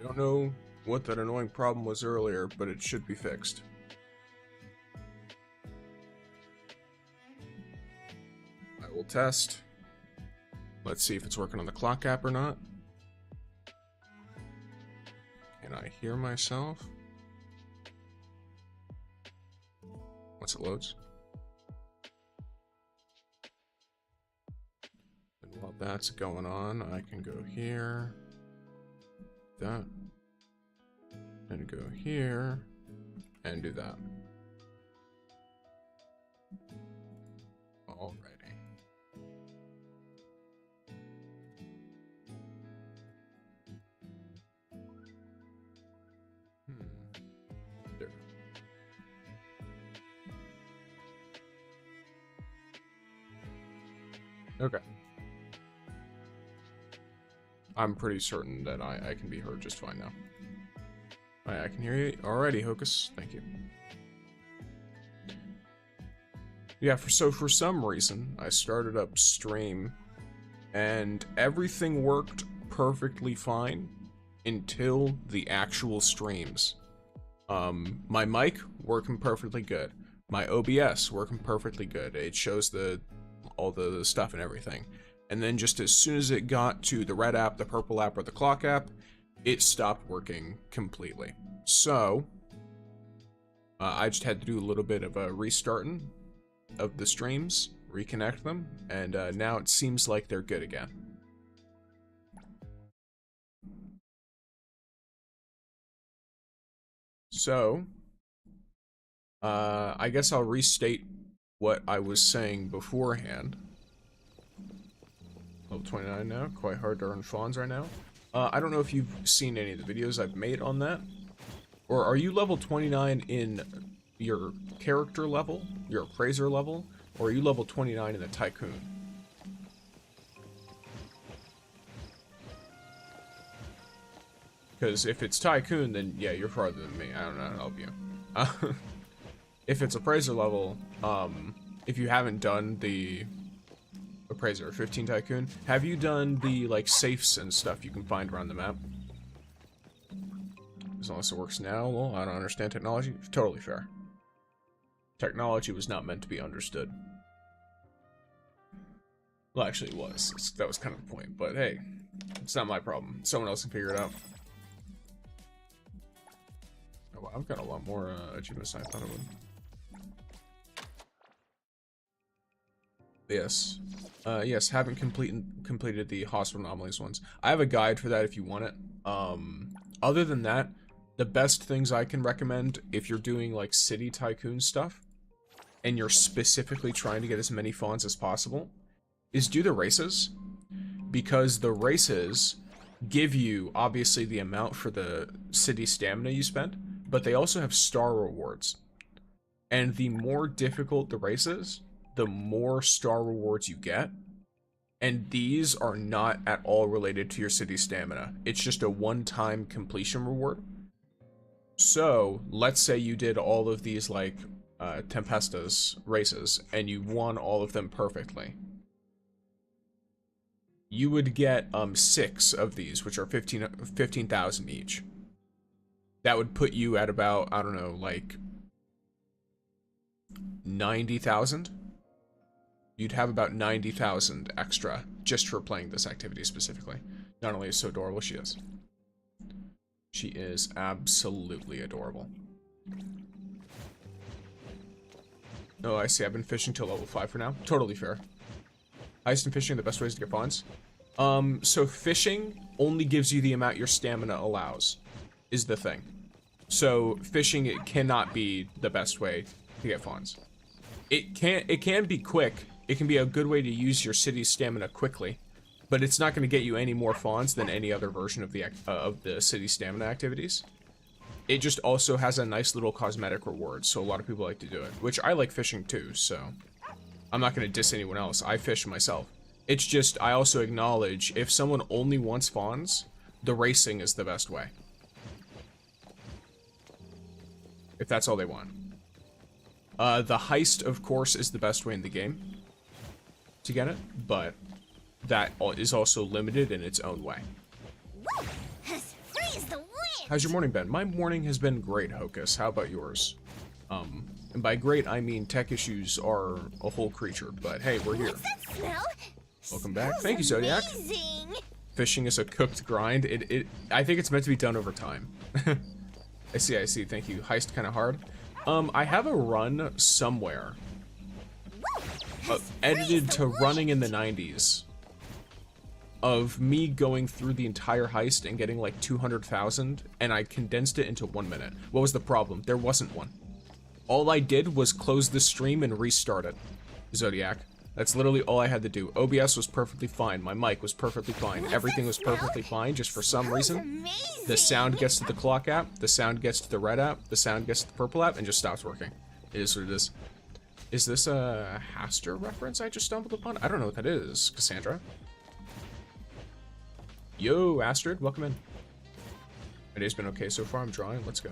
I don't know what that annoying problem was earlier, but it should be fixed. I will test. Let's see if it's working on the clock app or not. Can I hear myself? Once it loads. And while that's going on, I can go here. That. And go here. And do that. Alrighty. There. Okay. I'm pretty certain that I can be heard just fine now. I can hear you. Alrighty, Hocus. Thank you. Yeah, for some reason, I started up stream, and everything worked perfectly fine until the actual streams. My mic working perfectly good. My OBS working perfectly good. It shows all the stuff and everything. And then just as soon as it got to the red app, the purple app, or the clock app, it stopped working completely. So, I just had to do a little bit of a restarting of the streams, reconnect them, and now it seems like they're good again. So, I guess I'll restate what I was saying beforehand. Level 29 now, quite hard to earn fawns right now. I don't know if you've seen any of the videos I've made on that. Or are you level 29 in your character level, your appraiser level, or are you level 29 in the tycoon? Because if it's tycoon, then yeah, you're farther than me. I don't know how to help you. If it's appraiser level, if you haven't done the appraiser 15 tycoon, have you done the like safes and stuff you can find around the map? As long as it works now, well, I don't understand technology. Totally fair. Technology was not meant to be understood. Well, actually it was. That was kind of the point, but hey, it's not my problem. Someone else can figure it out. Oh, wow, I've got a lot more achievements than I thought I would. Yes. Yes, haven't completed the hospital anomalies ones. I have a guide for that if you want it. Other than that, the best things I can recommend if you're doing like city tycoon stuff and you're specifically trying to get as many fawns as possible is do the races, because the races give you obviously the amount for the city stamina you spend, but they also have star rewards. And the more difficult the races, the more star rewards you get. And these are not at all related to your city stamina. It's just a one-time completion reward. So, let's say you did all of these, like, Tempestas races, and you won all of them perfectly. You would get, 6 of these, which are 15,000 each. That would put you at about, I don't know, like, 90,000? You'd have about 90,000 extra just for playing this activity specifically. Not only is so adorable, she is. She is absolutely adorable. Oh, I see. I've been fishing till level 5 for now. Totally fair. Heist and fishing are the best ways to get fawns. So fishing only gives you the amount your stamina allows, is the thing. So fishing, it cannot be the best way to get fawns. It can be quick. It can be a good way to use your city's stamina quickly, but it's not going to get you any more fawns than any other version of the city stamina activities. It just also has a nice little cosmetic reward, so a lot of people like to do it, which I like fishing too, so I'm not going to diss anyone else. I fish myself. It's just, I also acknowledge, if someone only wants fawns, the racing is the best way. If that's all they want. The heist, of course, is the best way in the game to get it, but that is also limited in its own way. Freeze the How's your morning been? My morning has been great, Hocus. How about yours? And by great, I mean tech issues are a whole creature, but hey, we're here. What's that smell? Welcome back. Thank you, Zodiac. Amazing. Fishing is a cooked grind. I think it's meant to be done over time. I see. Thank you. Heist kind of hard. I have a run somewhere edited to running in the 90s of me going through the entire heist and getting like 200,000, and I condensed it into 1 minute. What was the problem? There wasn't one. All I did was close the stream and restart it. Zodiac. That's literally all I had to do. OBS was perfectly fine. My mic was perfectly fine. Everything was perfectly fine. Just for some reason, the sound gets to the clock app, the sound gets to the red app, the sound gets to the purple app, and just stops working. It is what it is. Is this a Haster reference I just stumbled upon? I don't know what that is, Cassandra. Yo, Astrid, welcome in. My day's been okay so far. I'm drawing. Let's go.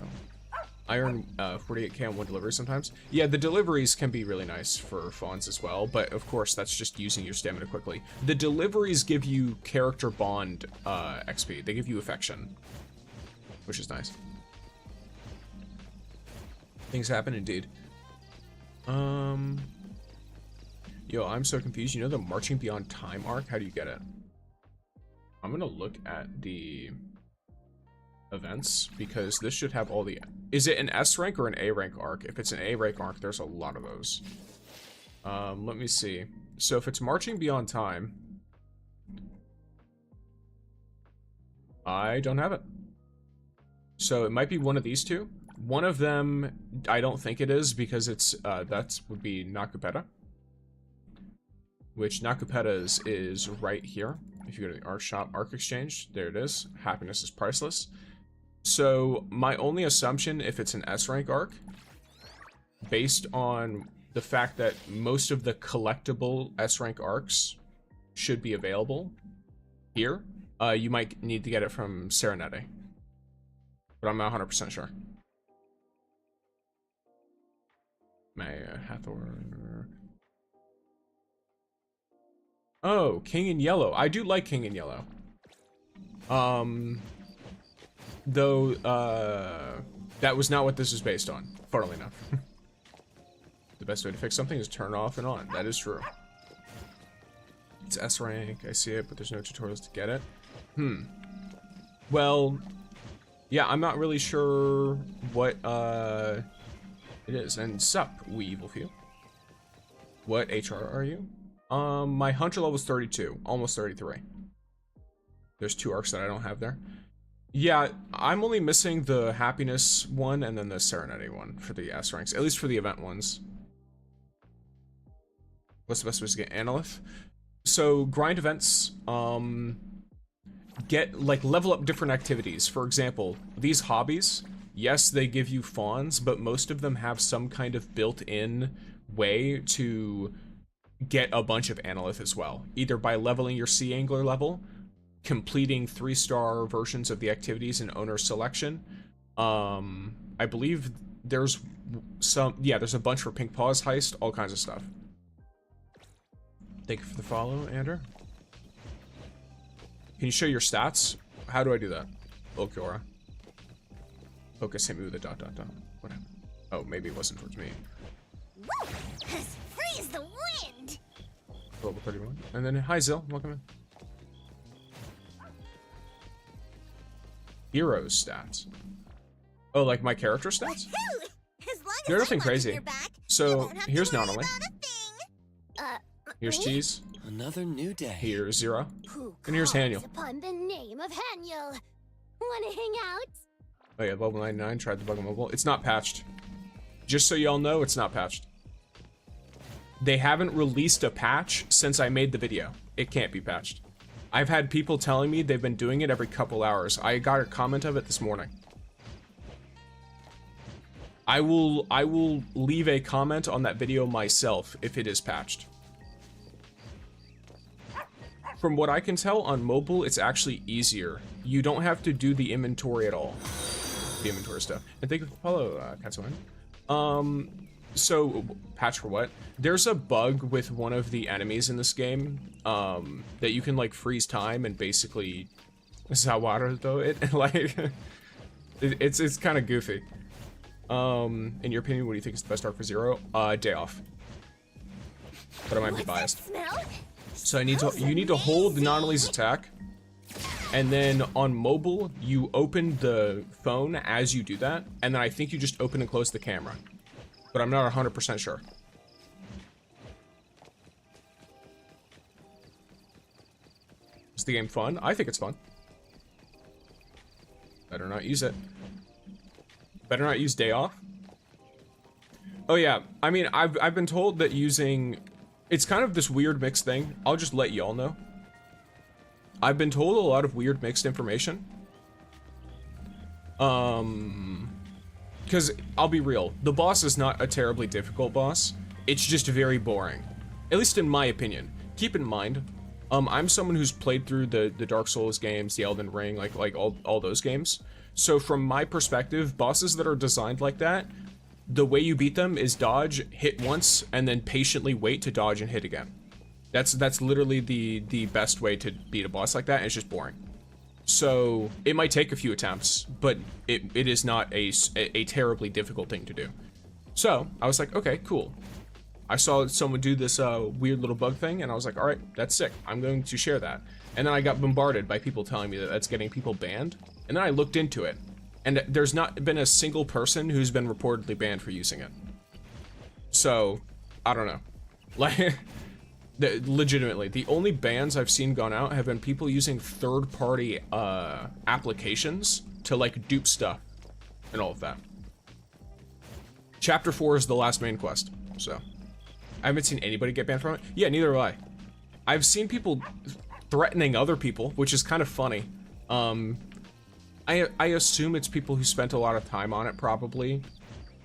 I earn 48k on one delivery sometimes. Yeah, the deliveries can be really nice for fawns as well, but of course that's just using your stamina quickly. The deliveries give you character bond XP. They give you affection, which is nice. Things happen indeed. Yo, I'm so confused. You know the Marching Beyond Time arc? How do you get it? I'm gonna look at the events because this should have all the... Is it an S rank or an A rank arc? If it's an A rank arc, there's a lot of those. Let me see. So if it's Marching Beyond Time, I don't have it. So it might be one of these two. One of them, I don't think it is because it's that would be Nakupeta, which Nakupeta is right here. If you go to the art shop, arc exchange, there it is. Happiness is priceless. So my only assumption, if it's an S rank arc, based on the fact that most of the collectible S rank arcs should be available here, you might need to get it from Serenity, but I'm not 100% sure. Hathor. Oh, King in Yellow. I do like King in Yellow. Though, that was not what this is based on, funnily enough. The best way to fix something is turn off and on. That is true. It's S rank, I see it, but there's no tutorials to get it. Well, yeah, I'm not really sure what, it is. And sup, we evil few. What HR are you? My hunter level is 32, almost 33. There's 2 arcs that I don't have there. Yeah, I'm only missing the happiness one and then the serenity one for the S ranks, at least for the event ones. What's the best way to get Analyth? So grind events, get like level up different activities. For example, these hobbies, yes, they give you fawns, but most of them have some kind of built-in way to get a bunch of Analyth as well, either by leveling your Sea Angler level, completing 3-star versions of the activities in owner selection. I believe there's some, yeah, there's a bunch for Pink Paws heist, all kinds of stuff. Thank you for the follow, Ander. Can you show your stats? How do I do that? Okora. Focus hit me with a ... What happened? Oh, maybe it wasn't towards me. Woo! As free as the wind! Level 31. And then, hi Zill, welcome in. Heroes stats. Oh, like my character stats? They're nothing crazy. So, here's Anomaly. Here's Cheese. Another new day. Here's Zero. And here's Haniel. Upon the name of Haniel. Wanna hang out? Oh yeah, level 99, tried the bug mobile. It's not patched. Just so y'all know, it's not patched. They haven't released a patch since I made the video. It can't be patched. I've had people telling me they've been doing it every couple hours. I got a comment of it this morning. I will leave a comment on that video myself if it is patched. From what I can tell, on mobile, it's actually easier. You don't have to do the inventory at all. The inventory stuff. And thank you for the follow, Katsuan. So, patch for what? There's a bug with one of the enemies in this game, that you can, like, freeze time and basically Zawaruto it, like... It's kind of goofy. In your opinion, what do you think is the best arc for Zero? Day Off. But I might be biased. So you need to hold the Nautilus attack, and then on mobile you open the phone as you do that, and then I think you just open and close the camera. But I'm not 100% sure. Is the game fun? I think it's fun. Better not use it. Better not use Day Off. Oh yeah, I mean, I've been told that using... It's kind of this weird mixed thing. I'll just let y'all know. I've been told a lot of weird mixed information. Because, I'll be real, the boss is not a terribly difficult boss. It's just very boring. At least in my opinion. Keep in mind, I'm someone who's played through the Dark Souls games, the Elden Ring, like all those games. So from my perspective, bosses that are designed like that, the way you beat them is dodge, hit once, and then patiently wait to dodge and hit again. That's literally the best way to beat a boss like that, and it's just boring. So it might take a few attempts, but it is not a terribly difficult thing to do. So I was like, okay, cool. I saw someone do this weird little bug thing, and I was like, all right, that's sick. I'm going to share that. And then I got bombarded by people telling me that that's getting people banned. And then I looked into it, and there's not been a single person who's been reportedly banned for using it. So, I don't know. Like, legitimately, the only bans I've seen gone out have been people using third-party applications to, like, dupe stuff and all of that. Chapter 4 is the last main quest, so... I haven't seen anybody get banned from it. Yeah, neither have I. I've seen people threatening other people, which is kind of funny. I assume it's people who spent a lot of time on it, probably,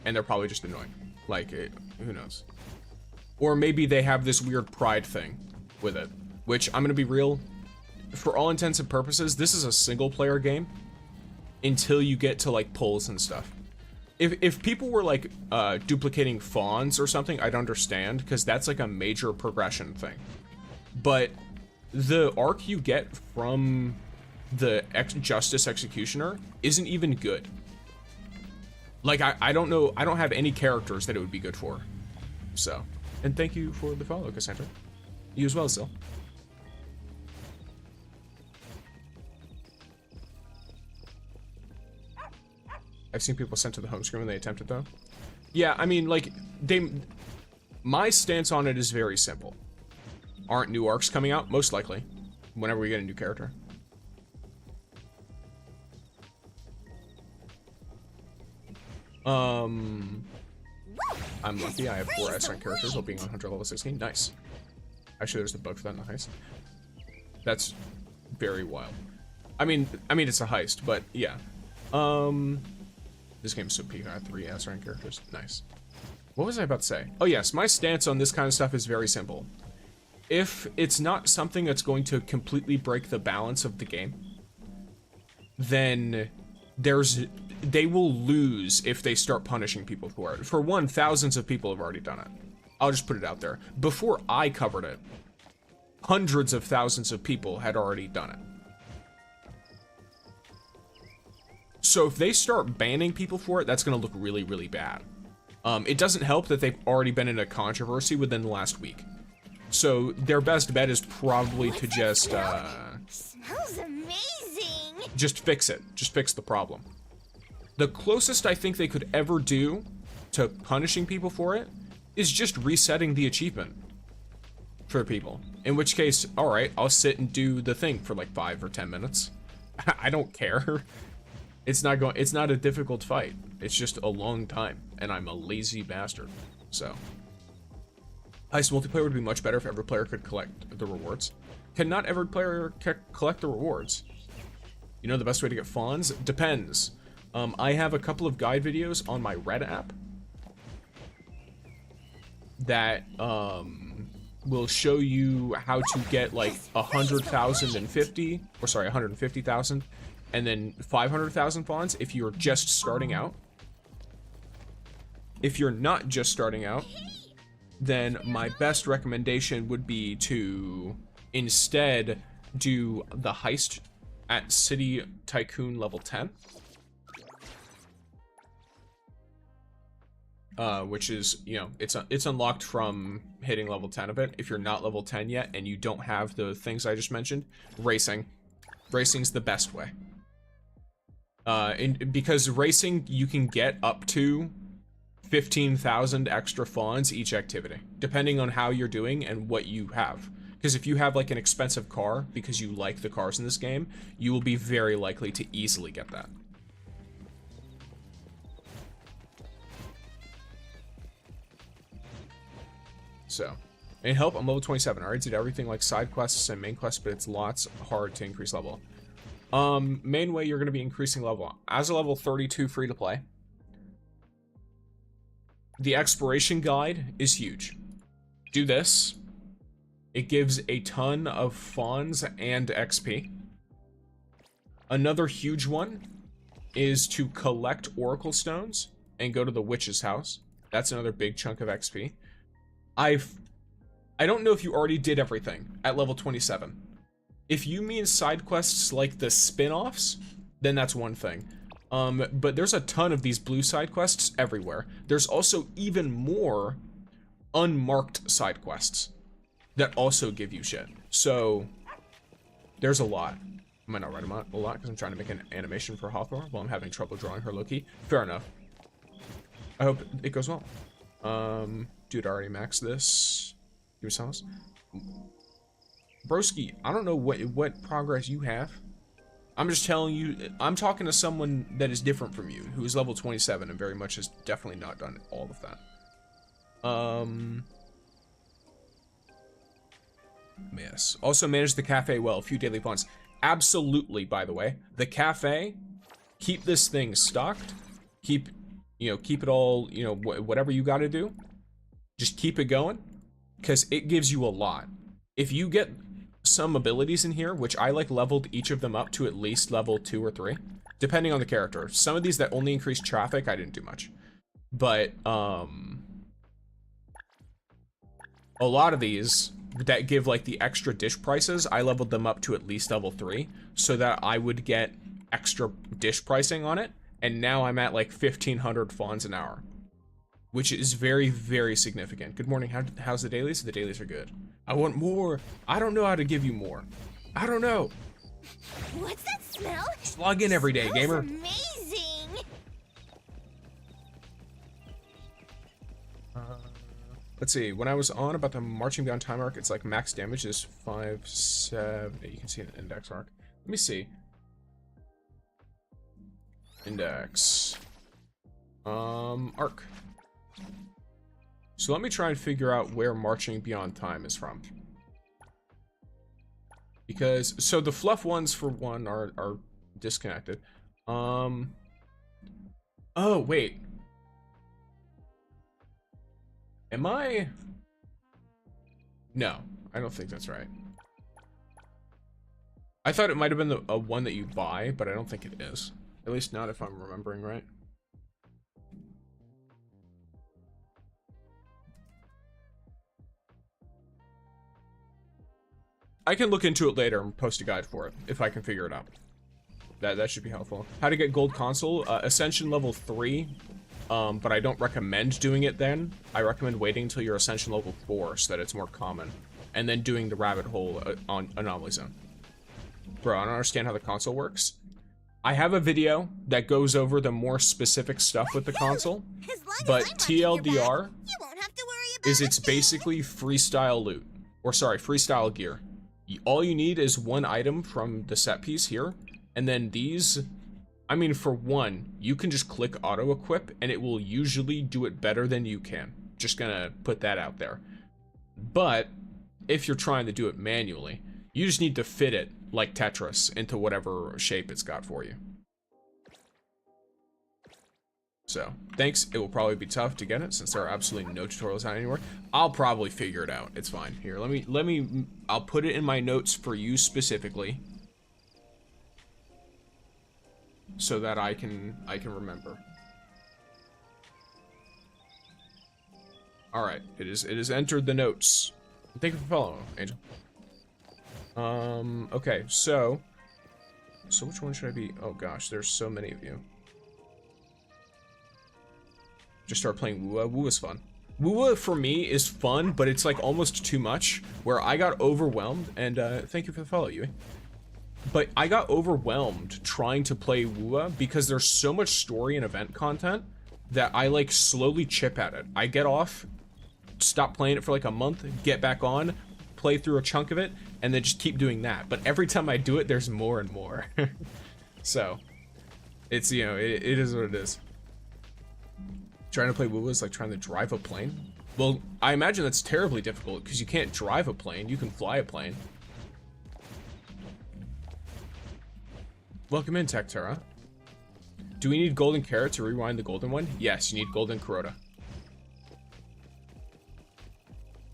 and they're probably just annoying. Like, who knows? Or maybe they have this weird pride thing with it, which, I'm gonna be real, for all intents and purposes, this is a single-player game until you get to, like, polls and stuff. If people were, like, duplicating fons or something, I'd understand, because that's, like, a major progression thing. But the arc you get from the Justice Executioner isn't even good. Like, I don't know, I don't have any characters that it would be good for. So, and thank you for the follow, Cassandra. You as well, Sil. I've seen people sent to the home screen when they attempted though. Yeah, I mean, like, my stance on it is very simple. Aren't new arcs coming out? Most likely. Whenever we get a new character. I'm lucky. I have 4 S-rank characters while being on 100 level 16. Nice. Actually, there's a bug for that in the heist. That's very wild. I mean, it's a heist, but yeah. This game's so peak. I have 3 S-rank characters. Nice. What was I about to say? Oh yes, my stance on this kind of stuff is very simple. If it's not something that's going to completely break the balance of the game, then they will lose if they start punishing people for it. For one, thousands of people have already done it. I'll just put it out there. Before I covered it, hundreds of thousands of people had already done it. So if they start banning people for it, that's going to look really, really bad. It doesn't help that they've already been in a controversy within the last week. So their best bet is probably to just, Smells amazing. Just fix it. Just fix the problem. The closest I think they could ever do to punishing people for it is just resetting the achievement for people. In which case, all right, I'll sit and do the thing for like 5 or 10 minutes. I don't care. It's not a difficult fight. It's just a long time, and I'm a lazy bastard. So, heist multiplayer would be much better if every player could collect the rewards. Can not every player collect the rewards? You know the best way to get fons? Depends. I have a couple of guide videos on my Red app that will show you how to get like 150,000, and then 500,000 fons if you're just starting out. If you're not just starting out, then my best recommendation would be to instead do the heist at City Tycoon level 10. which is, you know, it's unlocked from hitting level 10 of it. If you're not level 10 yet and you don't have the things I just mentioned, racing's the best way. Because racing, you can get up to 15,000 extra fons each activity, depending on how you're doing and what you have. Because if you have like an expensive car, because you like the cars in this game, you will be very likely to easily get that. So, any help? I'm level 27. I already did everything like side quests and main quests, but it's lots hard to increase level. Main way you're going to be increasing level. As a level 32 free to play, the exploration guide is huge. Do this. It gives a ton of fons and XP. Another huge one is to collect Oracle Stones and go to the Witch's house. That's another big chunk of XP. I don't know if you already did everything at level 27. If you mean side quests like the spin-offs, then that's one thing. But there's a ton of these blue side quests everywhere. There's also even more unmarked side quests that also give you shit. So there's a lot. I might not write them out a lot because I'm trying to make an animation for Hawthorne while I'm having trouble drawing her Loki. Fair enough. I hope it goes well. Dude, I already maxed this. Give me some else. Broski, I don't know what progress you have. I'm just telling you, I'm talking to someone that is different from you, who is level 27 and very much has definitely not done all of that. Yes. Also manage the cafe well, a few daily funds. Absolutely, by the way. The cafe, keep this thing stocked. Keep it all, whatever you gotta do. Just keep it going, because it gives you a lot. If you get some abilities in here, which I like leveled each of them up to at least level 2 or 3, depending on the character. Some of these that only increase traffic, I didn't do much. But, a lot of these that give like the extra dish prices, I leveled them up to at least level 3 so that I would get extra dish pricing on it. And now I'm at like 1,500 fons an hour, which is very, very significant. Good morning. How's the dailies? The dailies are good. I want more. I don't know how to give you more. I don't know. What's that smell? Just log in every day, gamer. Amazing. Let's see. When I was on about the marching down time arc, it's like max damage is 570. You can see an index arc. Let me see. Index. Arc. So let me try and figure out where marching beyond time is from. Because, so the fluff ones for one are disconnected. Oh, wait. Am I? No, I don't think that's right. I thought it might have been a one that you buy, but I don't think it is. At least not if I'm remembering right. I can look into it later and post a guide for it, if I can figure it out. That should be helpful. How to get gold console? Ascension level 3, but I don't recommend doing it then. I recommend waiting until you're Ascension level 4 so that it's more common. And then doing the rabbit hole on Anomaly Zone. Bro, I don't understand how the console works. I have a video that goes over the more specific stuff with the console, but TLDR is it's basically freestyle loot. Or sorry, freestyle gear. All you need is one item from the set piece here, and then these, I mean, for one, you can just click auto equip and it will usually do it better than you can. Just gonna put that out there. But if you're trying to do it manually, you just need to fit it like Tetris into whatever shape it's got for you. So, thanks. It will probably be tough to get it since there are absolutely no tutorials out anywhere. I'll probably figure it out. It's fine. Here, I'll put it in my notes for you specifically so that I can remember. All right, it is entered the notes. Thank you for following, Angel. Okay, so which one should I be? Oh gosh, there's so many of you. just start playing Wua. Wua's fun. Wua for me is fun, but it's like almost too much, where I got overwhelmed, and thank you for the follow, Yui. But I got overwhelmed trying to play Wua because there's so much story and event content that I like slowly chip at it. I get off, stop playing it for like a month, get back on, play through a chunk of it, and then just keep doing that. But every time I do it, there's more and more. So, it's, you know, it is what it is. Trying to play Woo is like trying to drive a plane. Well, I imagine that's terribly difficult because you can't drive a plane, you can fly a plane. Welcome in, Tecterra. Do we need golden carrot to rewind the golden one? Yes, you need golden Kuroda.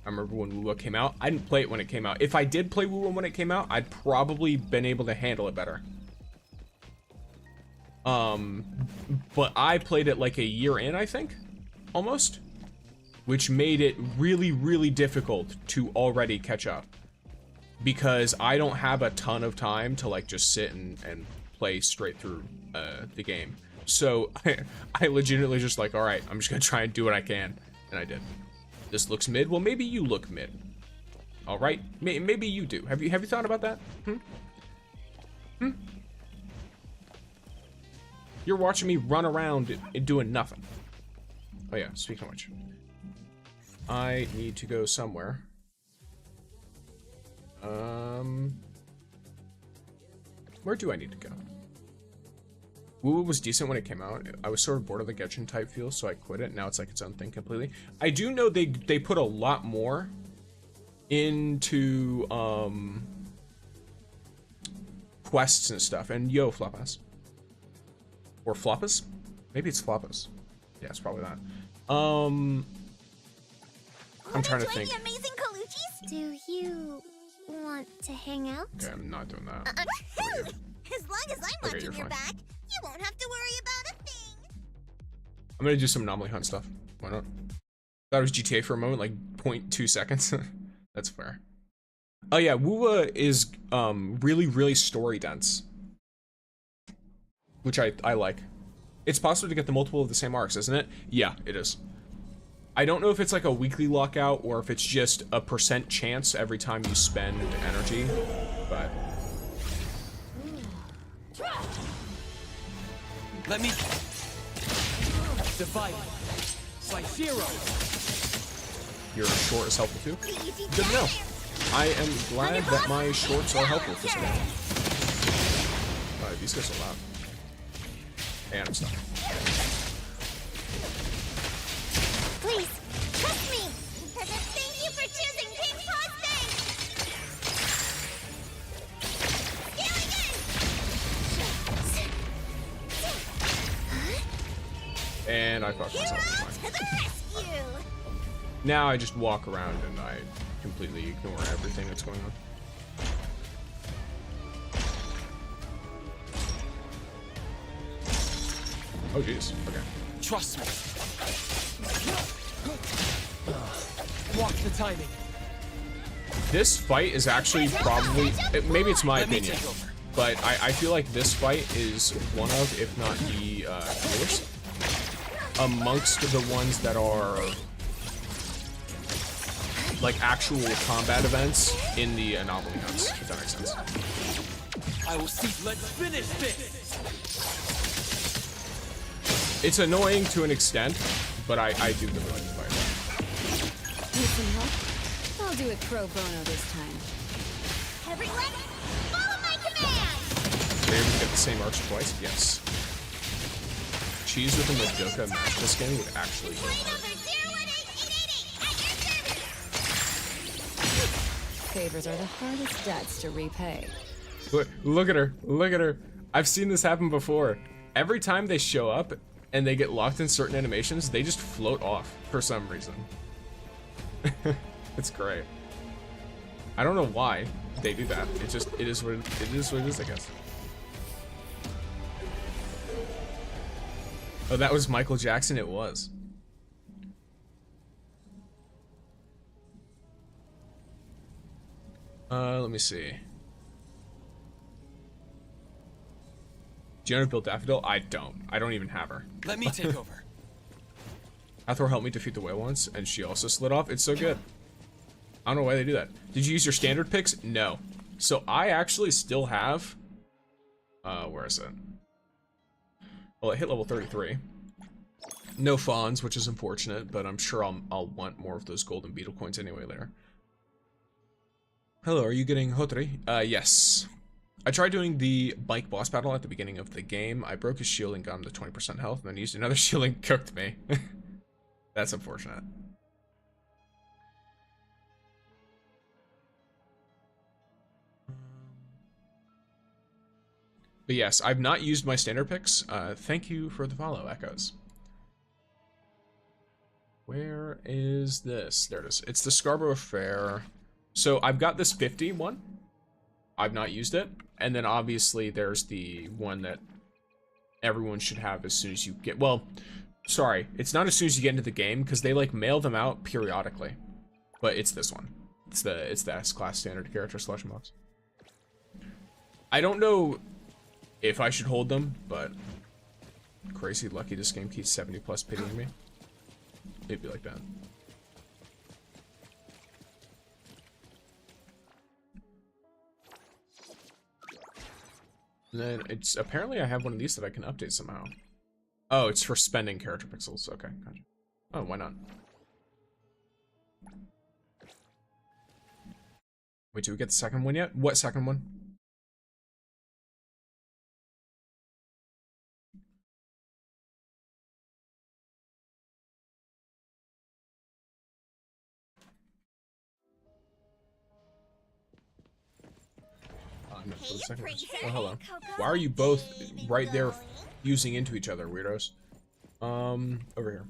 I remember when Woo came out. I didn't play it when it came out. If I did play Woo when it came out, I'd probably been able to handle it better. But I played it like a year in, I think, almost, which made it really, really difficult to already catch up because I don't have a ton of time to like just sit and play straight through the game. So I legitimately just like, all right, I'm just gonna try and do what I can, and I did. This looks mid. Well, maybe you look mid. All right, maybe you do. Have you thought about that? You're watching me run around and doing nothing. Oh yeah, speaking of which, I need to go somewhere. Where do I need to go? Woo was decent when it came out. I was sort of bored of the Genshin type feel, so I quit it. Now it's like its own thing completely. I do know they put a lot more into quests and stuff. And yo, Floppas. Or Floppas? Maybe it's Floppas. Yeah, it's probably that. I'm trying to think. Amazing Colucci's? Do you want to hang out? Okay, I'm not doing that. As long as I'm Okay, watching your fine. back, you won't have to worry about a thing. I'm gonna do some anomaly hunt stuff. Why not? Thought it was GTA for a moment, like 0.2 seconds. That's fair. Oh yeah, Wua is really, really story dense, which I like. It's possible to get the multiple of the same arcs, isn't it? Yeah, it is. I don't know if it's like a weekly lockout or if it's just a % chance every time you spend energy, but let me divide by 0. your short is helpful too. Good to know. I am glad that my shorts are helpful for some reason. These guys are loud. And I'm stuck. Please, trust me. Thank you for choosing Pink Paws Thing. And I fucked myself. Hero Fine. to the rescue. Now I just walk around and I completely ignore everything that's going on. Oh jeez. Okay. Trust me. Watch the timing. This fight is actually probably, maybe it's my Let me opinion, take over. but I feel like this fight is one of, if not the coolest, amongst the ones that are like actual combat events in the anomaly hunts, if that makes sense. I will see. Let's finish this. It's annoying to an extent, but I do really like the fight. Need some help? I'll do it pro bono this time. Everyone, follow my command. They able to get the same arcs twice? Yes. Cheese with a Madoka match this game would actually go Plane hard. number 018888 at your service. Favors are the hardest debts to repay. Look at her. Look at her. I've seen this happen before. Every time they show up and they get locked in certain animations, they just float off for some reason. It's great. I don't know why they do that. It is what it is, I guess. Oh, that was Michael Jackson? It was. Let me see. Do you know how to build Daffodil? I don't. I don't even have her. Let me take over. Hathor helped me defeat the whale once, and she also slid off. It's so good. I don't know why they do that. Did you use your standard picks? No. So I actually still have... where is it? Well, it hit level 33. No fons, which is unfortunate, but I'm sure I'll want more of those golden beetle coins anyway later. Hello, are you getting Hotri? Yes. I tried doing the bike boss battle at the beginning of the game. I broke his shield and got him to 20% health, and then used another shield and cooked me. That's unfortunate. But yes, I've not used my standard picks. Thank you for the follow, Echoes. Where is this? There it is. It's the Scarborough Fair. So I've got this 50 one. I've not used it. And then obviously there's the one that everyone should have as soon as you get... Well, sorry. It's not as soon as you get into the game because they like mail them out periodically. But it's this one. It's the S-Class standard character selection box. I don't know if I should hold them, but crazy lucky this game keeps 70 plus pitying me. It'd be like that. And then it's apparently I have one of these that I can update somehow. Oh, it's for spending character pixels. Okay, gotcha. Oh, why not? Wait, do we get the second one yet? What second one? No, for the second one. Oh, hello. Why are you both right there fusing into each other, weirdos? Over here.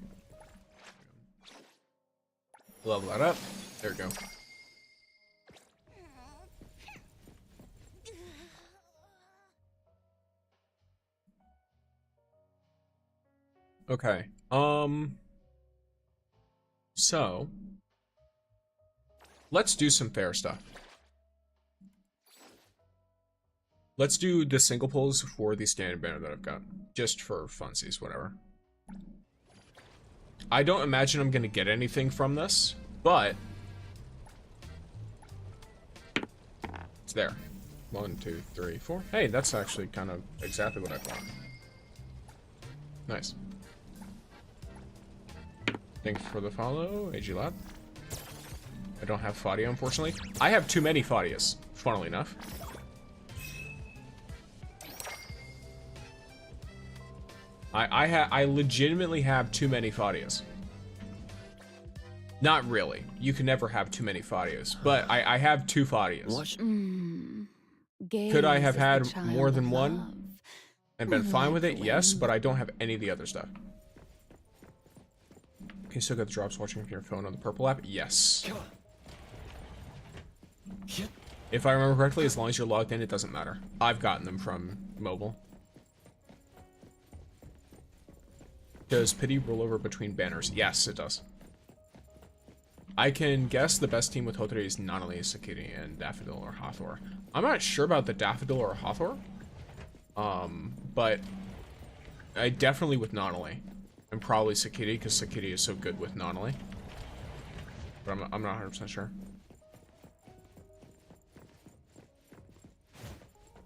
Level that up. There we go. Okay. So let's do some fair stuff. Let's do the single pulls for the standard banner that I've got. Just for funsies, whatever. I don't imagine I'm going to get anything from this, but it's there. 1, 2, 3, 4. Hey, that's actually kind of exactly what I thought. Nice. Thanks for the follow, AG Lab. I don't have Fadia, unfortunately. I have too many Fadias, funnily enough. I legitimately have too many Fadias. Not really. You can never have too many Fadias, but I have 2 Fadias. Could I have had more than one and been fine with it? Yes, but I don't have any of the other stuff. Can you still get the drops watching from your phone on the purple app? Yes. If I remember correctly, as long as you're logged in, it doesn't matter. I've gotten them from mobile. Does pity roll over between banners? Yes, it does. I can guess the best team with Hotari is not only Sakiri and Daffodil or Hathor. I'm not sure about the Daffodil or Hathor. But I definitely with Nonali. And probably Sakiri, because Sakiri is so good with Nonali. But I'm not 100% sure.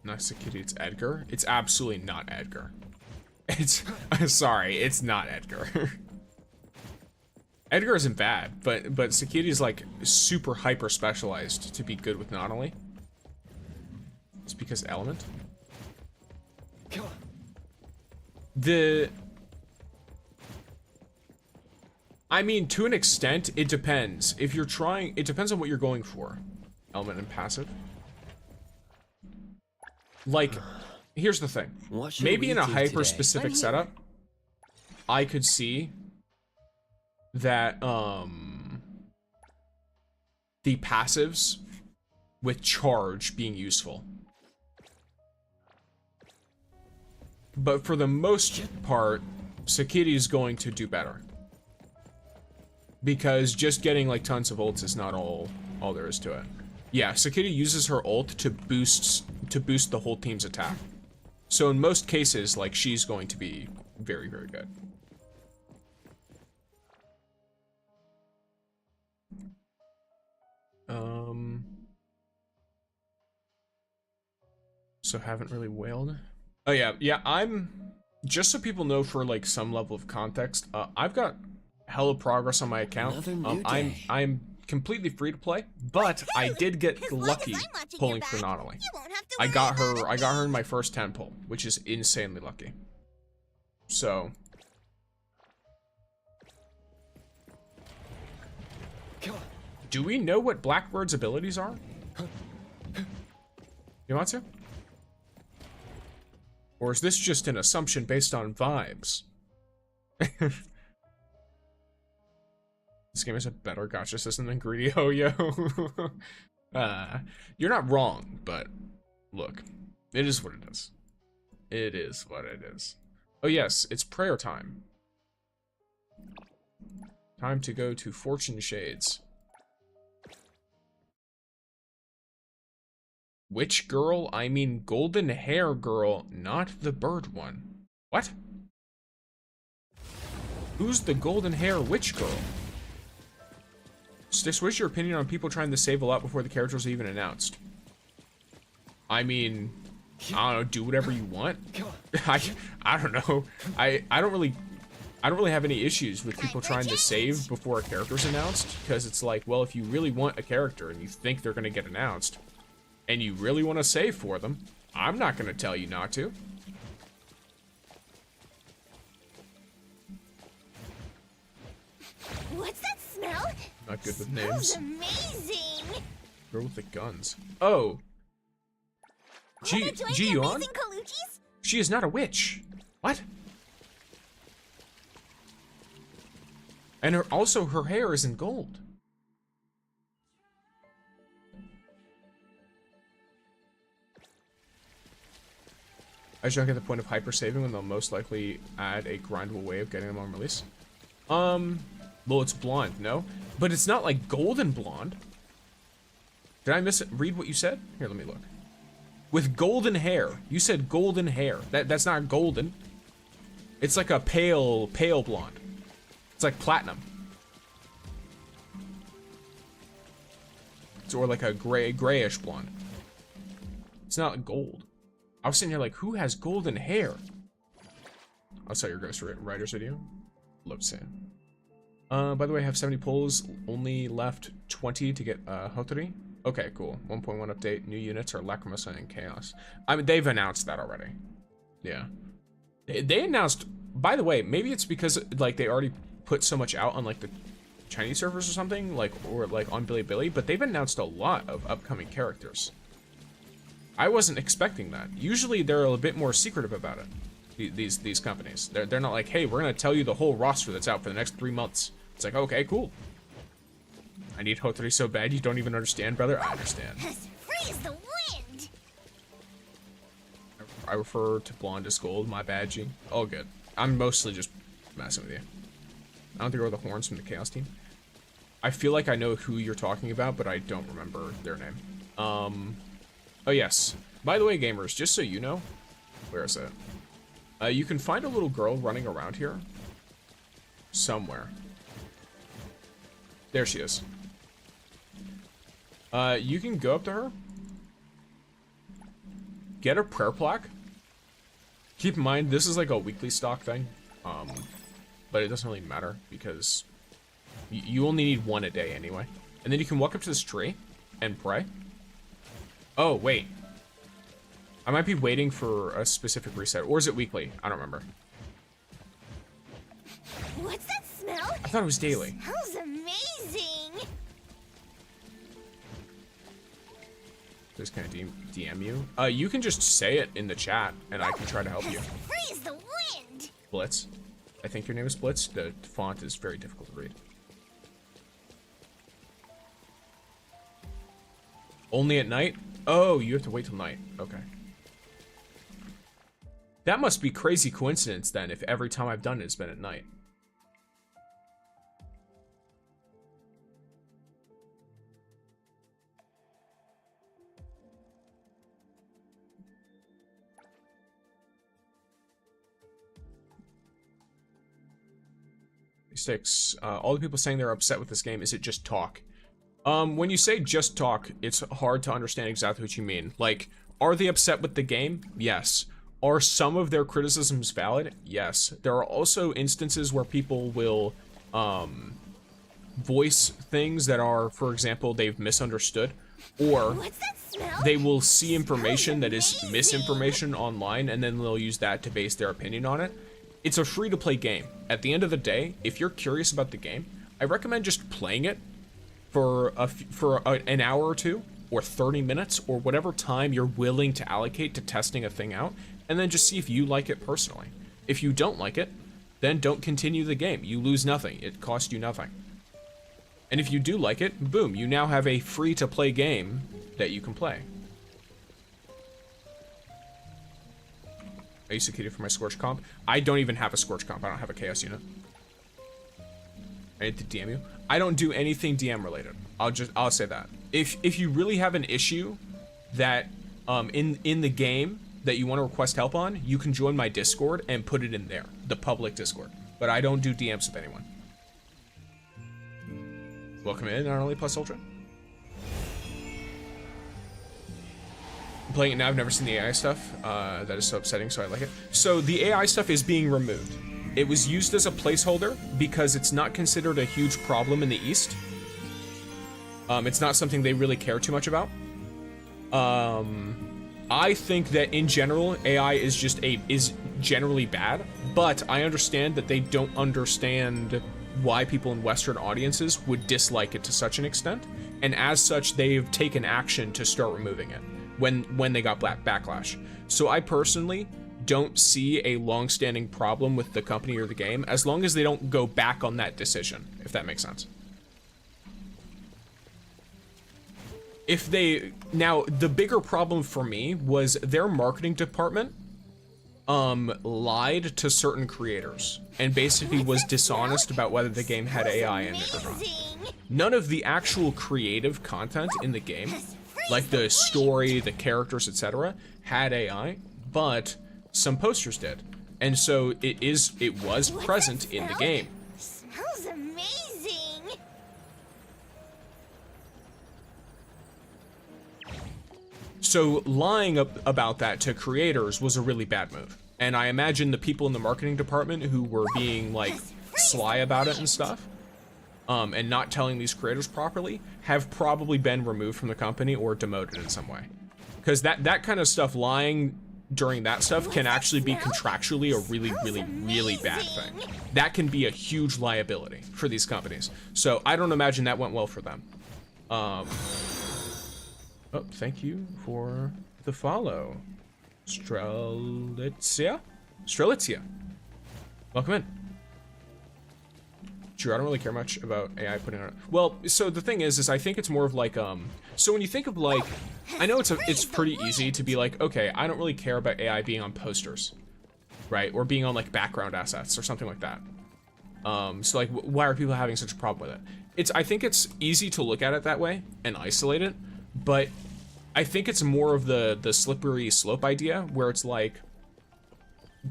Not Sakiri, it's Edgar. It's absolutely not Edgar. It's sorry, it's not Edgar. Edgar isn't bad, but Sakiri is like super hyper specialized to be good with Nonali. It's because element. I mean, to an extent, it depends. If you're trying, it depends on what you're going for. Element and passive. Like, here's the thing. Maybe in a hyper-specific setup, I could see that, the passives with charge being useful. But for the most part, Sakiri is going to do better. Because just getting like tons of ults is not all there is to it. Yeah, Sakiri uses her ult to boost the whole team's attack. So in most cases, like, she's going to be very, very good. So haven't really wailed. Oh yeah, I'm just so people know for like some level of context, I've got hella progress on my account. Another new day. I'm completely free to play, but I did get As long as lucky I'm watching pulling your back, Chrononally. you won't have to I worry got about her it. I got her in my first 10 pull, which is insanely lucky. So do we know what Blackbird's abilities are? You want to? Or is this just an assumption based on vibes? This game is a better gacha system than Greedy Ho-Yo. You're not wrong, but look, it is what it is. It is what it is. Oh yes, it's prayer time. Time to go to Fortune Shades. Which girl? I mean golden hair girl, not the bird one. What? Who's the golden hair witch girl? Sticks, what's your opinion on people trying to save a lot before the characters are even announced? I mean, I don't know, do whatever you want. I don't know. I don't really have any issues with people trying to save before a character's announced, because it's like, well, if you really want a character and you think they're gonna get announced, and you really want to save for them, I'm not gonna tell you not to. What's that smell? Not good with Smells names. amazing. Girl with the guns. Oh. Wanna join the Ji-Yeon? amazing Kaluchis? She is not a witch. What? And also her hair is in gold. I just don't get the point of hyper saving when they'll most likely add a grindable way of getting them on release. Well, it's blonde, no? But it's not like golden blonde. Did I read what you said? Here, let me look. With golden hair. You said golden hair. That's not golden. It's like a pale blonde. It's like platinum. It's or like a grayish blonde. It's not gold. I was sitting here like, who has golden hair? I saw your Ghost Riders video. Love to see it. By the way, I have 70 pulls. Only left 20 to get Hotori. Okay, cool. 1.1 update. New units are Lacrimosa and Chaos. I mean, they've announced that already. Yeah. They announced, by the way, maybe it's because like they already put so much out on like the Chinese servers or something, like, or like on Bilibili, but they've announced a lot of upcoming characters. I wasn't expecting that. Usually they're a bit more secretive about it. These companies. They're not like, hey, we're gonna tell you the whole roster that's out for the next 3 months. It's like, okay, cool. I need Hotori so bad you don't even understand, brother. I understand. Freeze the wind. I refer to blonde as gold. My bad, G. All good. I'm mostly just messing with you. I don't think they're the horns from the Chaos team. I feel like I know who you're talking about, but I don't remember their name. Oh yes. By the way, gamers, just so you know, where is it? You can find a little girl running around here. Somewhere. There she is. You can go up to her. Get a prayer plaque. Keep in mind, this is like a weekly stock thing. But it doesn't really matter because you only need one a day anyway. And then you can walk up to this tree and pray. Oh, wait. I might be waiting for a specific reset. Or is it weekly? I don't remember. What's that smell? I thought it was daily. Smells amazing. Just kind of DM you. You can just say it in the chat, and I can try to help you. Freeze the wind. Blitz. I think your name is Blitz. The font is very difficult to read. Only at night? Oh, you have to wait till night. Okay. That must be crazy coincidence then, if every time I've done it, it's been at night. Sticks. All the people saying they're upset with this game, is it just talk? When you say just talk, it's hard to understand exactly what you mean. Like, are they upset with the game? Yes. Are some of their criticisms valid? Yes. There are also instances where people will voice things that are, for example, they've misunderstood, or What's that smell? they will see information that is misinformation online, and then they'll use that to base their opinion on it. It's a free-to-play game. At the end of the day, if you're curious about the game, I recommend just playing it for an hour or two, or 30 minutes, or whatever time you're willing to allocate to testing a thing out, and then just see if you like it personally. If you don't like it, then don't continue the game. You lose nothing. It costs you nothing. And if you do like it, boom, you now have a free-to-play game that you can play. I used to kid for my Scorch comp. I don't even have a Scorch comp. I don't have a Chaos unit. I need to DM you. I don't do anything DM related. I'll say that. If you really have an issue that in the game that you want to request help on, you can join my Discord and put it in there, the public Discord. But I don't do DMs with anyone. Welcome in, not only plus ultra. I'm playing it now. I've never seen the AI stuff. That is so upsetting. So I like it. So the AI stuff is being removed. It was used as a placeholder because it's not considered a huge problem in the East. It's not something they really care too much about. I think that in general, AI is generally bad, but I understand that they don't understand why people in Western audiences would dislike it to such an extent, and as such, they've taken action to start removing it when they got backlash. So I personally don't see a long-standing problem with the company or the game as long as they don't go back on that decision, if that makes sense. Now, the bigger problem for me was their marketing department lied to certain creators and basically was dishonest about whether the game had AI in it or not. None of the actual creative content in the game, like the story, the characters, etc., had AI, but some posters did. And so it was present in the game. Smells amazing. So lying about that to creators was a really bad move. And I imagine the people in the marketing department who were being like sly about it and stuff, and not telling these creators properly, have probably been removed from the company or demoted in some way. Because that kind of stuff, lying during that stuff, can actually be contractually a really, really, really bad thing. That can be a huge liability for these companies. So I don't imagine that went well for them. Oh, thank you for the follow. Strelitzia? Welcome in. Sure, I don't really care much about AI putting on it. Well, so the thing is I think it's more of like, so when you think of like, I know it's pretty easy to be like, okay, I don't really care about AI being on posters, right? Or being on like background assets or something like that. So like, why are people having such a problem with it? I think it's easy to look at it that way and isolate it, but I think it's more of the slippery slope idea where it's like,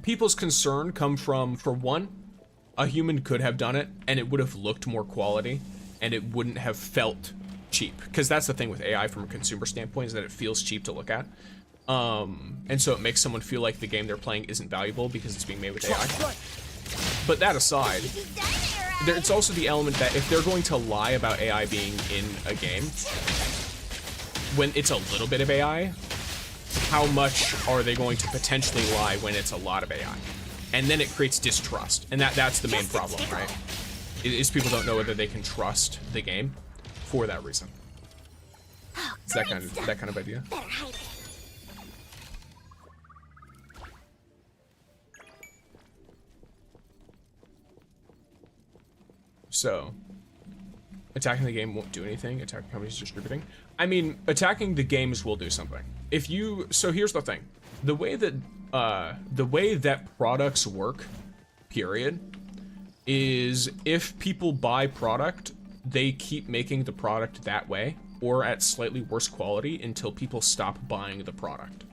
people's concern come from, for one, a human could have done it and it would have looked more quality and it wouldn't have felt cheap, because that's the thing with AI from a consumer standpoint, is that it feels cheap to look at, and so it makes someone feel like the game they're playing isn't valuable because it's being made with AI. But that aside, it's also the element that if they're going to lie about AI being in a game when it's a little bit of AI, how much are they going to potentially lie when it's a lot of AI? And then it creates distrust, and that's the main problem, right? Is people don't know whether they can trust the game for that reason. It's that kind of idea. Better hide it. So, attacking the game won't do anything. Attacking companies distributing. I mean, attacking the games will do something. So here's the thing. The way that products work, period, is if people buy product, they keep making the product that way or at slightly worse quality until people stop buying the product.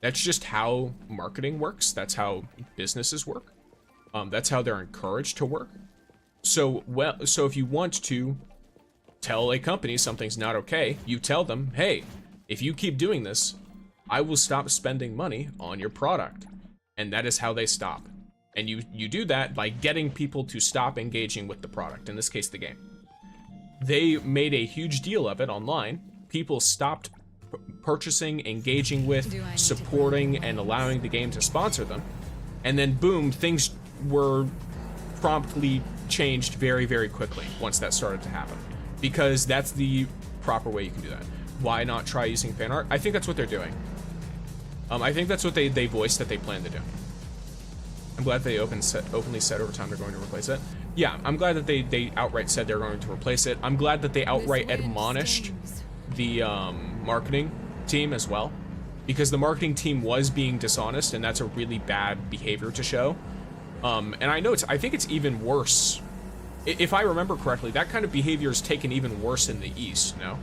That's just how marketing works. That's how businesses work. That's how they're encouraged to work. So if you want to tell a company something's not okay, you tell them, hey, if you keep doing this, I will stop spending money on your product. And that is how they stop. And you do that by getting people to stop engaging with the product, in this case, the game. They made a huge deal of it online. People stopped purchasing, engaging with, supporting, and allowing the game to sponsor them. And then boom, things were promptly changed very, very quickly once that started to happen. Because that's the proper way you can do that. Why not try using fan art? I think that's what they're doing. I think that's what they voiced that they plan to do. I'm glad they openly said over time they're going to replace it. Yeah, I'm glad that they outright said they're going to replace it. I'm glad that they outright admonished the marketing team as well, because the marketing team was being dishonest, and that's a really bad behavior to show. And I think it's even worse. If I remember correctly, that kind of behavior is taken even worse in the East, no?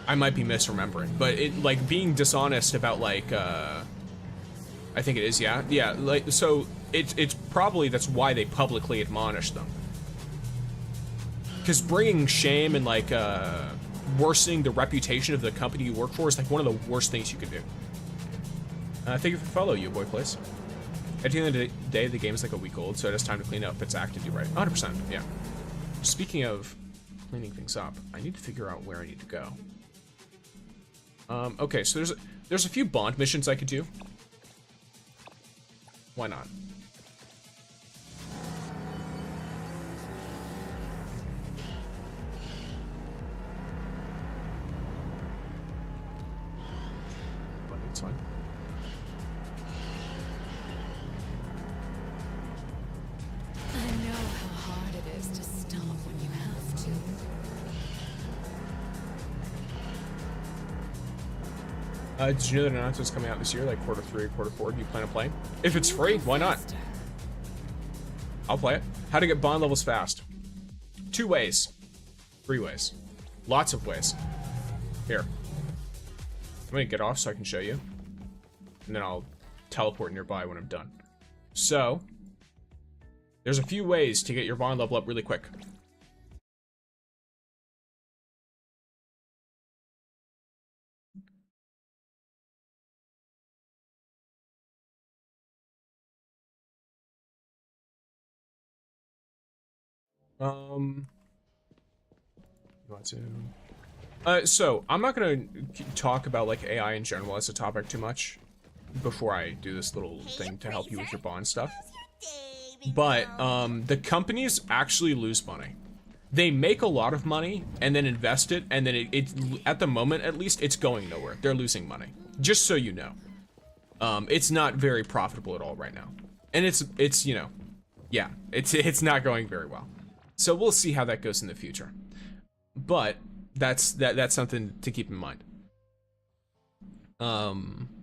I might be misremembering, but it, like, being dishonest about, like, I think it is, yeah, like, so it's probably that's why they publicly admonish them, because bringing shame and, like, worsening the reputation of the company you work for is like one of the worst things you can do. Thank you for follow, you boy, please. At the end of the day, the game is like a week old, so it has time to clean up its act, and do right. 100%, yeah. Speaking of cleaning things up, I need to figure out where I need to go. Okay, so there's a few bond missions I could do. Why not? But it's fine. I know how hard it is to stop when you have to. Did you know that an announcement's coming out this year, like quarter 3 or quarter 4? Do you plan on playing? If it's free, why not? I'll play it. How to get bond levels fast. 2 ways. 3 ways. Lots of ways. Here. I'm gonna get off so I can show you. And then I'll teleport nearby when I'm done. So, there's a few ways to get your bond level up really quick. You want to? So I'm not gonna talk about like AI in general as a topic too much before I do this little thing to help you with your bond stuff. But the companies actually lose money. They make a lot of money and then invest it, and then it at the moment at least it's going nowhere. They're losing money. Just so you know, it's not very profitable at all right now, and it's you know, yeah, it's not going very well. So we'll see how that goes in the future. But that's something to keep in mind.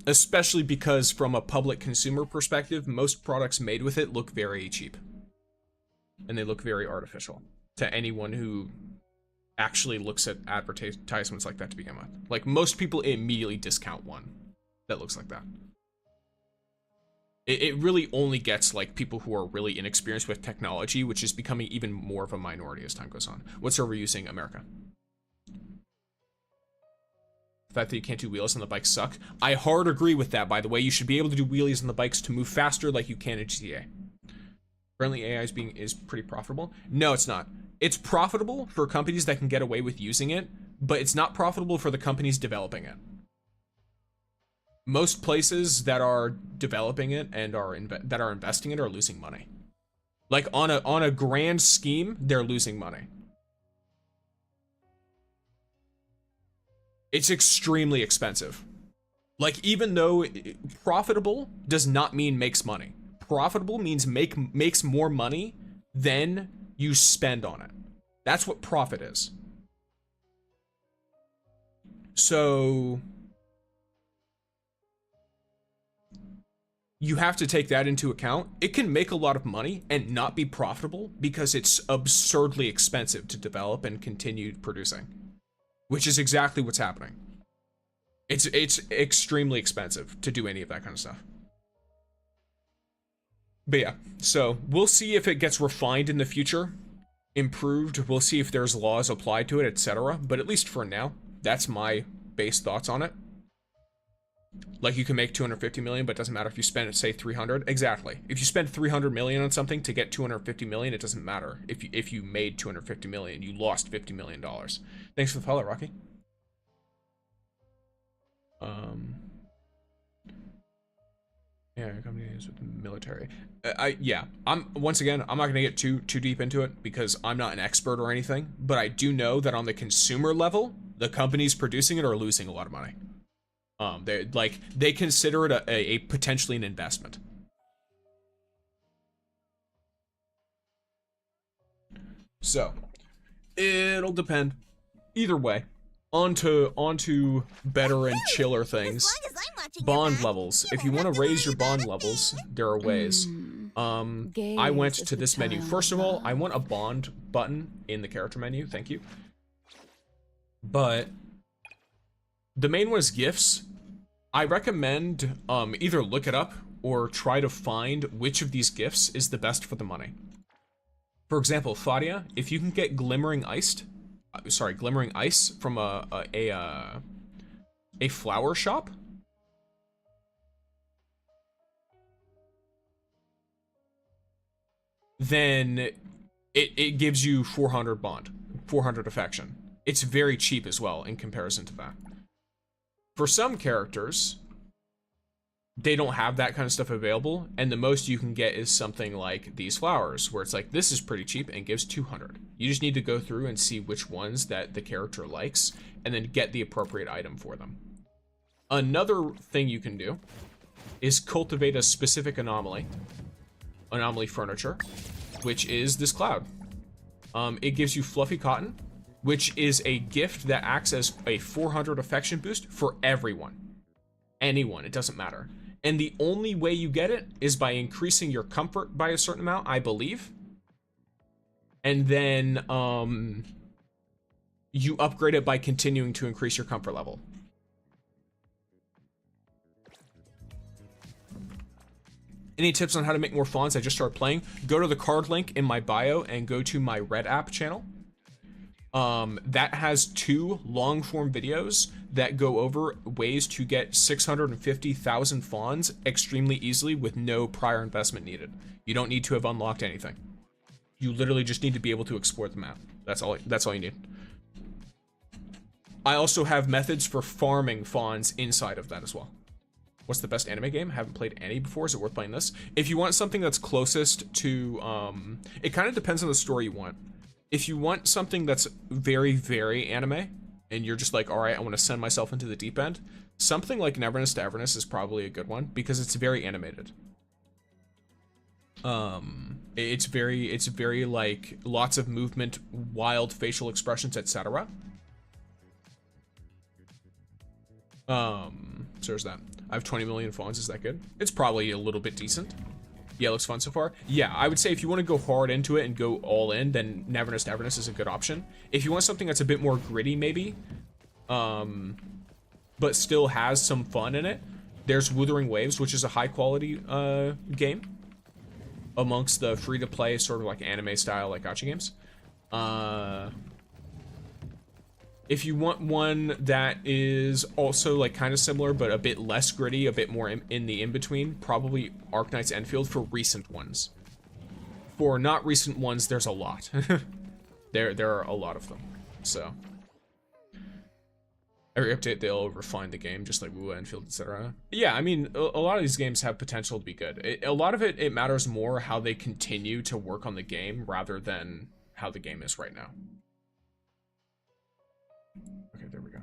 Especially because from a public consumer perspective, most products made with it look very cheap. And they look very artificial to anyone who actually looks at advertisements like that to begin with. Like, most people immediately discount one that looks like that. It really only gets like people who are really inexperienced with technology, which is becoming even more of a minority as time goes on. What server are we using? America. The fact that you can't do wheelies on the bikes suck. I hard agree with that, by the way. You should be able to do wheelies on the bikes to move faster like you can in GTA. Currently AI is pretty profitable. No, it's not. It's profitable for companies that can get away with using it, but it's not profitable for the companies developing it. Most places that are developing it and are investing in it are losing money. Like on a grand scheme, they're losing money. It's extremely expensive. Like, even though profitable does not mean makes money. Profitable means makes more money than you spend on it. That's what profit is. So you have to take that into account. It can make a lot of money and not be profitable because it's absurdly expensive to develop and continue producing, which is exactly what's happening. It's extremely expensive to do any of that kind of stuff. But yeah, so we'll see if it gets refined in the future. improved. We'll see if there's laws applied to it, etc. But at least for now, that's my base thoughts on it. Like, you can make 250 million, but it doesn't matter if you spend, say, 300. Exactly. If you spend 300 million on something to get 250 million, it doesn't matter. If you made 250 million, you lost $50 million. Thanks for the follow, Rocky. Yeah, companies with the military. Once again, I'm not gonna get too deep into it because I'm not an expert or anything, but I do know that on the consumer level, the companies producing it are losing a lot of money. They consider it a potentially an investment. So, it'll depend. Either way, onto better and chiller things. Bond levels. If you want to raise your bond levels, there are ways. I went to this menu. First of all, I want a bond button in the character menu. Thank you. But the main one is gifts. I recommend either look it up or try to find which of these gifts is the best for the money. For example, Fadia, if you can get glimmering ice from a flower shop, then it gives you 400 bond, 400 affection. It's very cheap as well in comparison to that. For some characters, they don't have that kind of stuff available, and the most you can get is something like these flowers, where it's like, this is pretty cheap and gives 200. You just need to go through and see which ones that the character likes, and then get the appropriate item for them. Another thing you can do is cultivate a specific anomaly furniture, which is this cloud. It gives you fluffy cotton, which is a gift that acts as a 400 affection boost for everyone. Anyone, it doesn't matter. And the only way you get it is by increasing your comfort by a certain amount, I believe. And then you upgrade it by continuing to increase your comfort level. Any tips on how to make more fonts? I just started playing. Go to the card link in my bio and go to my Red app channel. That has 2 long-form videos that go over ways to get 650,000 fawns extremely easily with no prior investment needed. You don't need to have unlocked anything. You literally just need to be able to explore the map. That's all you need. I also have methods for farming fawns inside of that as well. What's the best anime game? Haven't played any before. Is it worth playing this? If you want something that's closest to, it kind of depends on the story you want. If you want something that's very, very anime, and you're just like, all right, I want to send myself into the deep end, something like Neverness to Everness is probably a good one because it's very animated. It's very like lots of movement, wild facial expressions, etc. So there's that. I have 20 million fawns. Is that good? It's probably a little bit decent. Yeah, it looks fun so far. Yeah, I would say if you want to go hard into it and go all in, then Neverness to Everness is a good option. If you want something that's a bit more gritty, maybe, but still has some fun in it, there's Wuthering Waves, which is a high-quality game amongst the free-to-play sort of like anime style, like gacha games. If you want one that is also like kind of similar, but a bit less gritty, a bit more in the in-between, probably Arknight's Enfield for recent ones. For not recent ones, there's a lot. There are a lot of them. So every update, they'll refine the game, just like Wu Enfield, etc. Yeah, I mean, a lot of these games have potential to be good. A lot of it matters more how they continue to work on the game rather than how the game is right now. Okay, there we go.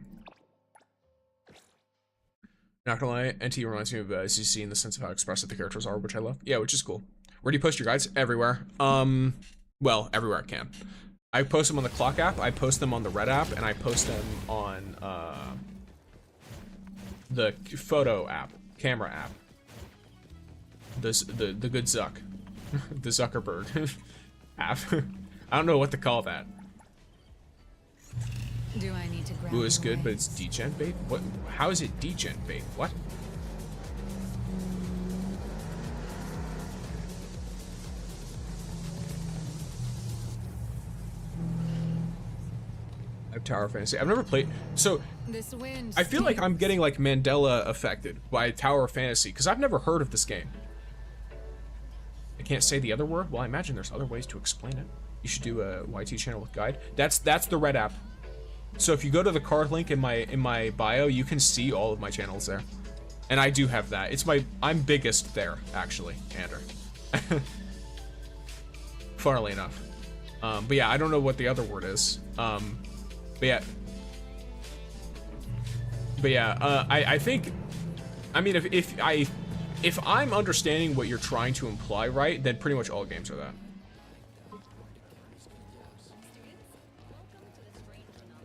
Not gonna lie, NTE reminds me of CC in the sense of how expressive the characters are, which I love. Yeah, which is cool. Where do you post your guides? Everywhere. Well, everywhere I can. I post them on the Clock app, I post them on the Red app, and I post them on the photo app, camera app. The good Zuck. The Zuckerberg app. I don't know what to call that. Do I need to grab Ooh, it's good, but it's degen bait? What? How is it degen bait? What? I have Tower Fantasy. I've never played. So This wind. I feel like I'm getting like Mandela affected by Tower Fantasy because I've never heard of this game. I can't say the other word. Well, I imagine there's other ways to explain it. You should do a YT channel with guide. That's the red app. So if you go to the card link in my bio, you can see all of my channels there. And I do have that. I'm biggest there, actually, Ander. Funnily enough. But yeah, I don't know what the other word is. But yeah, I think, I mean, if I'm understanding what you're trying to imply right, then pretty much all games are that.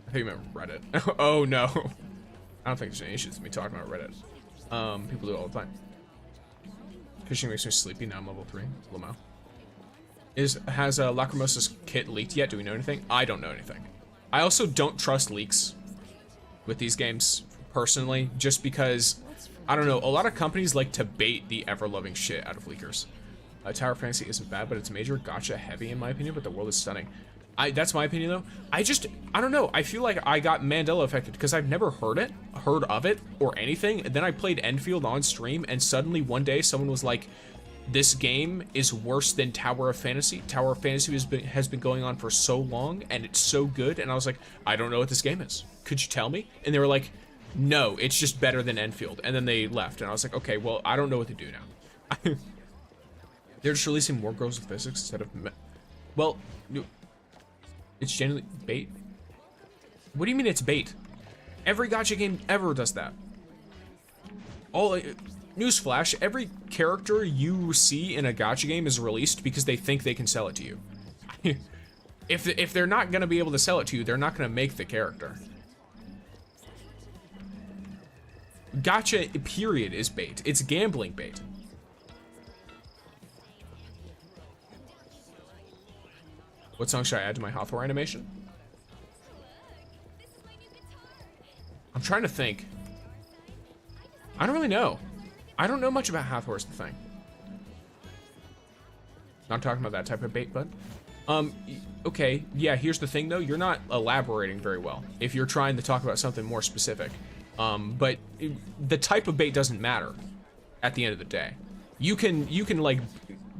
I think you meant Reddit. Oh no. I don't think there's any issues with me talking about Reddit. People do it all the time. Fishing makes me sleepy. Now I'm level 3. Lamau. Has Lacrimosa's kit leaked yet? Do we know anything? I don't know anything. I also don't trust leaks with these games, personally, just because, I don't know, a lot of companies like to bait the ever-loving shit out of leakers. Tower Fantasy isn't bad, but it's major gacha heavy in my opinion, but the world is stunning. That's my opinion though. I don't know, I feel like I got Mandela affected because I've never heard of it or anything, and then I played Enfield on stream, and suddenly one day someone was like, this game is worse than Tower of Fantasy. Tower of Fantasy has been going on for so long, and it's so good, and I was like, I don't know what this game is. Could you tell me? And they were like, no, it's just better than Enfield, and then they left, and I was like, okay, well, I don't know what to do now. They're just releasing more Girls with Physics instead of... Well, it's generally bait. What do you mean it's bait? Every gacha game ever does that. Newsflash, every character you see in a gacha game is released because they think they can sell it to you. If they're not gonna be able to sell it to you, they're not gonna make the character. Gacha, period, is bait. It's gambling bait. What song should I add to my Hathor animation? I'm trying to think. I don't really know. I don't know much about Hathor is the thing. Not talking about that type of bait, bud. Okay, yeah, here's the thing though. You're not elaborating very well if you're trying to talk about something more specific. But the type of bait doesn't matter at the end of the day. You can like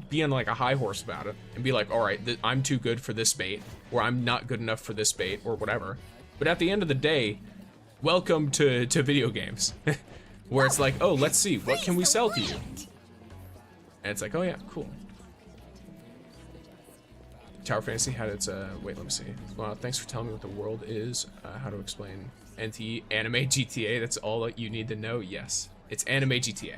be on like a high horse about it and be like, all right, I'm too good for this bait, or I'm not good enough for this bait, or whatever. But at the end of the day, welcome to video games, where it's like, oh, let's see, what can we sell to you? And it's like, oh yeah, cool. Tower Fantasy had its, wait, let me see. Well, thanks for telling me what the world is, how to explain NTE, anime GTA, that's all that you need to know. Yes, it's anime GTA.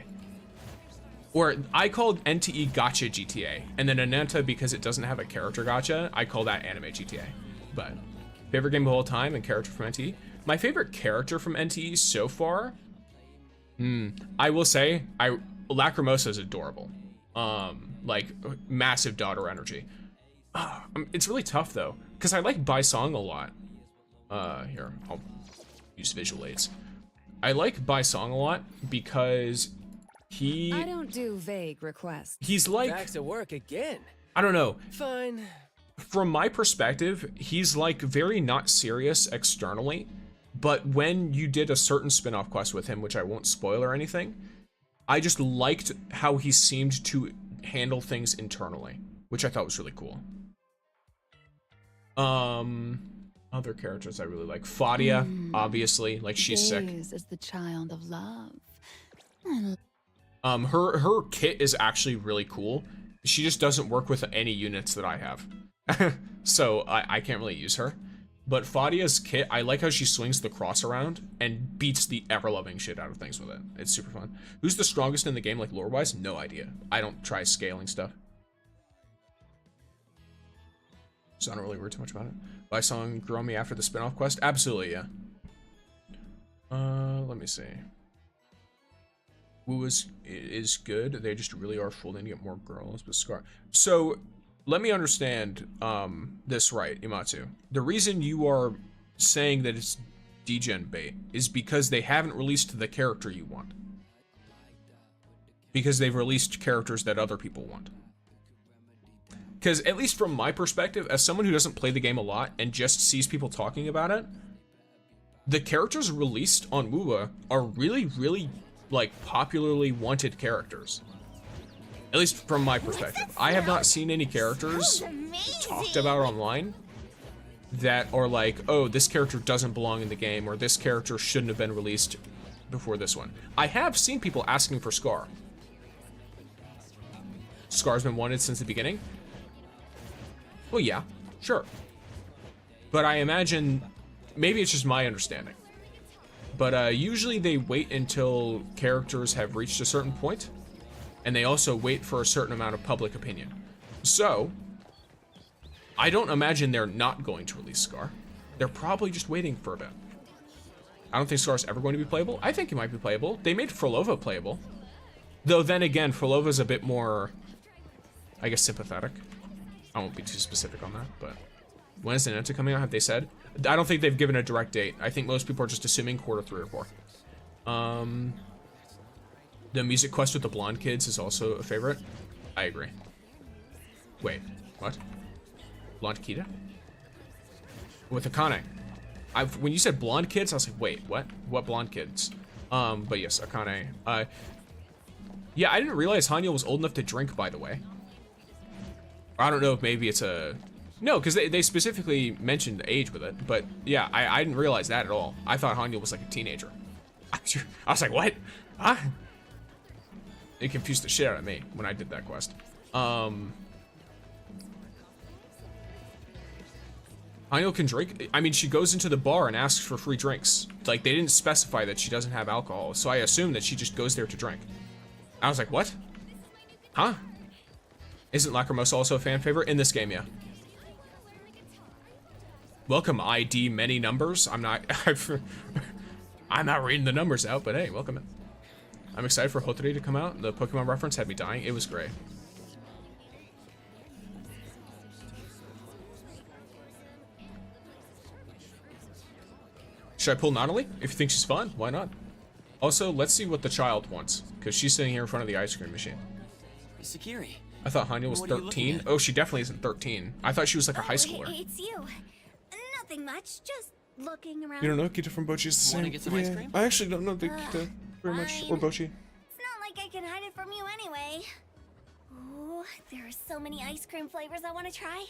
Or I called NTE gacha GTA, and then Ananta, because it doesn't have a character gacha, I call that anime GTA. But favorite game of all time and character from NTE? My favorite character from NTE so far, I will say, Lacrimosa is adorable. Like massive daughter energy. It's really tough though, because I like Baisong a lot. Here, I'll use visual aids. I like Baisong a lot because I don't do vague requests. he's like, Back to work again. I don't know. Fine. From my perspective, he's like very not serious externally, but when you did a certain spin-off quest with him, which I won't spoil or anything, I just liked how he seemed to handle things internally, which I thought was really cool. Other characters I really like. Fadia, obviously, like she's sick. Gaze is the child of love. Her kit is actually really cool. She just doesn't work with any units that I have. So I can't really use her. But Fadia's kit, I like how she swings the cross around and beats the ever-loving shit out of things with it. It's super fun. Who's the strongest in the game, like lore-wise? No idea. I don't try scaling stuff. So I don't really worry too much about it. Baisong grew on me after the spin-off quest? Absolutely, yeah. Let me see. Wu is good. They just really are full. They need to get more girls with Scar. So let me understand this right, Imatsu. The reason you are saying that it's degen bait is because they haven't released the character you want. Because they've released characters that other people want. Because at least from my perspective, as someone who doesn't play the game a lot and just sees people talking about it, the characters released on WoWa are really, really, like, popularly wanted characters. At least from my perspective. I have not seen any characters talked about online that are like, oh, this character doesn't belong in the game, or this character shouldn't have been released before this one. I have seen people asking for Scar. Scar's been wanted since the beginning. Well, yeah, sure. But I imagine, maybe it's just my understanding, but usually they wait until characters have reached a certain point, and they also wait for a certain amount of public opinion. So, I don't imagine they're not going to release Scar. They're probably just waiting for a bit. I don't think Scar's ever going to be playable. I think it might be playable. They made Frolova playable. Though then again, Frolova's a bit more, I guess, sympathetic. I won't be too specific on that, but when is the NTE coming out, have they said? I don't think they've given a direct date. I think most people are just assuming Q3 or Q4. The music quest with the blonde kids is also a favorite. I agree. Wait, what? Blonde Kita? With Akane. When you said blonde kids, I was like, wait, what? What blonde kids? But yes, Akane. Yeah, I didn't realize Hanyo was old enough to drink, by the way. I don't know if maybe it's a... No, because they specifically mentioned age with it, but yeah, I didn't realize that at all. I thought Hanyo was like a teenager. I was like, what? Huh? It confused the shit out of me when I did that quest. Hanyo can drink. I mean, she goes into the bar and asks for free drinks. Like, they didn't specify that she doesn't have alcohol, so I assume that she just goes there to drink. I was like, what? Huh? Isn't Lacrimosa also a fan favorite? In this game, yeah. Welcome, ID many numbers. I'm not reading the numbers out, but hey, welcome in. I'm excited for Hotori to come out. The Pokemon reference had me dying. It was great. Should I pull Natalie? If you think she's fun, why not? Also, let's see what the child wants, because she's sitting here in front of the ice cream machine. Sakiri. I thought Hanya was 13. Oh, she definitely isn't 13. I thought she was like a high schooler. It's you. Nothing much, just looking around. You don't know Kita from Bochi is the same? Wanna get some ice cream? I actually don't know the Kita very much, or Bochi. It's not like I can hide it from you anyway. Oh, there are so many ice cream flavors I want to try.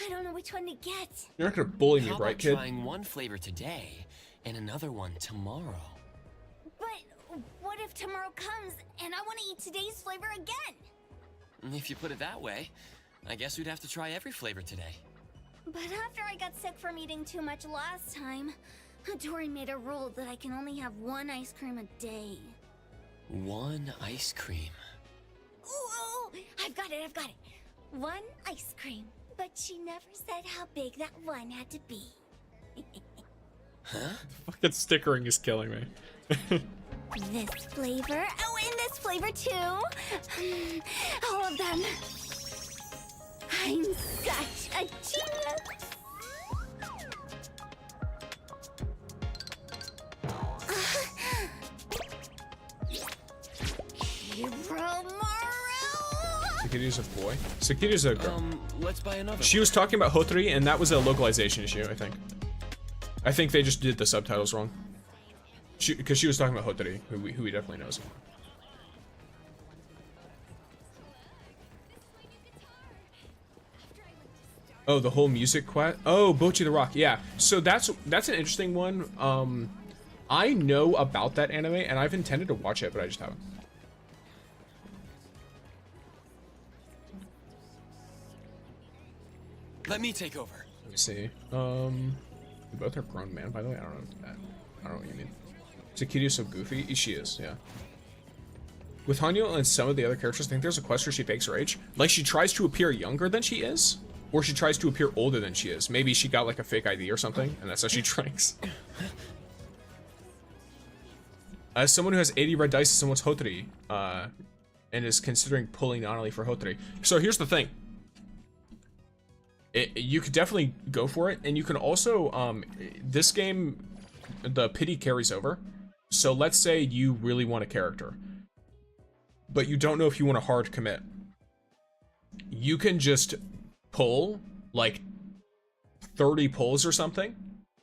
I don't know which one to get. You're not gonna bully me, How right, about kid? trying one flavor today and another one tomorrow? But what if tomorrow comes and I want to eat today's flavor again? If you put it that way, I guess we'd have to try every flavor today. But after I got sick from eating too much last time, Tori made a rule that I can only have one ice cream a day. One ice cream. Ooh, I've got it. One ice cream. But she never said how big that one had to be. Huh? Fucking stickering is killing me. This flavor. Oh, and this flavor too. All of them. I'm such a genius. Hero Sakita's a boy. Sakita's a girl. Let's buy another. She was talking about Hotori, and that was a localization issue, I think. I think they just did the subtitles wrong. Because she was talking about Hotori, who he definitely knows. Oh, the whole music quest. Oh, Bochi the Rock. Yeah. So that's an interesting one. I know about that anime, and I've intended to watch it, but I just haven't. Let me take over. Let me see. We both are grown man, by the way. I don't know what you mean. Sakita's so goofy. She is, yeah. With Hanyo and some of the other characters, I think there's a quest where she fakes her age. Like, she tries to appear younger than she is, or she tries to appear older than she is. Maybe she got, like, a fake ID or something, and that's how she drinks. As someone who has 80 red dice and wants Hotori, and is considering pulling Nanalie for Hotori. So here's the thing. You could definitely go for it, and you can also, this game, the pity carries over. So let's say you really want a character, but you don't know if you want a hard commit. You can just pull like 30 pulls or something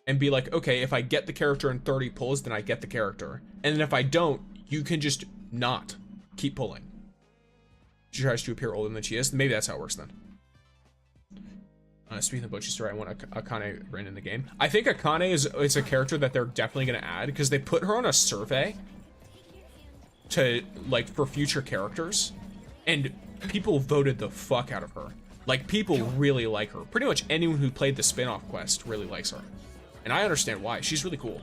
and be like, okay, if I get the character in 30 pulls, then I get the character. And then if I don't, you can just not keep pulling. She tries to appear older than she is. Maybe that's how it works then. Speaking of Butch's story, I want Akane written in the game. I think Akane is a character that they're definitely going to add because they put her on a survey to, like, for future characters, and people voted the fuck out of her. Like, people really like her. Pretty much anyone who played the spin-off quest really likes her. And I understand why. She's really cool.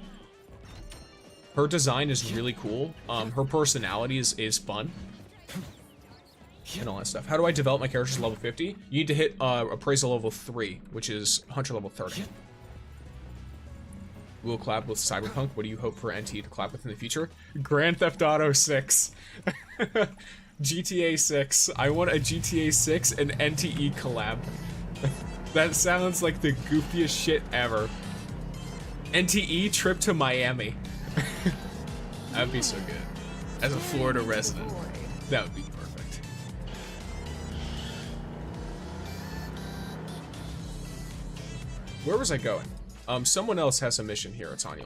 Her design is really cool. Her personality is fun. And all that stuff. How do I develop my characters level 50? You need to hit appraisal level 3, which is hunter level 30. We'll collab with Cyberpunk. What do you hope for NTE to collab with in the future? Grand Theft Auto 6. GTA 6. I want a GTA 6 and NTE collab. That sounds like the goofiest shit ever. NTE trip to Miami. That'd be so good. As a Florida resident, that would be perfect. Where was I going? Someone else has a mission here, Tanya.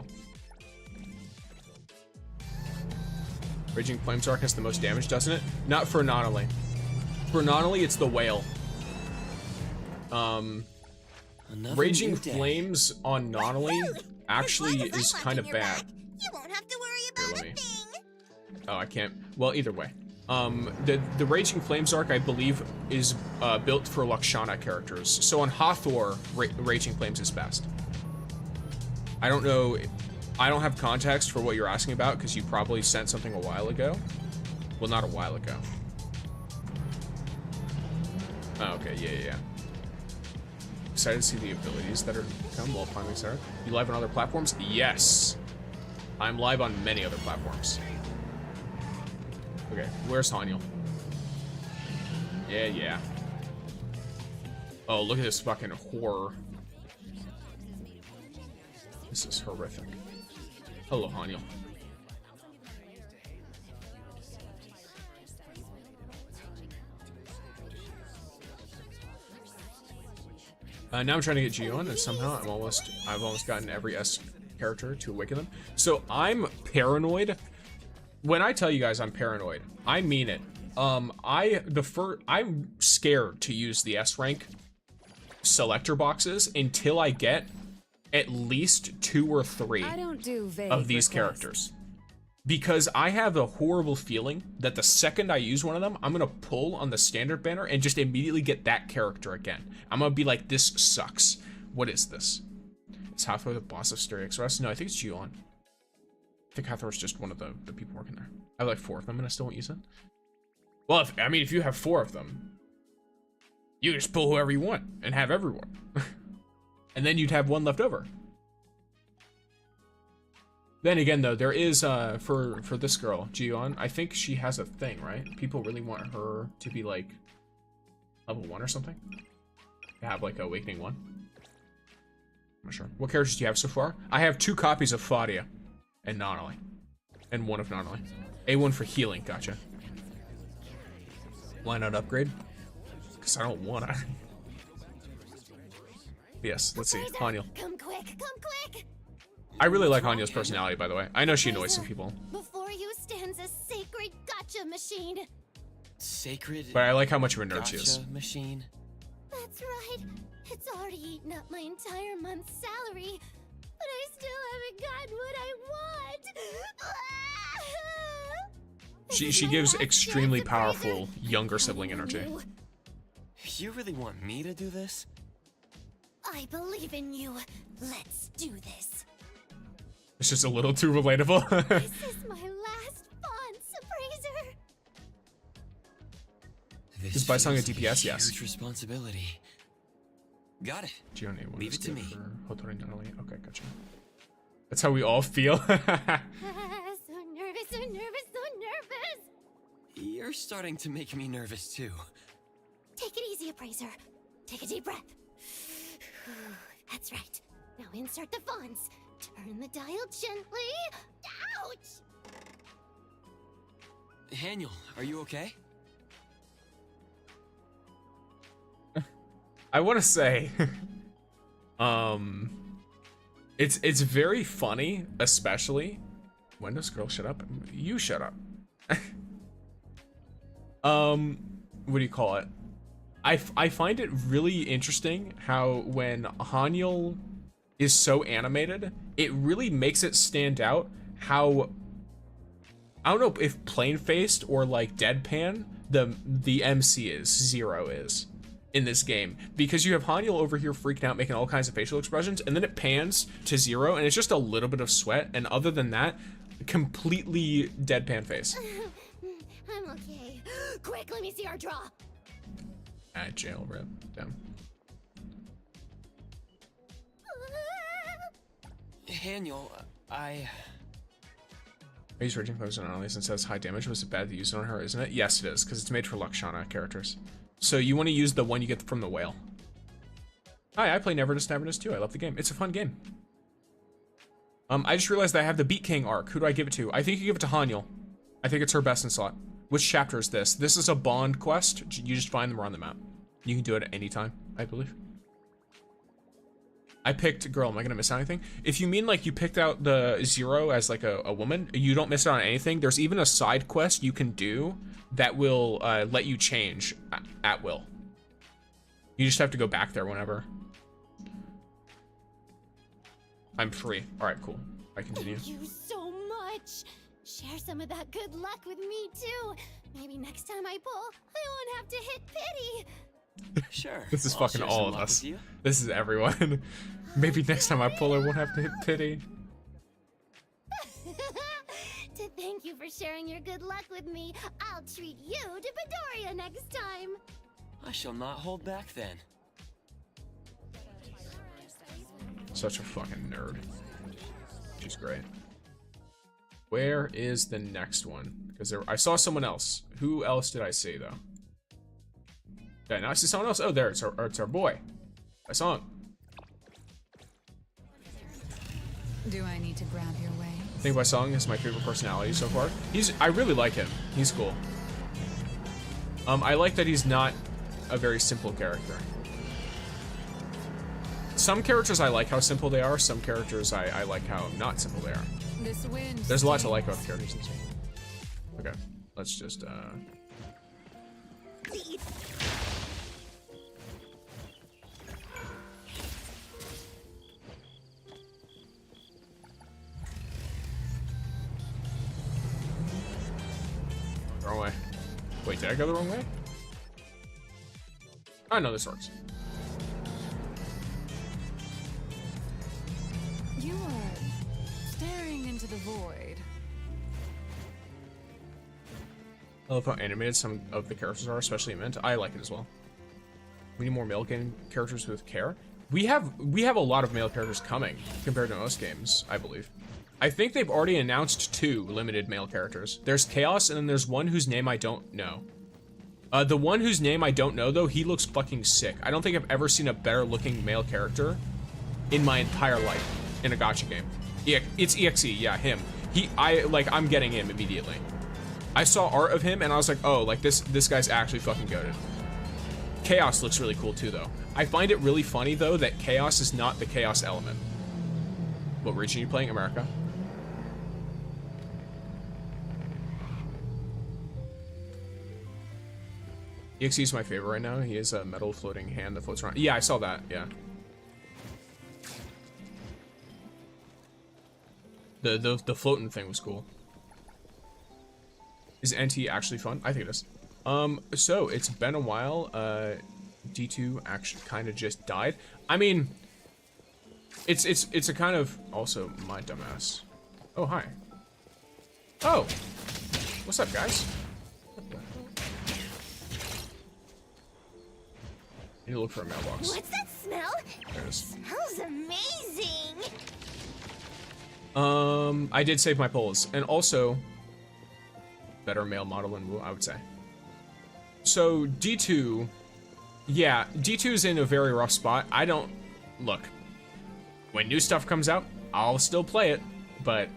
Raging Flames Arc has the most damage, doesn't it? Not for Nonali. For Nonali, it's the whale. Raging Flames on Nonali actually is kind of bad. You won't have to worry about a thing. Oh, I can't. Well, either way. The Raging Flames arc, I believe, is built for Lakshana characters. So on Hathor, Raging Flames is best. I don't know. I don't have context for what you're asking about because you probably sent something a while ago. Well, not a while ago. Oh, okay, yeah. Excited to see the abilities that are come while finally started. You live on other platforms? Yes. I'm live on many other platforms. Okay, where's Haniel? Yeah. Oh, look at this fucking horror. This is horrific. Hello, Haniel. Now I'm trying to get Gion, and somehow I've almost gotten every S character to awaken them. So I'm paranoid. When I tell you guys I'm paranoid, I mean it. I'm scared to use the S rank selector boxes until I get at least 2 or 3 of these characters. Because I have a horrible feeling that the second I use one of them, I'm gonna pull on the standard banner and just immediately get that character again. I'm gonna be like, this sucks. What is this? Is Hathor the boss of Stereo Express? No, I think it's Gion. I think Hathor's just one of the people working there. I have like 4 of them and I still won't use it. Well, if you have 4 of them, you just pull whoever you want and have everyone. And then you'd have 1 left over. Then again, though, there is, for this girl, Gion, I think she has a thing, right? People really want her to be, like, level 1 or something? To have, like, Awakening 1? I'm not sure. What characters do you have so far? I have 2 copies of Fadia and Nonali. And 1 of Nonali. A1 for healing, gotcha. Why not upgrade? Because I don't wanna. Yes, let's see. Haniel. Come quick! I really like Hanya's personality, by the way. I know she annoys some people. Before you stands a sacred gacha machine. Sacred. But I like how much of a nerd she is. Gacha machine. That's right. It's already eaten up my entire month's salary, but I still haven't gotten what I want. She gives extremely powerful younger sibling energy. You really want me to do this? I believe in you. Let's do this. It's just a little too relatable. This is my last fons appraiser. This Is Baisang a feels like DPS? Yes. Huge responsibility. Got it. Leave it to me. Okay, gotcha. That's how we all feel. So nervous. You're starting to make me nervous too. Take it easy, appraiser. Take a deep breath. That's right. Now insert the fons. Turn the dial gently. Ouch! Haniel, are you okay? I want to say, it's very funny, especially. When does girl shut up? You shut up. What do you call it? I find it really interesting how when Hanyul is so animated, it really makes it stand out how, I don't know if plain-faced or like deadpan the MC is, Zero is, in this game. Because you have Hanyul over here freaking out, making all kinds of facial expressions, and then it pans to Zero, and it's just a little bit of sweat, and other than that, completely deadpan face. I'm okay. Quick, let me see our draw. At jail, rip. Damn. Haniel, I He's raging close on Annalise and says high damage. Was it bad to use it on her, isn't it? Yes, it is, because it's made for Lakshana characters. So you want to use the one you get from the whale. Hi, I play Neverness too. I love the game. It's a fun game. I just realized that I have the Beat King arc. Who do I give it to? I think you give it to Hanyul. I think it's her best in slot. Which chapter is this? This is a Bond quest. You just find them around the map. You can do it at any time, I believe. I picked, girl, am I gonna miss out anything? If you mean like you picked out the Zero as like a woman, you don't miss out on anything. There's even a side quest you can do that will let you change at will. You just have to go back there whenever. I'm free. All right, cool. I continue. Thank you so much. Share some of that good luck with me too. Maybe next time I pull, I won't have to hit pity. sure. This is I'll fucking share all some of luck us. with you. This is everyone. Maybe next time I pull, I won't have to hit pity. To thank you for sharing your good luck with me, I'll treat you to Midoriya next time. I shall not hold back then. Such a fucking nerd. She's great. Where is the next one? Because I saw someone else. Who else did I see though? Yeah, now I see someone else. Oh, there, it's our boy. I saw him. Do I need to grab your way? I think By Song is my favorite personality so far. I really like him. He's cool. I like that he's not a very simple character. Some characters I like how simple they are. Some characters I like how not simple they are. This wind. There's a lot to like about the characters in this game. Okay, let's just wrong way. Wait, did I go the wrong way? Oh no, this works. You are staring into the void. I love how animated some of the characters are, especially Mint. I like it as well. We need more male game characters with care. We have a lot of male characters coming compared to most games, I believe. I think they've already announced 2 limited male characters. There's Chaos, and then there's one whose name I don't know. The one whose name I don't know, though, he looks fucking sick. I don't think I've ever seen a better looking male character in my entire life in a gacha game. Yeah, it's EXE, yeah, him. I'm getting him immediately. I saw art of him, and I was like, oh, like, this guy's actually fucking goated. Chaos looks really cool, too, though. I find it really funny, though, that Chaos is not the Chaos element. What region are you playing? America? EXE is my favorite right now. He has a metal floating hand that floats around. Yeah, I saw that, yeah. The floating thing was cool. Is NTE actually fun? I think it is. So it's been a while. D2 actually kind of just died. I mean, it's a kind of also my dumbass. Oh, hi. Oh, what's up, guys? I need to look for a mailbox. What's that smell? There it is. Smells amazing. I did save my polls, and also better male model than Wu, I would say. So D2, yeah, D2 is in a very rough spot. I don't look. When new stuff comes out, I'll still play it, but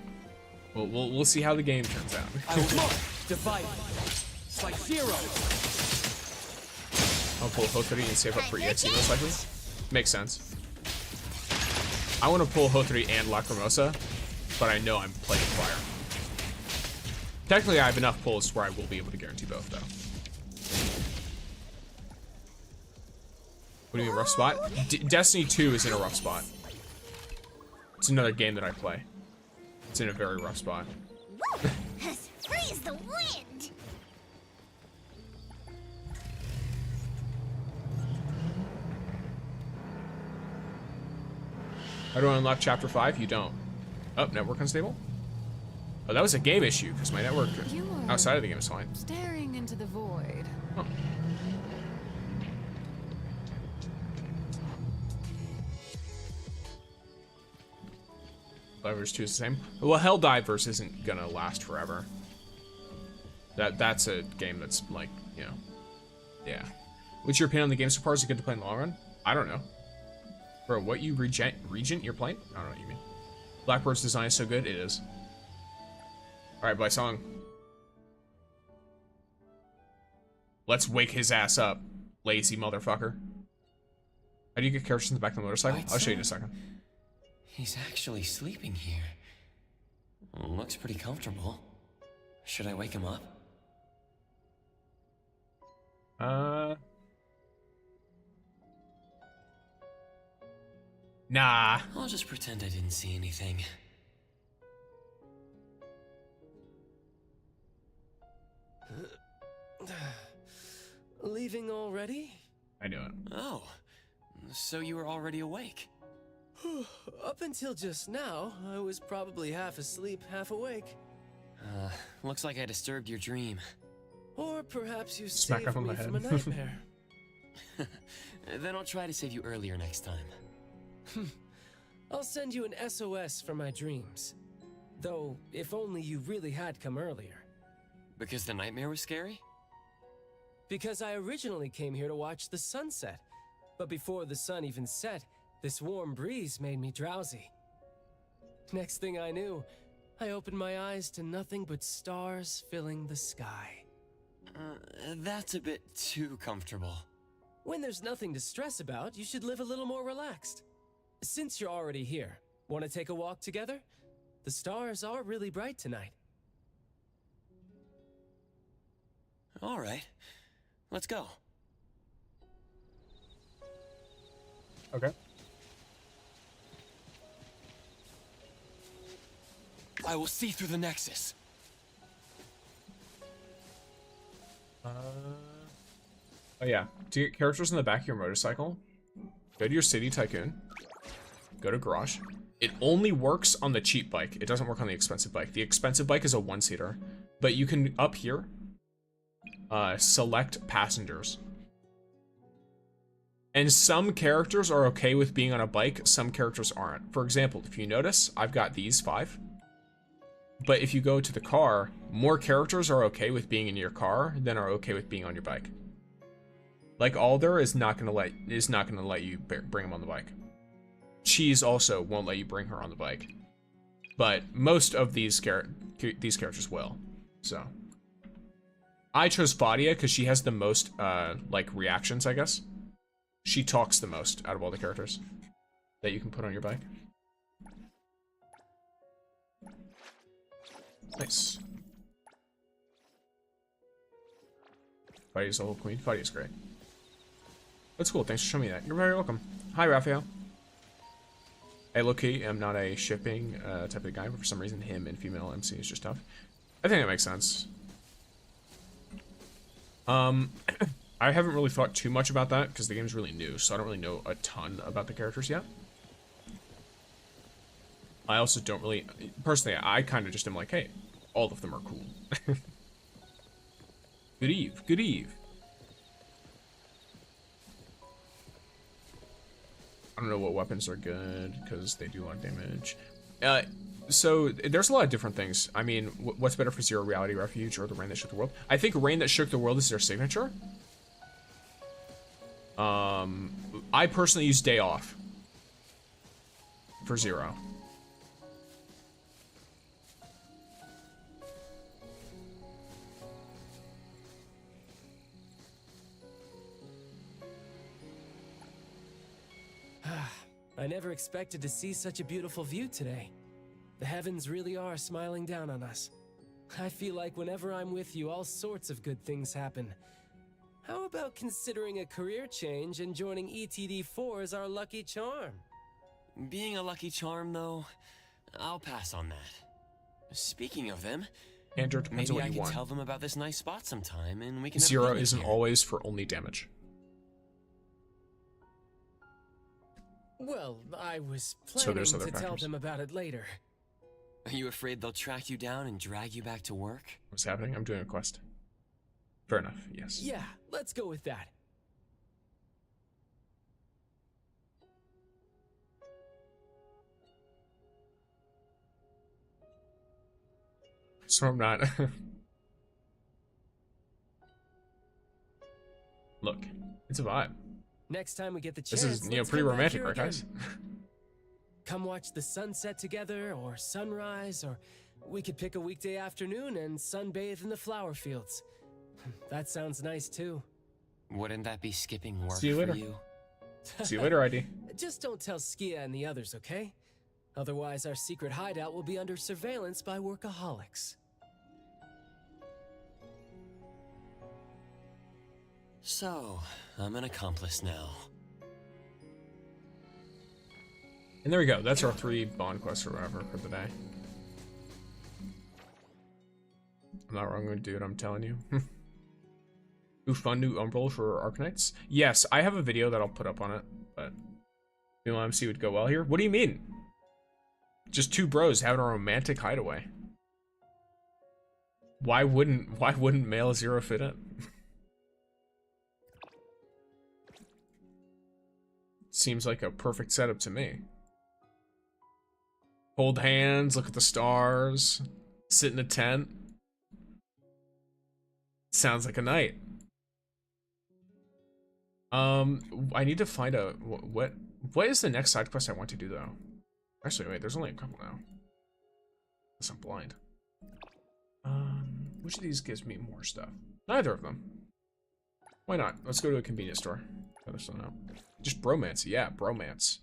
we'll see how the game turns out. I will mark, divide, like zero. I'll pull Hothri and save up for EXE most likely. Makes sense. I want to pull Hothri and Lacrimosa, but I know I'm playing Fire. Technically, I have enough pulls where I will be able to guarantee both, though. What do you mean, rough spot? Destiny 2 is in a rough spot. It's another game that I play. It's in a very rough spot. Freeze the wind! How do I unlock Chapter 5? You don't. Oh, network unstable? Oh, that was a game issue, because my network outside of the game is fine. Staring into the void. Huh. Divers 2 is the same. Well, Helldivers isn't gonna last forever. That's a game that's like, you know, yeah. What's your opinion on the game so far? Is it good to play in the long run? I don't know. Bro, what you regent you're playing? I don't know what you mean. Blackbird's design is so good, it is. Alright, by song. Let's wake his ass up, lazy motherfucker. How do you get characters in the back of the motorcycle? I'll show you in a second. He's actually sleeping here. Looks pretty comfortable. Should I wake him up? Nah. I'll just pretend I didn't see anything. Leaving already? I knew it. Oh, so you were already awake. Up until just now, I was probably half asleep, half awake. Looks like I disturbed your dream. Or perhaps you Smack saved up on me my from a head. nightmare. Then I'll try to save you earlier next time. I'll send you an SOS for my dreams. Though, if only you really had come earlier. Because the nightmare was scary? Because I originally came here to watch the sunset. But before the sun even set, this warm breeze made me drowsy. Next thing I knew, I opened my eyes to nothing but stars filling the sky. That's a bit too comfortable. When there's nothing to stress about, you should live a little more relaxed. Since you're already here, want to take a walk together? The stars are really bright tonight. All right, let's go. Okay. I will see through the Nexus. Oh yeah. To get characters in the back of your motorcycle, go to your City Tycoon. Go to Garage. It only works on the cheap bike. It doesn't work on the expensive bike. The expensive bike is a one-seater. But you can, up here, select passengers. And some characters are okay with being on a bike, some characters aren't. For example, if you notice, I've got these 5. But if you go to the car, more characters are okay with being in your car than are okay with being on your bike. Like Alder is not gonna let you bring him on the bike. Cheese also won't let you bring her on the bike. But most of these characters will. So I chose Fadia because she has the most like reactions, I guess. She talks the most out of all the characters that you can put on your bike. Nice. Fadia's the whole queen. Fadia's great. That's cool. Thanks for showing me that. You're very welcome. Hi, Raphael. Hey, low-key, I'm not a shipping type of guy, but for some reason, him and female MC is just tough. I think that makes sense. I haven't really thought too much about that because the game's really new, so I don't really know a ton about the characters yet. I also don't really, personally, I kind of just am like, hey, all of them are cool. Good eve, good eve. I don't know what weapons are good because they do a lot of damage. So there's a lot of different things. I mean, what's better for Zero Reality Refuge or the Rain That Shook the World? I think Rain That Shook the World is their signature. I personally use Day Off for Zero. I never expected to see such a beautiful view today. The heavens really are smiling down on us. I feel like whenever I'm with you, all sorts of good things happen. How about considering a career change and joining ETD4 as our lucky charm? Being a lucky charm, though, I'll pass on that. Speaking of them, Andrew, depends on maybe what I you can tell want. them about this nice spot sometime, and we can have Zero picnic isn't here. always for only damage. Well, I was So planning there's other to tell factors. them about it later. Are you afraid they'll track you down and drag you back to work? What's happening? I'm doing a quest. Fair enough, yes. Yeah, let's go with that. So I'm not. Look, it's a vibe. Next time we get the chance, This is, let's pretty come back romantic, here right, guys? again. Come watch the sunset together, or sunrise, or we could pick a weekday afternoon and sunbathe in the flower fields. That sounds nice too. Wouldn't that be skipping work See you later. for you? See you later, ID. Just don't tell Skia and the others, okay? Otherwise, our secret hideout will be under surveillance by workaholics. So, I'm an accomplice now. And there we go. That's our 3 bond quests or whatever for the day. I'm not wrong, dude. I'm telling you. Ooh, fun new Umbral for Arknights? Yes, I have a video that I'll put up on it, but you know, MC would go well here. What do you mean? Just 2 bros having a romantic hideaway. Why wouldn't male Zero fit in? Seems like a perfect setup to me. Hold hands, look at the stars, sit in a tent. Sounds like a night. I need to find a what is the next side quest I want to do though? Actually, wait, there's only a couple now. Unless I'm blind. Which of these gives me more stuff? Neither of them. Why not? Let's go to a convenience store. Oh, there's no. Just bromance, yeah, bromance.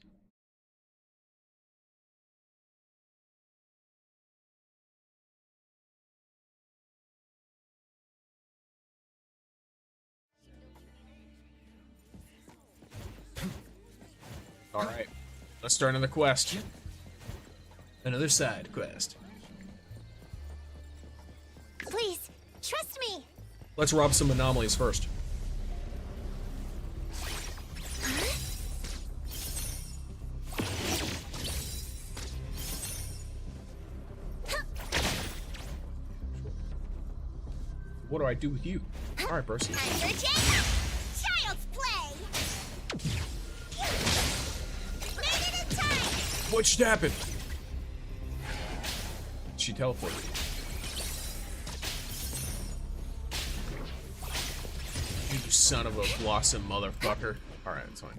Alright, let's start another quest. Another side quest. Please, trust me. Let's rob some anomalies first. What do I do with you? Alright, Percy. I'm your jam. Child's play. Made it in time. What should happen? She teleported. You son of a blossom motherfucker. Alright, it's fine.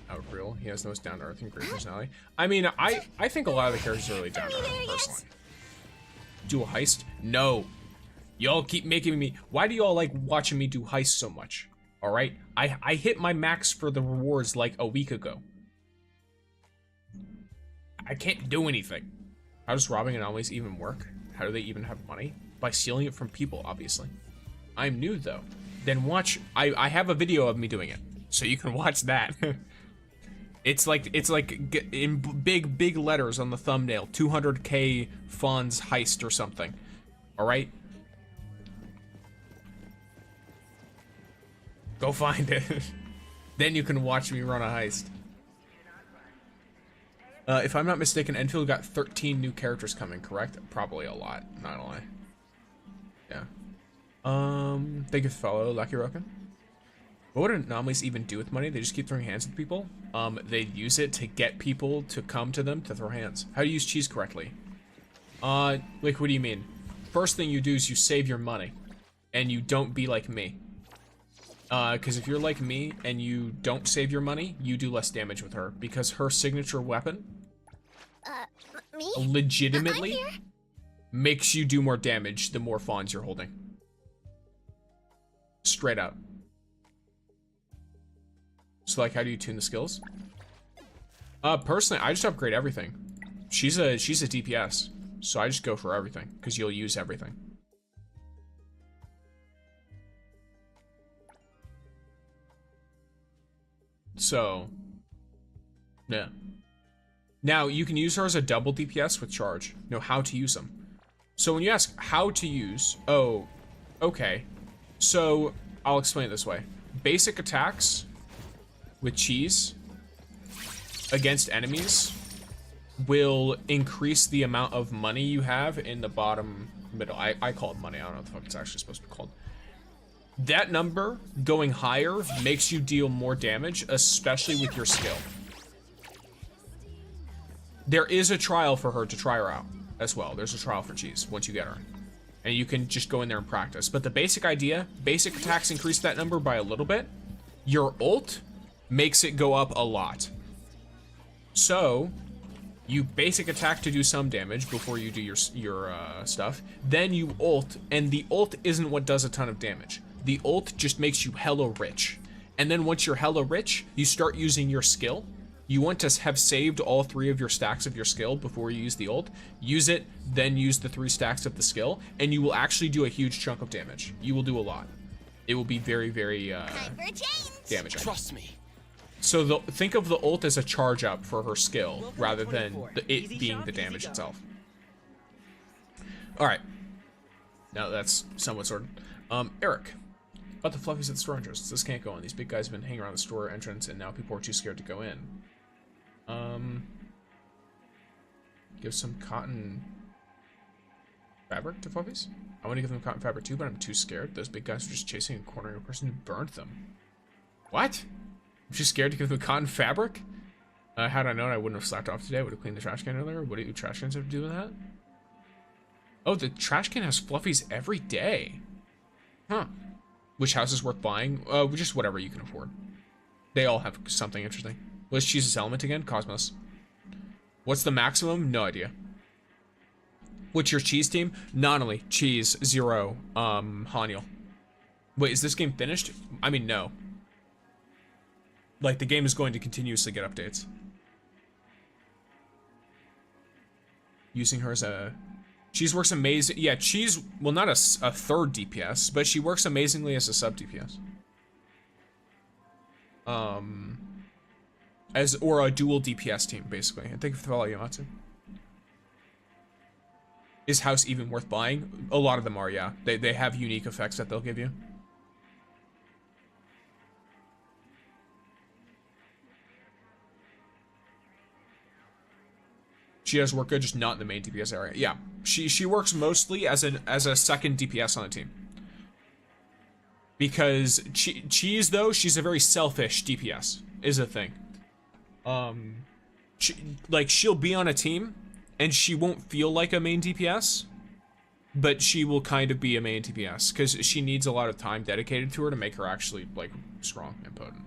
Out real. He has the most down to earth and great personality. I mean, I think a lot of the characters are really down to earth, personally. Do a heist? No. Y'all keep making me. Why do y'all like watching me do heists so much? Alright? I hit my max for the rewards like a week ago. I can't do anything. How does robbing anomalies even work? How do they even have money? By stealing it from people, obviously. I'm new though. Then watch. I have a video of me doing it, so you can watch that. It's like in big letters on the thumbnail. 200K fons heist or something. All right. Go find it. Then you can watch me run a heist. If I'm not mistaken, Enfield got 13 new characters coming, correct? Probably a lot, not gonna lie. Yeah. Thank you for follow, Lucky Roken. What would anomalies even do with money? They just keep throwing hands at people? They use it to get people to come to them to throw hands. How do you use cheese correctly? Like, what do you mean? First thing you do is you save your money. And you don't be like me. Because if you're like me and you don't save your money, you do less damage with her. Because her signature weapon Me? legitimately I'm here? makes you do more damage the more fawns you're holding. Straight up. So like, how do you tune the skills? Personally, I just upgrade everything. She's a DPS, so I just go for everything because you'll use everything. So, yeah. Now you can use her as a double DPS with charge. Know how to use them. So when you ask how to use, oh, okay. So I'll explain it this way. Basic attacks with cheese against enemies will increase the amount of money you have in the bottom middle. I call it money. I don't know what the fuck it's actually supposed to be called. That number going higher makes you deal more damage, especially with your skill. There is a trial for her to try her out as well. There's a trial for cheese once you get her. And you can just go in there and practice. But the basic idea, basic attacks increase that number by a little bit. Your ult makes it go up a lot. So, you basic attack to do some damage before you do your stuff. Then you ult, and the ult isn't what does a ton of damage. The ult just makes you hella rich. And then once you're hella rich, you start using your skill. You want to have saved all 3 of your stacks of your skill before you use the ult. Use it, then use the 3 stacks of the skill, and you will actually do a huge chunk of damage. You will do a lot. It will be very, very damaging. Trust me. So think of the ult as a charge up for her skill, rather than it being the damage itself. Alright. Now that's somewhat sorted. Eric. About the fluffies at the store entrance. This can't go on. These big guys have been hanging around the store entrance, and now people are too scared to go in. Give some cotton fabric to fluffies? I want to give them cotton fabric too, but I'm too scared. Those big guys are just chasing and cornering a person who burned them. What? I'm just scared to give them cotton fabric? Had I known, I wouldn't have slacked off today. I would have cleaned the trash can earlier. What do trash cans have to do with that? Oh, the trash can has fluffies every day. Huh. Which house is worth buying? Just whatever you can afford. They all have something interesting. Let's choose this element again. Cosmos. What's the maximum? No idea. What's your cheese team? Nonally. Cheese. 0. Haniel. Wait, is this game finished? I mean, no. Like, the game is going to continuously get updates. Using her as a... Cheese works amazing. Yeah, Cheese, well, not a third DPS, but she works amazingly as a sub DPS. Or a dual DPS team, basically. And think of Thala Yamatsu. Is House even worth buying? A lot of them are, yeah. They have unique effects that they'll give you. She does work good, just not in the main DPS area. Yeah, she works mostly as a second DPS on the team. Because Cheese, though, she's a very selfish DPS, is a thing. She'll be on a team, and she won't feel like a main DPS, but she will kind of be a main DPS, because she needs a lot of time dedicated to her to make her actually, like, strong and potent.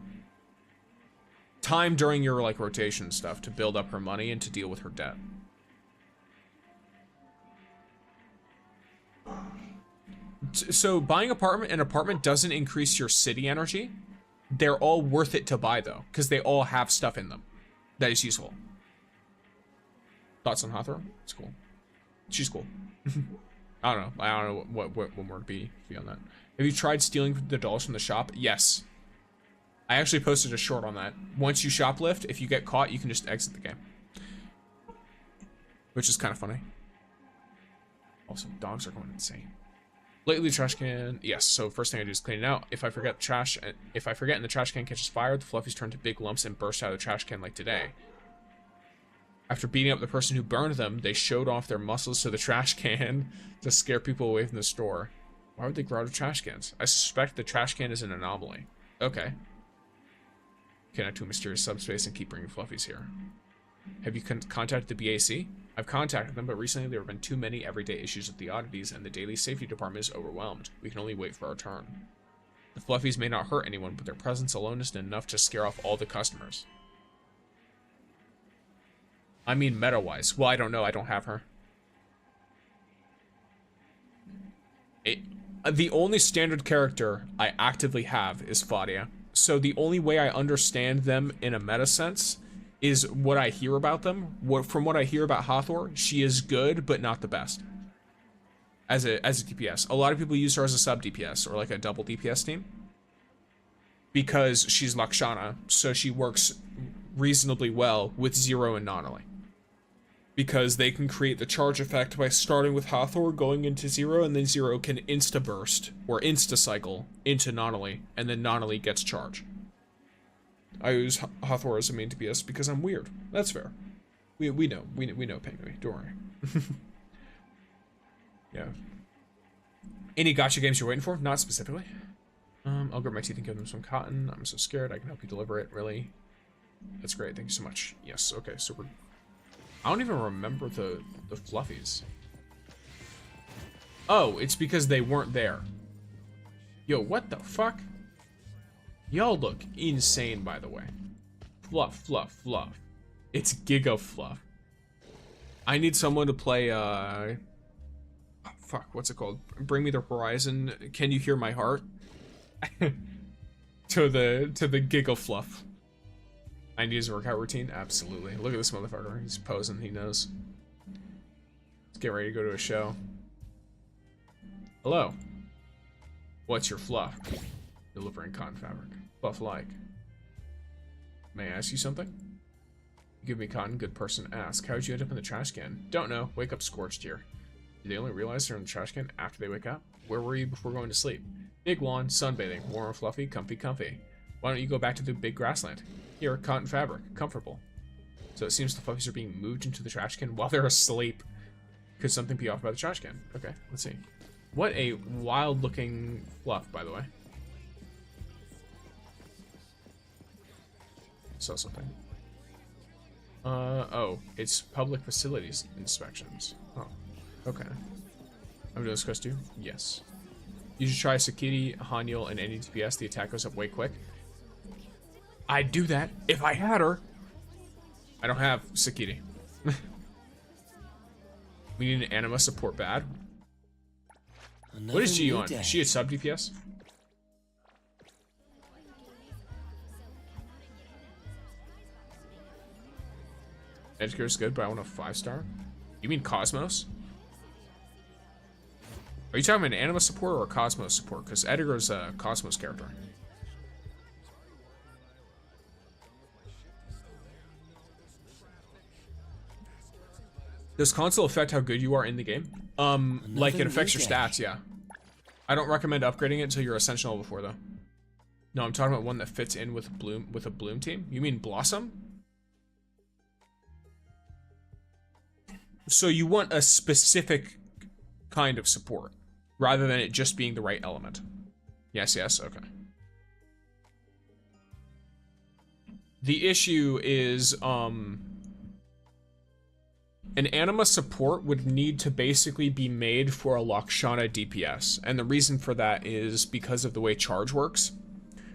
Time during your, like, rotation stuff to build up her money and to deal with her debt. So buying an apartment doesn't increase your city energy. They're all worth it to buy, though, because they all have stuff in them that is useful. Thoughts on Hawthorne? It's cool. She's cool. I don't know what more to be on that. Have you tried stealing the dolls from the shop? Yes. I actually posted a short on that. Once you shoplift, if you get caught, you can just exit the game. Which is kind of funny. Also, dogs are going insane. Lately, trash can. Yes. So first thing I do is clean it out. If I forget and the trash can catches fire, the fluffies turn to big lumps and burst out of the trash can like today. After beating up the person who burned them, they showed off their muscles to the trash can to scare people away from the store. Why would they grow out of trash cans? I suspect the trash can is an anomaly. Okay. Connect to a mysterious subspace and keep bringing fluffies here. Have you contacted the BAC? I've contacted them, but recently there have been too many everyday issues with the oddities, and the daily safety department is overwhelmed. We can only wait for our turn. The fluffies may not hurt anyone, but their presence alone isn't enough to scare off all the customers. I mean, meta-wise. Well, I don't know. I don't have her. The only standard character I actively have is Fadia. So the only way I understand them in a meta sense is what I hear about them. From what I hear about Hathor, she is good, but not the best. As a DPS. A lot of people use her as a sub DPS or like a double DPS team. Because she's Lakshana, so she works reasonably well with Zero and Nonali. Because they can create the charge effect by starting with Hathor, going into Zero, and then Zero can insta-burst or insta-cycle into Nonali, and then Nonali gets charge. I use Hathor as a main DPS because I'm weird. That's fair. We know Penguin, don't worry. Yeah. Any gacha games you're waiting for? Not specifically. I'll grit my teeth and give them some cotton. I'm so scared. I can help you deliver it, really. That's great. Thank you so much. Yes, okay, super. I don't even remember the fluffies. Oh, it's because they weren't there. Yo, what the fuck? Y'all look insane, by the way. Fluff, fluff, fluff. It's Giga Fluff. I need someone to play, oh, fuck, what's it called? Bring Me the Horizon. Can You Hear My Heart? to the Giga Fluff. I need his workout routine? Absolutely. Look at this motherfucker. He's posing, he knows. Let's get ready to go to a show. Hello. What's your fluff? Delivering cotton fabric. Fluff like. May I ask you something? You give me cotton, good person. Ask. How'd you end up in the trash can? Don't know. Wake up scorched here. Do they only realize they're in the trash can after they wake up? Where were you before going to sleep? Big lawn, sunbathing, warm and fluffy, comfy, comfy. Why don't you go back to the big grassland? Here, cotton fabric, comfortable. So it seems the fluffies are being moved into the trash can while they're asleep. Could something be off about the trash can? Okay, let's see. What a wild looking fluff, by the way. Saw something. Oh, it's public facilities inspections. Oh, okay. I'm doing this quest too? Yes. You should try Sakiri, Hanyul, and any DPS. The attack goes up way quick. I'd do that if I had her. I don't have Sakiri. We need an anima support bad. What is G on? Is she a sub DPS? Edgar's good, but I want a 5-star. You mean Cosmos? Are you talking about an anima support or a Cosmos support? Because Edgar's a Cosmos character. Does console affect how good you are in the game? Like it affects your stats, yeah. I don't recommend upgrading it until you're Ascension level 4 though. No, I'm talking about one that fits in with a Bloom team. You mean Blossom? So you want a specific kind of support, rather than it just being the right element. Yes, yes, okay. The issue is, an anima support would need to basically be made for a Lakshana DPS. And the reason for that is because of the way charge works.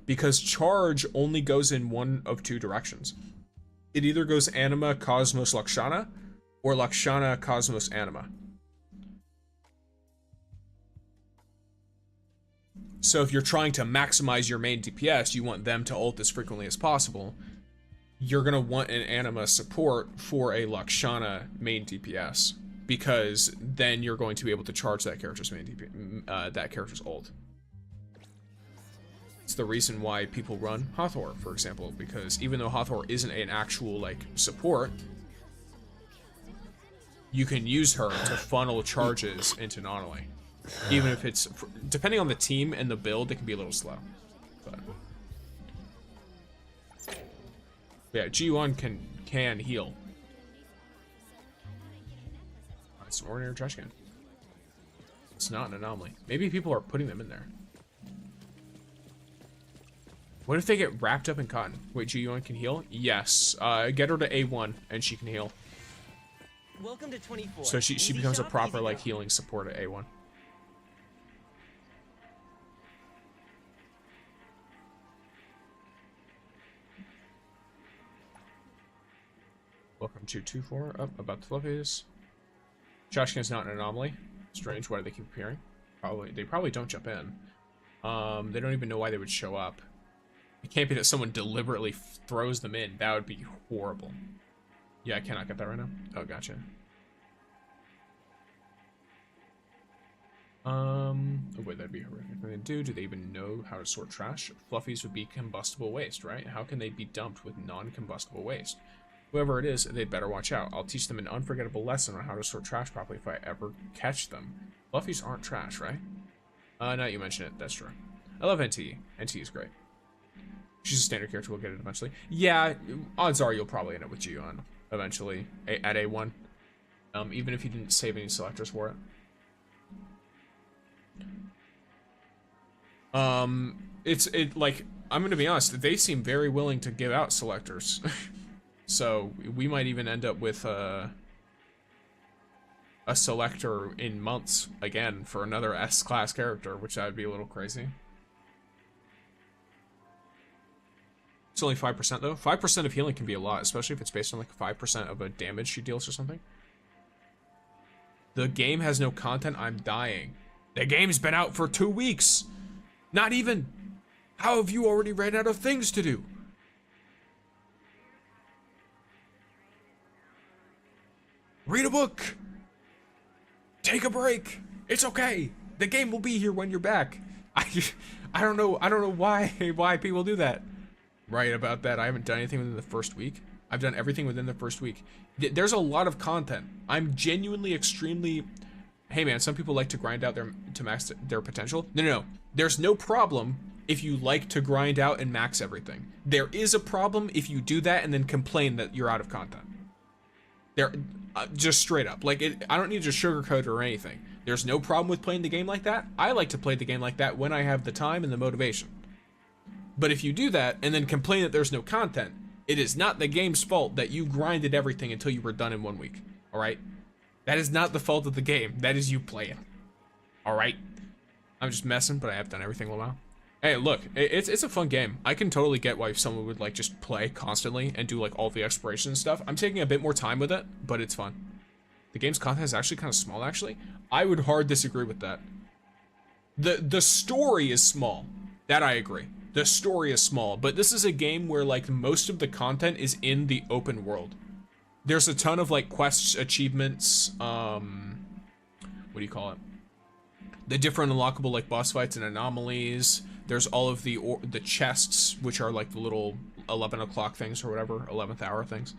Because charge only goes in one of two directions. It either goes anima, Cosmos, Lakshana, or Lakshana, Cosmos, anima. So if you're trying to maximize your main DPS, you want them to ult as frequently as possible. You're gonna want an anima support for a Lakshana main DPS, because then you're going to be able to charge that character's main DPS, that character's ult. It's the reason why people run Hathor, for example, because even though Hathor isn't an actual like support, you can use her to funnel charges into Nonali. Even if it's, depending on the team and the build, it can be a little slow. But yeah, G1 can heal. It's an ordinary trash can. It's not an anomaly. Maybe people are putting them in there. What if they get wrapped up in cotton? Wait, G1 can heal? Yes. Get her to A1 and she can heal. Welcome to 24. So she becomes a proper like healing support at A1. Welcome to 2-4. Up about the fluffies. Trash can's not an anomaly. Strange. Why do they keep appearing? They probably don't jump in. They don't even know why they would show up. It can't be that someone deliberately throws them in. That would be horrible. Yeah, I cannot get that right now. Oh, gotcha. Oh wait, that'd be horrific. What do they even know how to sort trash? Fluffies would be combustible waste, right? How can they be dumped with non-combustible waste? Whoever it is, they'd better watch out. I'll teach them an unforgettable lesson on how to sort trash properly if I ever catch them. Fluffies aren't trash, right? Now you mention it, that's true. I love NTE. NTE is great. She's a standard character, we'll get it eventually. Yeah, odds are you'll probably end up with Gion eventually at A1. Even if you didn't save any selectors for it. Like, I'm gonna be honest, they seem very willing to give out selectors. So we might even end up with a selector in months again for another S-class character, which would be a little crazy. It's only 5% though. 5% of healing can be a lot, especially if it's based on like 5% of a damage she deals or something. The game has no content, I'm dying. The game's been out for 2 weeks. Not even. How have you already ran out of things to do? Read a book. Take a break. It's okay. The game will be here when you're back. I don't know why people do that. Right about that, I haven't done anything within the first week. I've done everything within the first week. There's a lot of content. I'm genuinely extremely... Hey man, some people like to grind out to max their potential. No. There's no problem if you like to grind out and max everything. There is a problem if you do that and then complain that you're out of content. Just straight up. Like, I don't need to sugarcoat it or anything. There's no problem with playing the game like that. I like to play the game like that when I have the time and the motivation. But if you do that and then complain that there's no content, it is not the game's fault that you grinded everything until you were done in 1 week. Alright? That is not the fault of the game. That is you playing. Alright? I'm just messing, but I have done everything in a while. Hey, look, it's a fun game. I can totally get why someone would like just play constantly and do like all the exploration and stuff. I'm taking a bit more time with it, but it's fun. The game's content is actually kind of small, actually. I would hard disagree with that. The story is small. That I agree. The story is small, but this is a game where like most of the content is in the open world. There's a ton of like quests, achievements, what do you call it? The different unlockable like boss fights and anomalies. There's all of the chests, which are like the little 11 o'clock things or whatever, 11th hour things.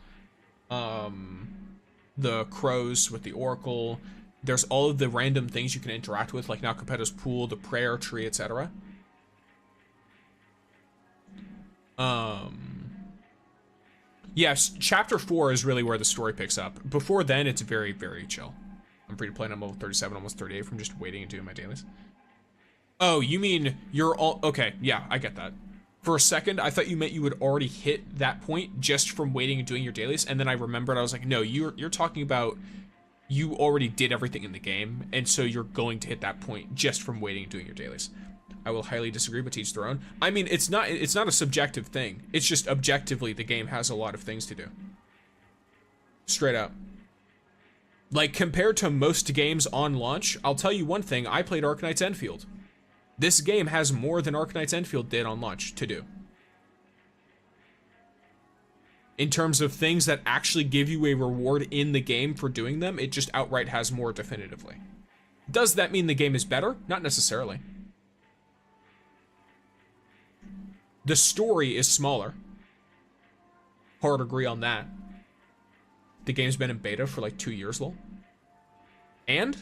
The crows with the oracle. There's all of the random things you can interact with, like Nakapeta's pool, the prayer tree, etc. Yes, chapter 4 is really where the story picks up. Before then, it's very, very chill. I'm free to play, and I'm level 37, almost 38 from just waiting and doing my dailies. Oh, you mean you're all... Okay, yeah, I get that. For a second, I thought you meant you would already hit that point just from waiting and doing your dailies, and then I remembered, I was like, no, you're talking about you already did everything in the game, and so you're going to hit that point just from waiting and doing your dailies. I will highly disagree, but teach their own. I mean, it's not a subjective thing. It's just objectively the game has a lot of things to do. Straight up. Like, compared to most games on launch, I'll tell you one thing, I played Arknight's Enfield. This game has more than Arknight's Enfield did on launch to do. In terms of things that actually give you a reward in the game for doing them, it just outright has more definitively. Does that mean the game is better? Not necessarily. The story is smaller. Hard agree on that. The game's been in beta for like 2 years, lol. And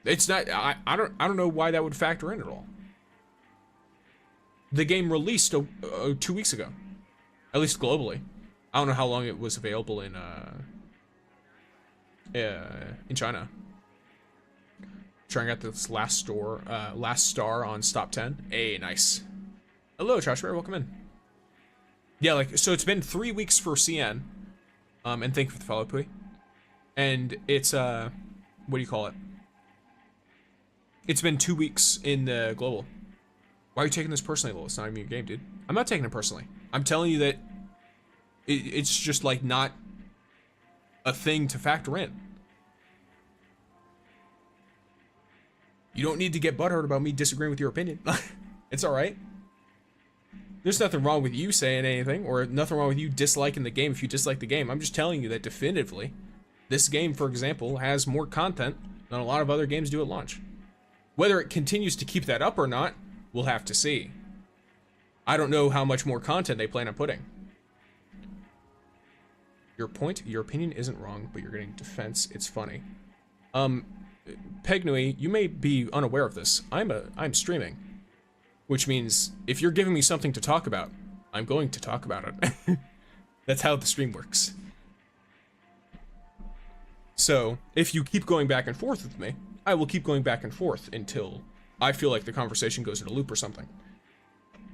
it's not. I don't know why that would factor in at all. The game released 2 weeks ago, at least globally. I don't know how long it was available in China. Trying out this last star on Stop 10. Hey, nice. Hello, Trash Bear, welcome in. Yeah, like, so it's been 3 weeks for CN. And thank you for the follow, Pui. And it's, what do you call it? It's been 2 weeks in the global. Why are you taking this personally, Lil? It's not even your game, dude. I'm not taking it personally. I'm telling you that it's just, like, not a thing to factor in. You don't need to get butthurt about me disagreeing with your opinion. It's alright. There's nothing wrong with you saying anything, or nothing wrong with you disliking the game if you dislike the game. I'm just telling you that definitively, this game, for example, has more content than a lot of other games do at launch. Whether it continues to keep that up or not, we'll have to see. I don't know how much more content they plan on putting. Your point, your opinion isn't wrong, but you're getting defense. It's funny. Pegnui, you may be unaware of this. I'm streaming, which means if you're giving me something to talk about, I'm going to talk about it. That's how the stream works. So if you keep going back and forth with me, I will keep going back and forth until I feel like the conversation goes in a loop or something.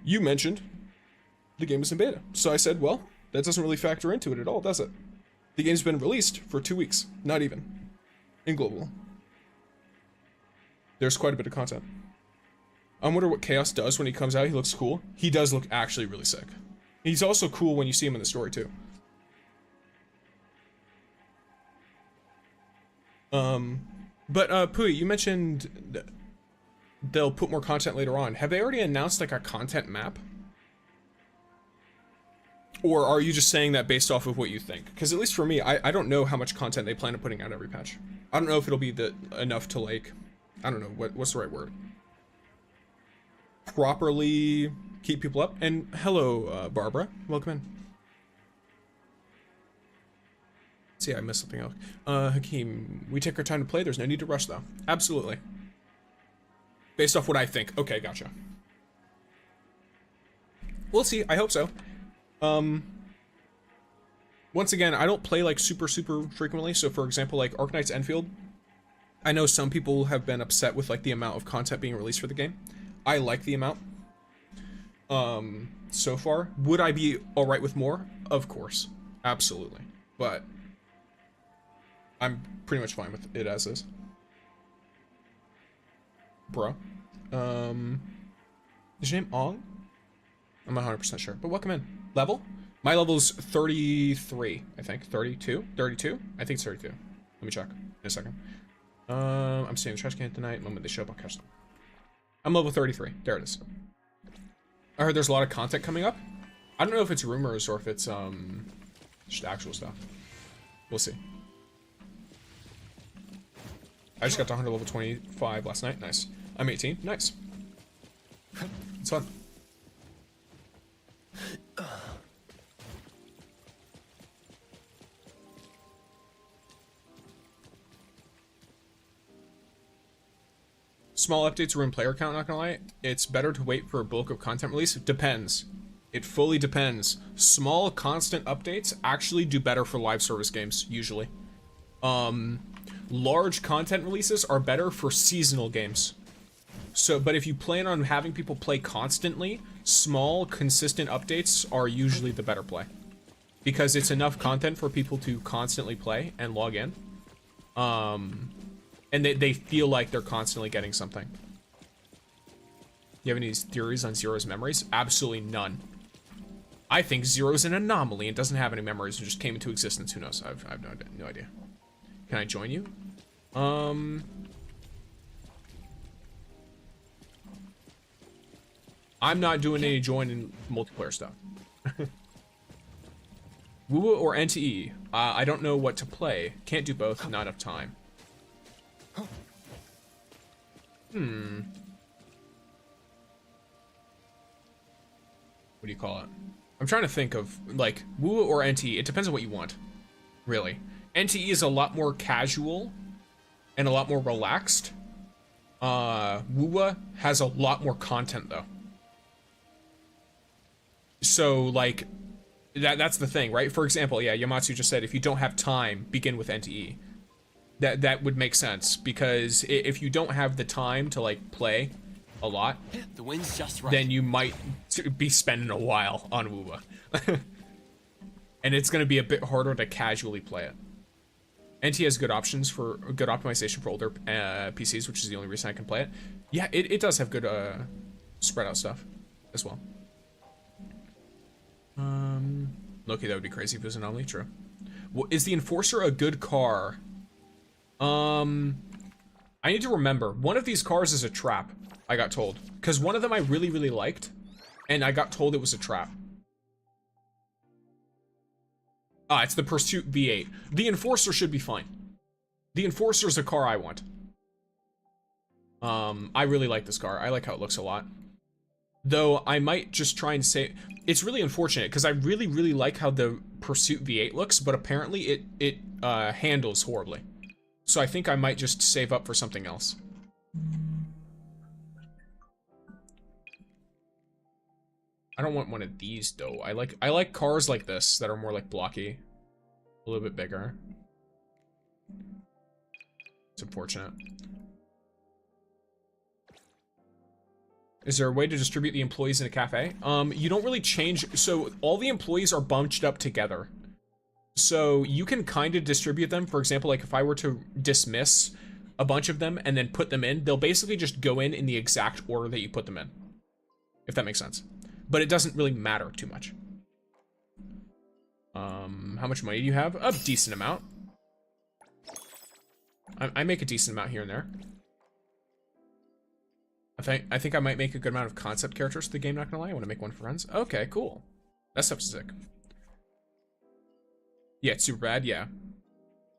You mentioned the game is in beta, so I said, well, that doesn't really factor into it at all, does it? The game's been released for 2 weeks, not even, in global. There's quite a bit of content. I wonder what Chaos does when he comes out. He looks cool. He does look actually really sick. He's also cool when you see him in the story too. But Pui, you mentioned they'll put more content later on. Have they already announced like a content map? Or are you just saying that based off of what you think? Because at least for me, I don't know how much content they plan on putting out every patch. I don't know if it'll be enough to like, I don't know, what's the right word? Properly keep people up. And hello, Barbara, welcome in. See, I missed something else. Hakeem, we take our time to play. There's no need to rush though. Absolutely. Based off what I think. Okay, gotcha. We'll see, I hope so. Once again, I don't play like super frequently. So for example, like Arknight's Enfield, I know some people have been upset with like the amount of content being released for the game. I like the amount. So far, would I be all right with more? Of course, absolutely. But I'm pretty much fine with it as is. Bro, is your name Ong? I'm not 100% sure, but welcome in. Level? My level's 33, I think. 32? 32? I think it's 32. Let me check in a second. I'm staying in the trash can tonight. The moment they show up, I'll catch them. I'm level 33. There it is. I heard there's a lot of content coming up. I don't know if it's rumors or if it's just actual stuff. We'll see. I just got to 100 level 25 last night. Nice. I'm 18. Nice. It's fun. Small updates ruin player count, not gonna lie. It's better to wait for a bulk of content release. It depends. It fully depends. Small, constant updates actually do better for live service games, usually. Large content releases are better for seasonal games. So, but if you plan on having people play constantly, small, consistent updates are usually the better play. Because it's enough content for people to constantly play and log in. And they feel like they're constantly getting something. You have any theories on Zero's memories? Absolutely none. I think Zero's an anomaly and doesn't have any memories and just came into existence. Who knows? I've no idea. Can I join you? I'm not doing any joining multiplayer stuff. Woo or NTE? I don't know what to play. Can't do both. Not enough time. What do you call it? I'm trying to think of, like, Woo or NTE. It depends on what you want, really. NTE is a lot more casual and a lot more relaxed. Woo has a lot more content, though. So, like, that's the thing, right? For example, yeah, Yamatsu just said, if you don't have time, begin with NTE. That would make sense, because if you don't have the time to like play a lot, The wind's just right. then you might be spending a while on Woowa. And it's gonna be a bit harder to casually play it. NT has good options for good optimization for older PCs, which is the only reason I can play it. Yeah, it does have good spread out stuff as well. Loki, that would be crazy if it was an anomaly. True. Well, is the Enforcer a good car? I need to remember. One of these cars is a trap, I got told. Because one of them I really liked. and I got told it was a trap. Ah, it's the Pursuit V8. The Enforcer should be fine. The Enforcer is a car I want. I really like this car. I like how it looks a lot. Though I might just try and say, it's really unfortunate because I really, really like how the Pursuit V8 looks, but apparently it handles horribly. So I think I might just save up for something else. I don't want one of these though. I like cars like this that are more like blocky, a little bit bigger. It's unfortunate. Is there a way to distribute the employees in a cafe? You don't really change. So all the employees are bunched up together. So you can kind of distribute them. For example, like if I were to dismiss a bunch of them and then put them in, they'll basically just go in the exact order that you put them in. If that makes sense. But it doesn't really matter too much. How much money do you have? A decent amount. I make a decent amount here and there. I think I might make a good amount of concept characters for the game, not gonna lie. I want to make one for friends. Okay, cool. That stuff's sick. Yeah, it's super bad, yeah.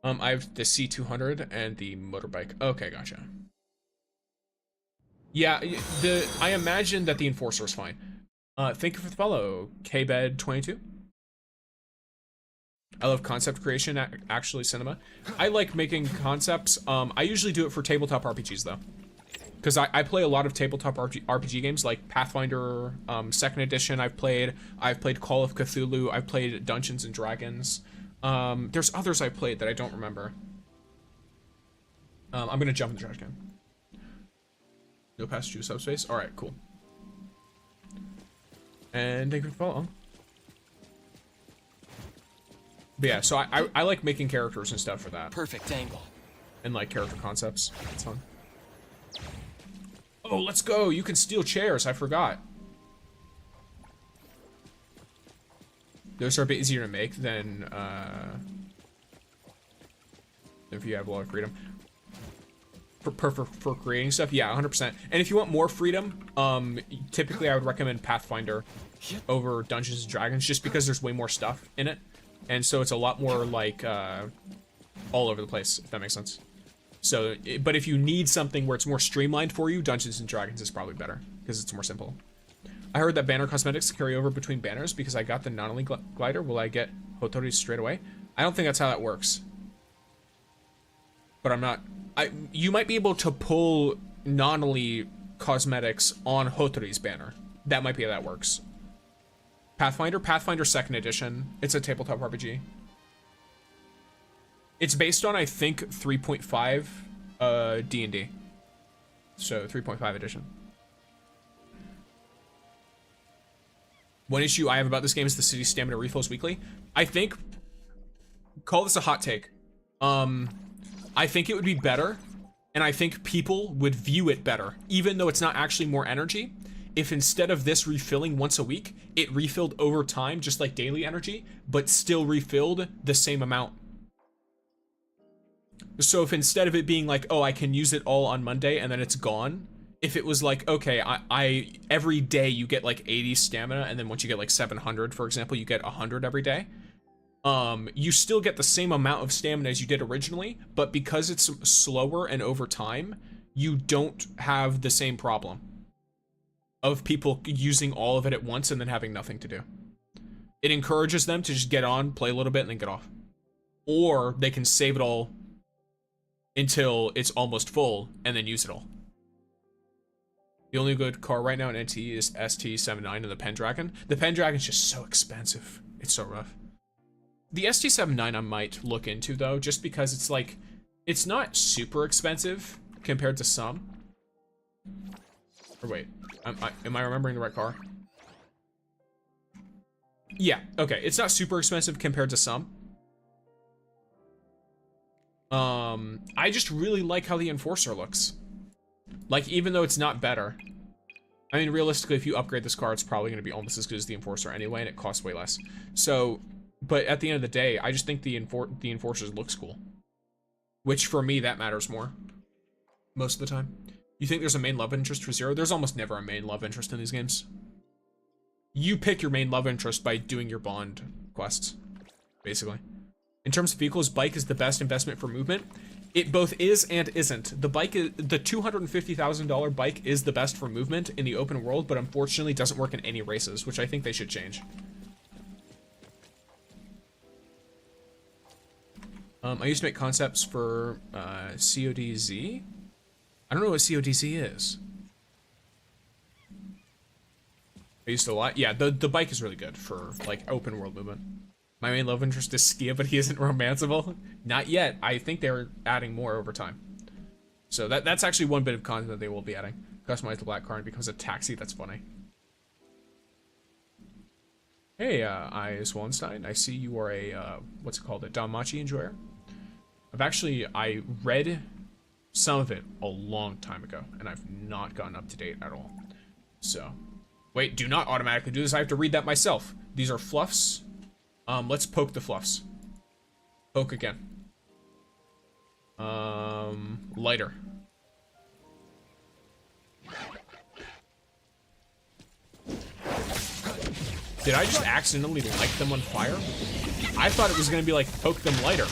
I have the C200 and the motorbike. Okay, gotcha. Yeah, I imagine that the Enforcer is fine. Thank you for the follow, KBed22. I love concept creation, actually cinema. I like making concepts. I usually do it for tabletop RPGs though. Because I play a lot of tabletop RPG games like Pathfinder 2nd edition I've played Call of Cthulhu, I've played Dungeons and Dragons. There's others I played that I don't remember. I'm gonna jump in the trash can. No passenger subspace? Alright, cool. And thank you for following. But yeah, so I like making characters and stuff for that. Perfect angle. And like character concepts. It's fun. Oh, let's go. You can steal chairs. I forgot. Those are a bit easier to make than if you have a lot of freedom. For creating stuff, yeah, 100%. And if you want more freedom, typically I would recommend Pathfinder over Dungeons and Dragons, just because there's way more stuff in it, and so it's a lot more like all over the place, if that makes sense. So, but if you need something where it's more streamlined for you, Dungeons and Dragons is probably better because it's more simple. I heard that banner cosmetics carry over between banners because I got the Nonly glider. Will I get Hotori straight away? I don't think that's how that works. But I'm not. You might be able to pull Nonly cosmetics on Hotori's banner. That might be how that works. Pathfinder 2nd edition. It's a tabletop RPG. It's based on, I think, 3.5 D&D. So 3.5 edition. One issue I have about this game is the city stamina refills weekly. I think, call this a hot take. I think it would be better, and I think people would view it better, even though it's not actually more energy, if instead of this refilling once a week, it refilled over time, just like daily energy, but still refilled the same amount. So if instead of it being like, oh, I can use it all on Monday and then it's gone, if it was like, okay, I every day you get like 80 stamina, and then once you get like 700, for example, you get 100 every day, you still get the same amount of stamina as you did originally, but because it's slower and over time, you don't have the same problem of people using all of it at once and then having nothing to do. It encourages them to just get on, play a little bit, and then get off. Or they can save it all until it's almost full and then use it all. The only good car right now in NTE is ST79 and the Pendragon. The Pendragon's just so expensive. It's so rough. The ST79 I might look into though, just because it's like, it's not super expensive compared to some. Or wait, am I remembering the right car? Yeah, okay, it's not super expensive compared to some. I just really like how the Enforcer looks. Like, even though it's not better. I mean, realistically, if you upgrade this car, it's probably going to be almost as good as the Enforcer anyway, and it costs way less. So, but at the end of the day, I just think the Enforcer looks cool. Which, for me, that matters more. Most of the time. You think there's a main love interest for Zero? There's almost never a main love interest in these games. you pick your main love interest by doing your bond quests, basically. In terms of vehicles, bike is the best investment for movement. It both is and isn't. The $250,000 bike is the best for movement in the open world, but unfortunately doesn't work in any races, which I think they should change. I used to make concepts for CODZ. I don't know what CODZ is. I used to a lot. Yeah, the bike is really good for like open world movement. My main love interest is Skia, but he isn't romanceable. Not yet. I think they're adding more over time. So that's actually one bit of content that they will be adding. Customize the black car and it becomes a taxi. That's funny. Hey, I Swanstein. I see you are a what's it called? A Danmachi enjoyer. I read some of it a long time ago, and I've not gotten up to date at all. So, wait, do not automatically do this. I have to read that myself. These are fluffs. Let's poke the fluffs. Poke again. Lighter. Did I just accidentally light them on fire? I thought it was gonna be like poke them lighter,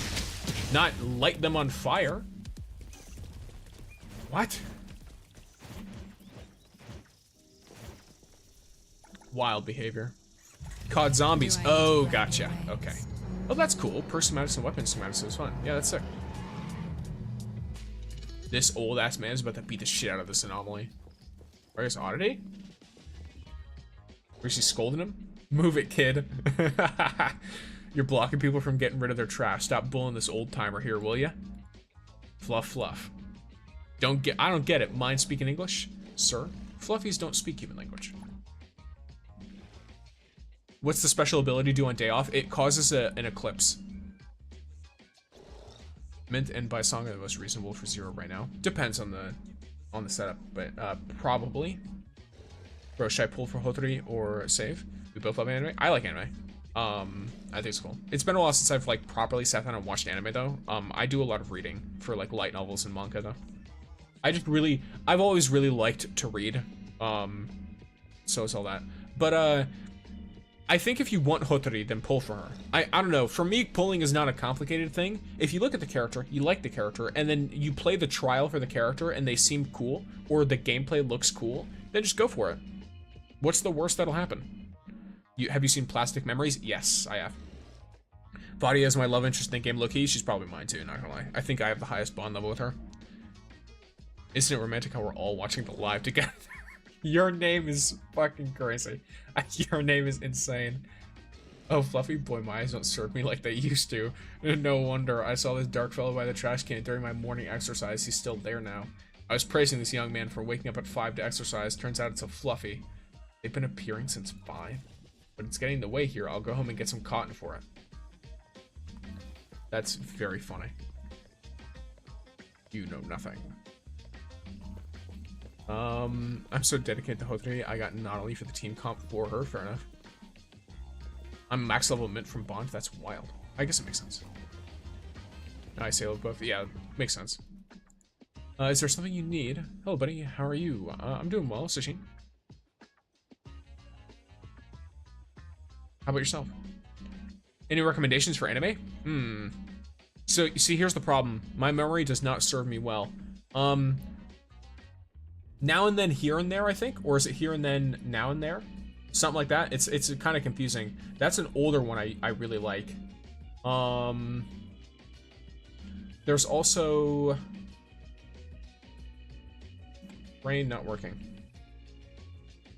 not light them on fire. What? Wild behavior. COD zombies. Oh, gotcha. Okay. Oh, that's cool. Per schematics and weapon schematics is fun. Yeah, that's sick. This old ass man is about to beat the shit out of this anomaly. Where's Oddity? Where's he scolding him? Move it, kid. You're blocking people from getting rid of their trash. Stop bullying this old timer here, will ya? Fluff, fluff. I don't get it. Mind speaking English? Sir? Fluffies don't speak human language. What's the special ability do on day off? It causes an eclipse. Mint and by song are the most reasonable for 0 right now. Depends on the setup, but probably. Bro, should I pull for Hotori or save? We both love anime. I like anime. I think it's cool. It's been a while since I've like properly sat down and watched anime though. I do a lot of reading for like light novels and manga though. I've always really liked to read. So it's all that. But I think if you want Hotori, then pull for her. I don't know. For me, pulling is not a complicated thing. If you look at the character, you like the character, and then you play the trial for the character and they seem cool, or the gameplay looks cool, then just go for it. What's the worst that'll happen? Have you seen Plastic Memories? Yes, I have. Vadia is my love interest in the game low-key. She's probably mine too, not gonna lie. I think I have the highest bond level with her. Isn't it romantic how we're all watching the live together? Your name is fucking crazy. Your name is insane. Oh, Fluffy boy, my eyes don't serve me like they used to. No wonder. I saw this dark fellow by the trash can during my morning exercise. He's still there now. I was praising this young man for waking up at 5 to exercise. Turns out it's a Fluffy. They've been appearing since 5. But it's getting in the way here. I'll go home and get some cotton for it. That's very funny. You know nothing. I'm so dedicated to Hotori, I got not only for the team comp for her, fair enough. I'm max level mint from Bond, that's wild. I guess it makes sense. I say both, yeah, makes sense. Is there something you need? Hello buddy, how are you? I'm doing well, Sashin. How about yourself? Any recommendations for anime? So, you see, here's the problem. My memory does not serve me well. Now and then, here and there, I think, or is it here and then, now and there? Something like that. It's kind of confusing. That's an older one I really like. There's also brain not working.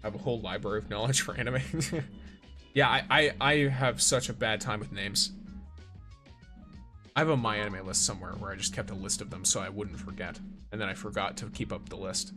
I have a whole library of knowledge for anime. Yeah, I have such a bad time with names. I have a My Anime list somewhere where I just kept a list of them so I wouldn't forget, and then I forgot to keep up the list.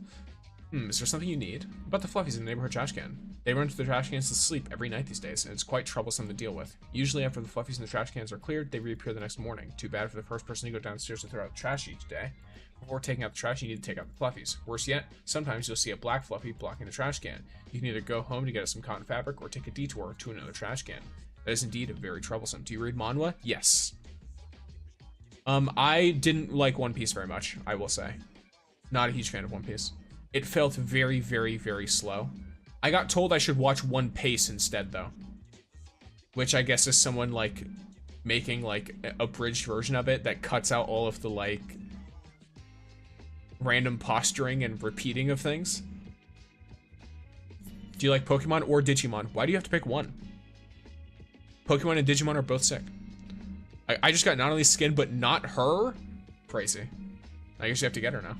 Is there something you need? About the Fluffies in the neighborhood trash can. They run to the trash cans to sleep every night these days, and it's quite troublesome to deal with. Usually after the Fluffies in the trash cans are cleared, they reappear the next morning. Too bad for the first person to go downstairs to throw out the trash each day. Before taking out the trash, you need to take out the Fluffies. Worse yet, sometimes you'll see a black Fluffy blocking the trash can. You can either go home to get us some cotton fabric, or take a detour to another trash can. That is indeed very troublesome. Do you read manhwa? Yes. I didn't like One Piece very much, I will say. Not a huge fan of One Piece. It felt very, very, very slow. I got told I should watch One Piece instead, though. Which I guess is someone, like, making, like, a abridged version of it that cuts out all of the, like, random posturing and repeating of things. Do you like Pokemon or Digimon? Why do you have to pick one? Pokemon and Digimon are both sick. I just got not only skin, but not her. Crazy. I guess you have to get her now.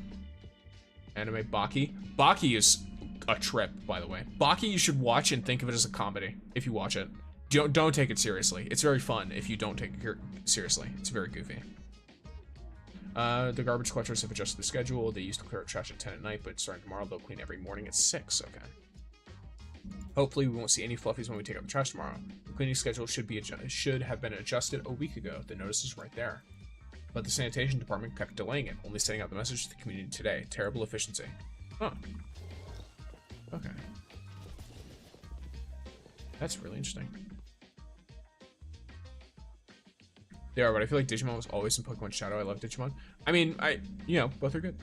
Anime Baki. Baki is a trip, by the way. Baki you should watch and think of it as a comedy, if you watch it. Don't take it seriously. It's very fun if you don't take it seriously. It's very goofy. The garbage collectors have adjusted the schedule. They used to clear out trash at 10 at night, but starting tomorrow, they'll clean every morning at 6. Okay. Hopefully, we won't see any fluffies when we take out the trash tomorrow. The cleaning schedule should have been adjusted a week ago. The notice is right there. But the sanitation department kept delaying it, only sending out the message to the community today. Terrible efficiency. Huh. Okay. That's really interesting. They are, but I feel like Digimon was always in Pokemon Shadow. I love Digimon. I mean, both are good.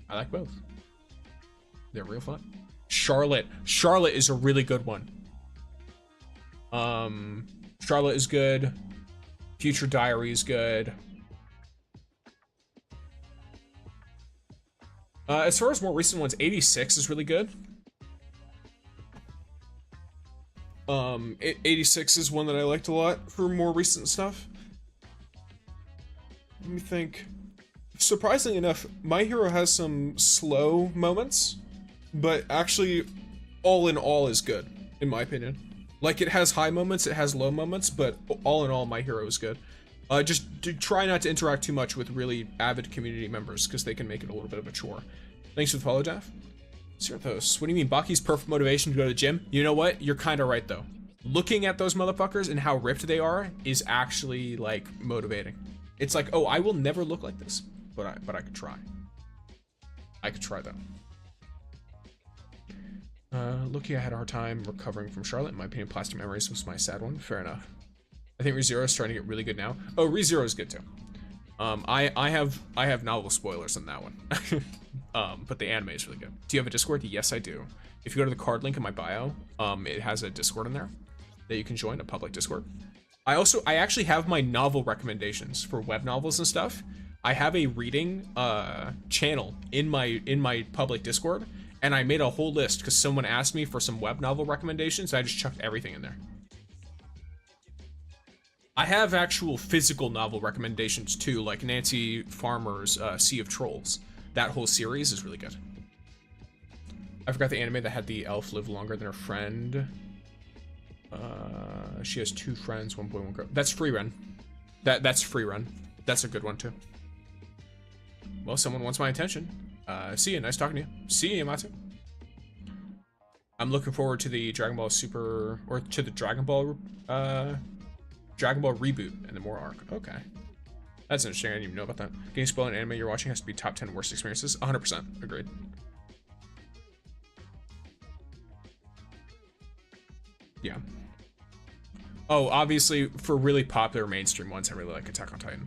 I like both. They're real fun. Charlotte. Charlotte is a really good one. Charlotte is good. Future Diary is good. As far as more recent ones, 86 is really good. 86 is one that I liked a lot for more recent stuff. Let me think. Surprisingly enough, My Hero has some slow moments, but actually, all in all is good, in my opinion. Like, it has high moments, it has low moments, but all in all, My Hero is good. Just try not to interact too much with really avid community members, because they can make it a little bit of a chore. Thanks for the follow, Daff. Sirthos, what do you mean Baki's perfect motivation to go to the gym? You know what? You're kind of right, though. Looking at those motherfuckers and how ripped they are is actually, like, motivating. It's like, oh, I will never look like this, but I could try. I could try, though. Loki, I had a hard time recovering from Charlotte. In my opinion, Plastic Memories was my sad one. Fair enough. I think ReZero is starting to get really good now. Oh, ReZero is good too. I have novel spoilers on that one. But the anime is really good. Do you have a Discord? Yes, I do. If you go to the card link in my bio, it has a Discord in there that you can join, a public Discord. I actually have my novel recommendations for web novels and stuff. I have a reading channel in my public Discord, and I made a whole list because someone asked me for some web novel recommendations. I just chucked everything in there. I have actual physical novel recommendations too, like Nancy Farmer's Sea of Trolls. That whole series is really good. I forgot the anime that had the elf live longer than her friend. She has 2 friends, 1 boy, 1 girl. That's Free Run. That's Free Run. That's a good one too. Well, someone wants my attention. See you. Nice talking to you. See you, Matsu. I'm looking forward to the Dragon Ball Super, or to the Dragon Ball reboot and the more arc. Okay. That's interesting. I didn't even know about that. Getting spoiled an anime you're watching has to be top 10 worst experiences. 100%. Agreed. Yeah. Oh, obviously, for really popular mainstream ones, I really like Attack on Titan.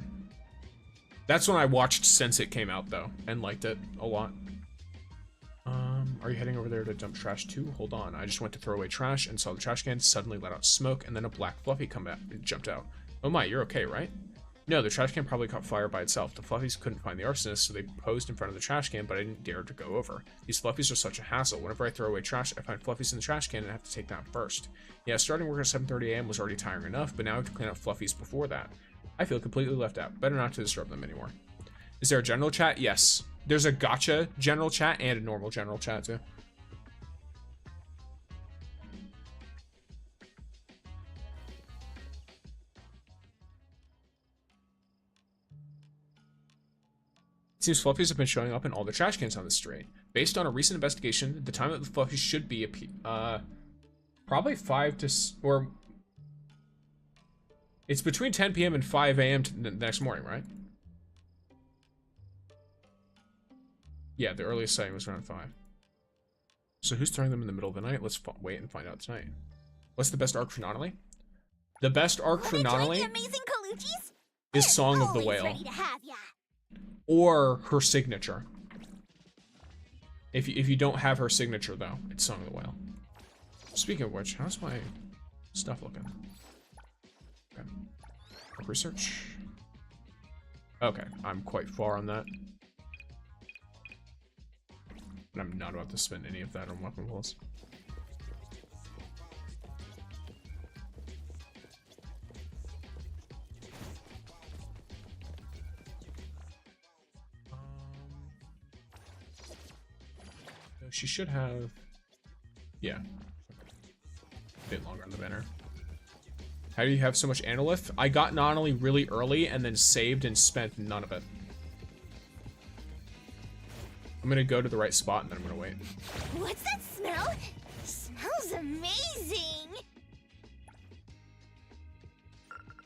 That's when I watched since it came out, though, and liked it a lot. Are you heading over there to dump trash too? Hold on, I just went to throw away trash and saw the trash can suddenly let out smoke, and then a black fluffy come out and jumped out. Oh my, you're okay, right? No, the trash can probably caught fire by itself. The fluffies couldn't find the arsonist, so they posed in front of the trash can, but I didn't dare to go over. These fluffies are such a hassle. Whenever I throw away trash, I find fluffies in the trash can and I have to take that first. Yeah, starting work at 7:30 a.m. was already tiring enough, but now I have to clean up fluffies before that. I feel completely left out. Better not to disturb them anymore. Is there a general chat? Yes. There's a gacha general chat and a normal general chat too. It seems fluffies have been showing up in all the trash cans on the street. Based on a recent investigation, the time that the fluffies should be probably 5 to or it's between 10 p.m. and 5 a.m. the next morning, right? Yeah, the earliest sighting was around 5. So who's throwing them in the middle of the night? Let's wait and find out tonight. What's the best arc for Nonali? The best arc for Nonali is Song of the Whale. Or her signature. If you don't have her signature though, it's Song of the Whale. Speaking of which, how's my stuff looking? Okay. Research. Okay, I'm quite far on that. And I'm not about to spend any of that on weapon pulls. She should have, yeah, a bit longer on the banner. How do you have so much analyth? I got Nonally really early and then saved and spent none of it. I'm gonna go to the right spot and then I'm gonna wait. What's that smell? Smells amazing!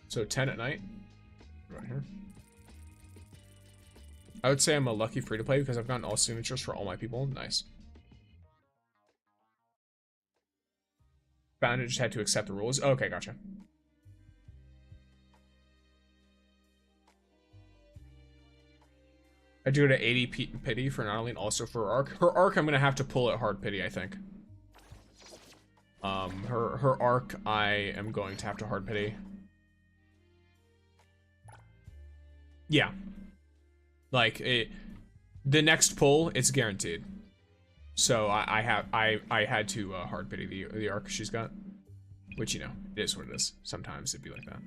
So 10 at night, right here. I would say I'm a lucky free to play because I've gotten all signatures for all my people. Nice. Founder just had to accept the rules. Oh, okay, gotcha. I do it at 80 pity for Natalie and also for her arc. Her arc, I'm gonna have to pull at hard pity, I think. Her arc, I am going to have to hard pity. Yeah. Like the next pull, it's guaranteed. So I had to hard pity the arc she's got, which, you know, it is what it is. Sometimes it'd be like that.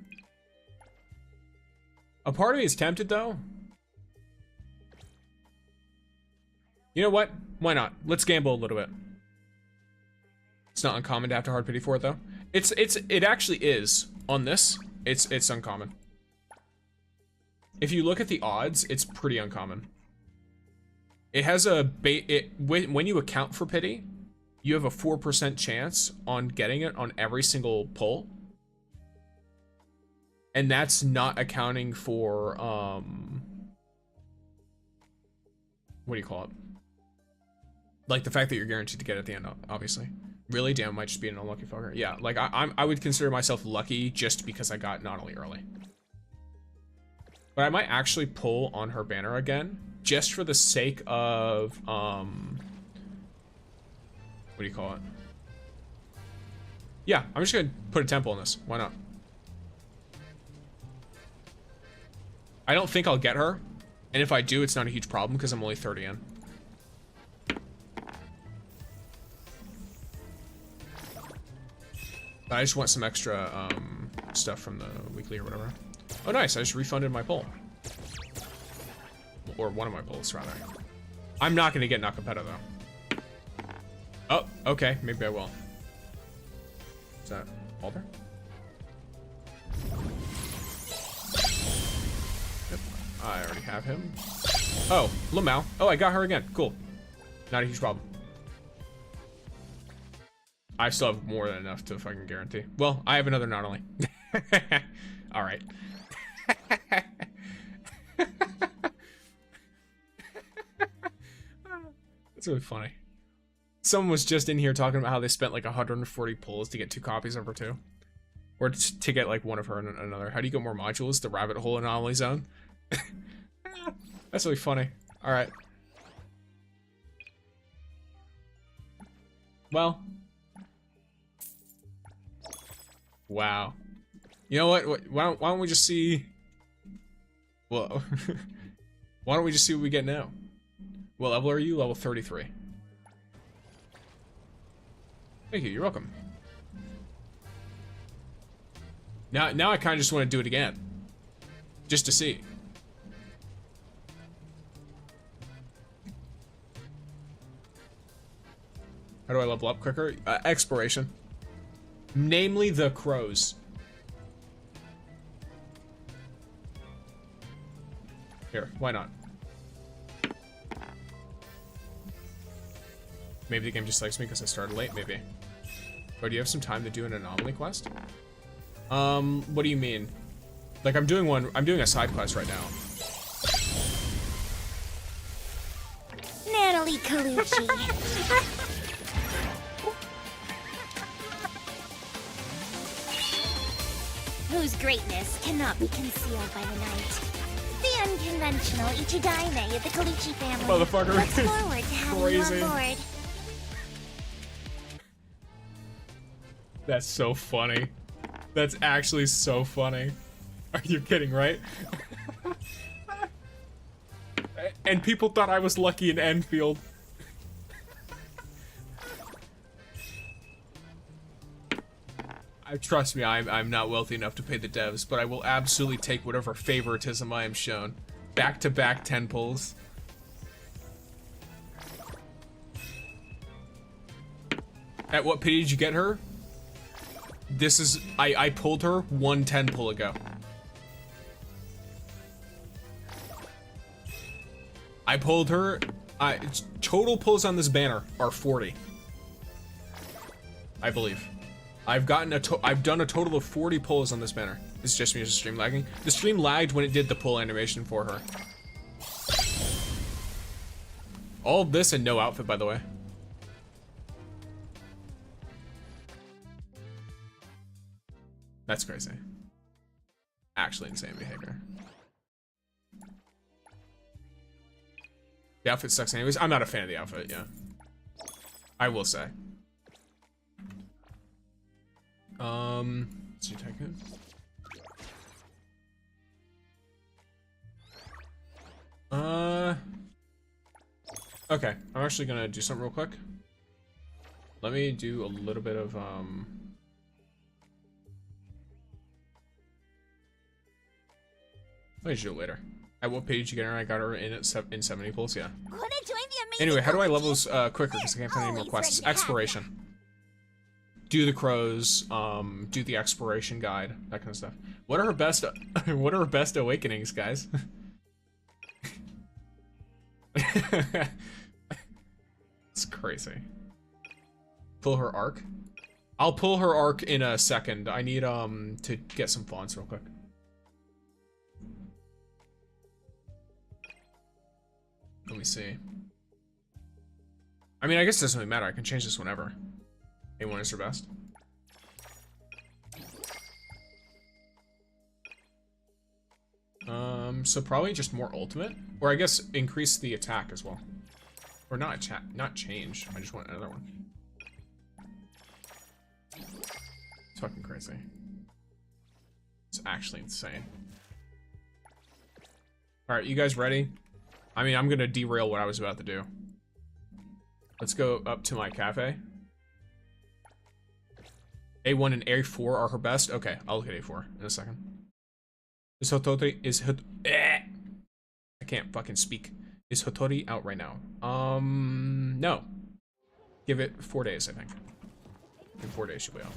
A part of me is tempted though. You know what? Why not? Let's gamble a little bit. It's not uncommon to have to hard pity for it though. It actually is on this. It's uncommon. If you look at the odds, it's pretty uncommon. It has a when you account for pity, you have a 4% chance on getting it on every single pull. And that's not accounting for what do you call it? Like the fact that you're guaranteed to get it at the end, obviously. Really? Damn, might just be an unlucky fucker. Yeah, like I would consider myself lucky just because I got not only early. But I might actually pull on her banner again, just for the sake of, what do you call it? Yeah, I'm just gonna put a temple in this. Why not? I don't think I'll get her, and if I do, it's not a huge problem because I'm only 30 in. But I just want some extra stuff from the weekly or whatever. Oh, nice. I just refunded my pull. Or one of my pulls, rather. I'm not going to get Nakapeta, though. Oh, okay. Maybe I will. Is that Alder? Yep. I already have him. Oh, Lamau. Oh, I got her again. Cool. Not a huge problem. I still have more than enough to fucking guarantee. Well, I have another not only. All right. That's really funny. Someone was just in here talking about how they spent like 140 pulls to get 2 copies of her too. Or to get like one of her and another. How do you get more modules? The rabbit hole anomaly zone? That's really funny. All right. Well. Wow. You know what? Why don't we just see... Whoa. Why don't we just see what we get now? What level are you? Level 33. Thank you. You're welcome. Now I kind of just want to do it again. Just to see. How do I level up quicker? Exploration. Namely the crows. Here, why not? Maybe the game just likes me because I started late, maybe. But do you have some time to do an anomaly quest? What do you mean? Like I'm doing a side quest right now. Natalie Colucci. Whose greatness cannot be concealed by the night. The unconventional Ichidaime of the Colucci family. Motherfucker. Looks forward to having you Crazy. on board. That's so funny. That's actually so funny. Are you kidding, right? And people thought I was lucky in Enfield. Trust me, I'm not wealthy enough to pay the devs, but I will absolutely take whatever favoritism I am shown. Back-to-back 10 pulls. At what pity did you get her? This is... I pulled her 110 pull ago. I pulled her... total pulls on this banner are 40. I believe. I've done a total of 40 pulls on this banner. It's just me, just stream lagging. The stream lagged when it did the pull animation for her. All of this and no outfit, by the way. That's crazy. Actually insane behavior. The outfit sucks anyways. I'm not a fan of the outfit, yeah. I will say. Let's see, Tycoon. Okay, I'm actually gonna do something real quick. Let me do a little bit of, let me do it later. At what page did you get her? I got her in at in 70 pulls, yeah. Anyway, how do I level this quicker? Because I can't find any more quests. Exploration. Do the crows, do the exploration guide, that kind of stuff. What are her best, what are her best awakenings, guys? It's crazy. Pull her arc? I'll pull her arc in a second. I need, to get some fonts real quick. Let me see. I mean, I guess it doesn't really matter. I can change this whenever. A1 is her best. So probably just more ultimate, or I guess increase the attack as well, or not change. I just want another one. It's fucking crazy. It's actually insane. All right, you guys ready? I mean, I'm gonna derail what I was about to do. Let's go up to my cafe. A1 and A4 are her best. Okay, I'll look at A4 in a second. Is Hotori I can't fucking speak. Is Hotori out right now? No. Give it 4 days, I think. In 4 days she'll be out.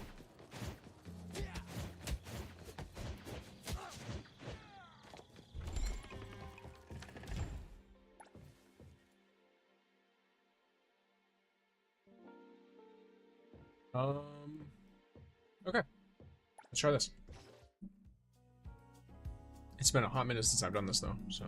Okay. Let's try this. It's been a hot minute since I've done this though, so.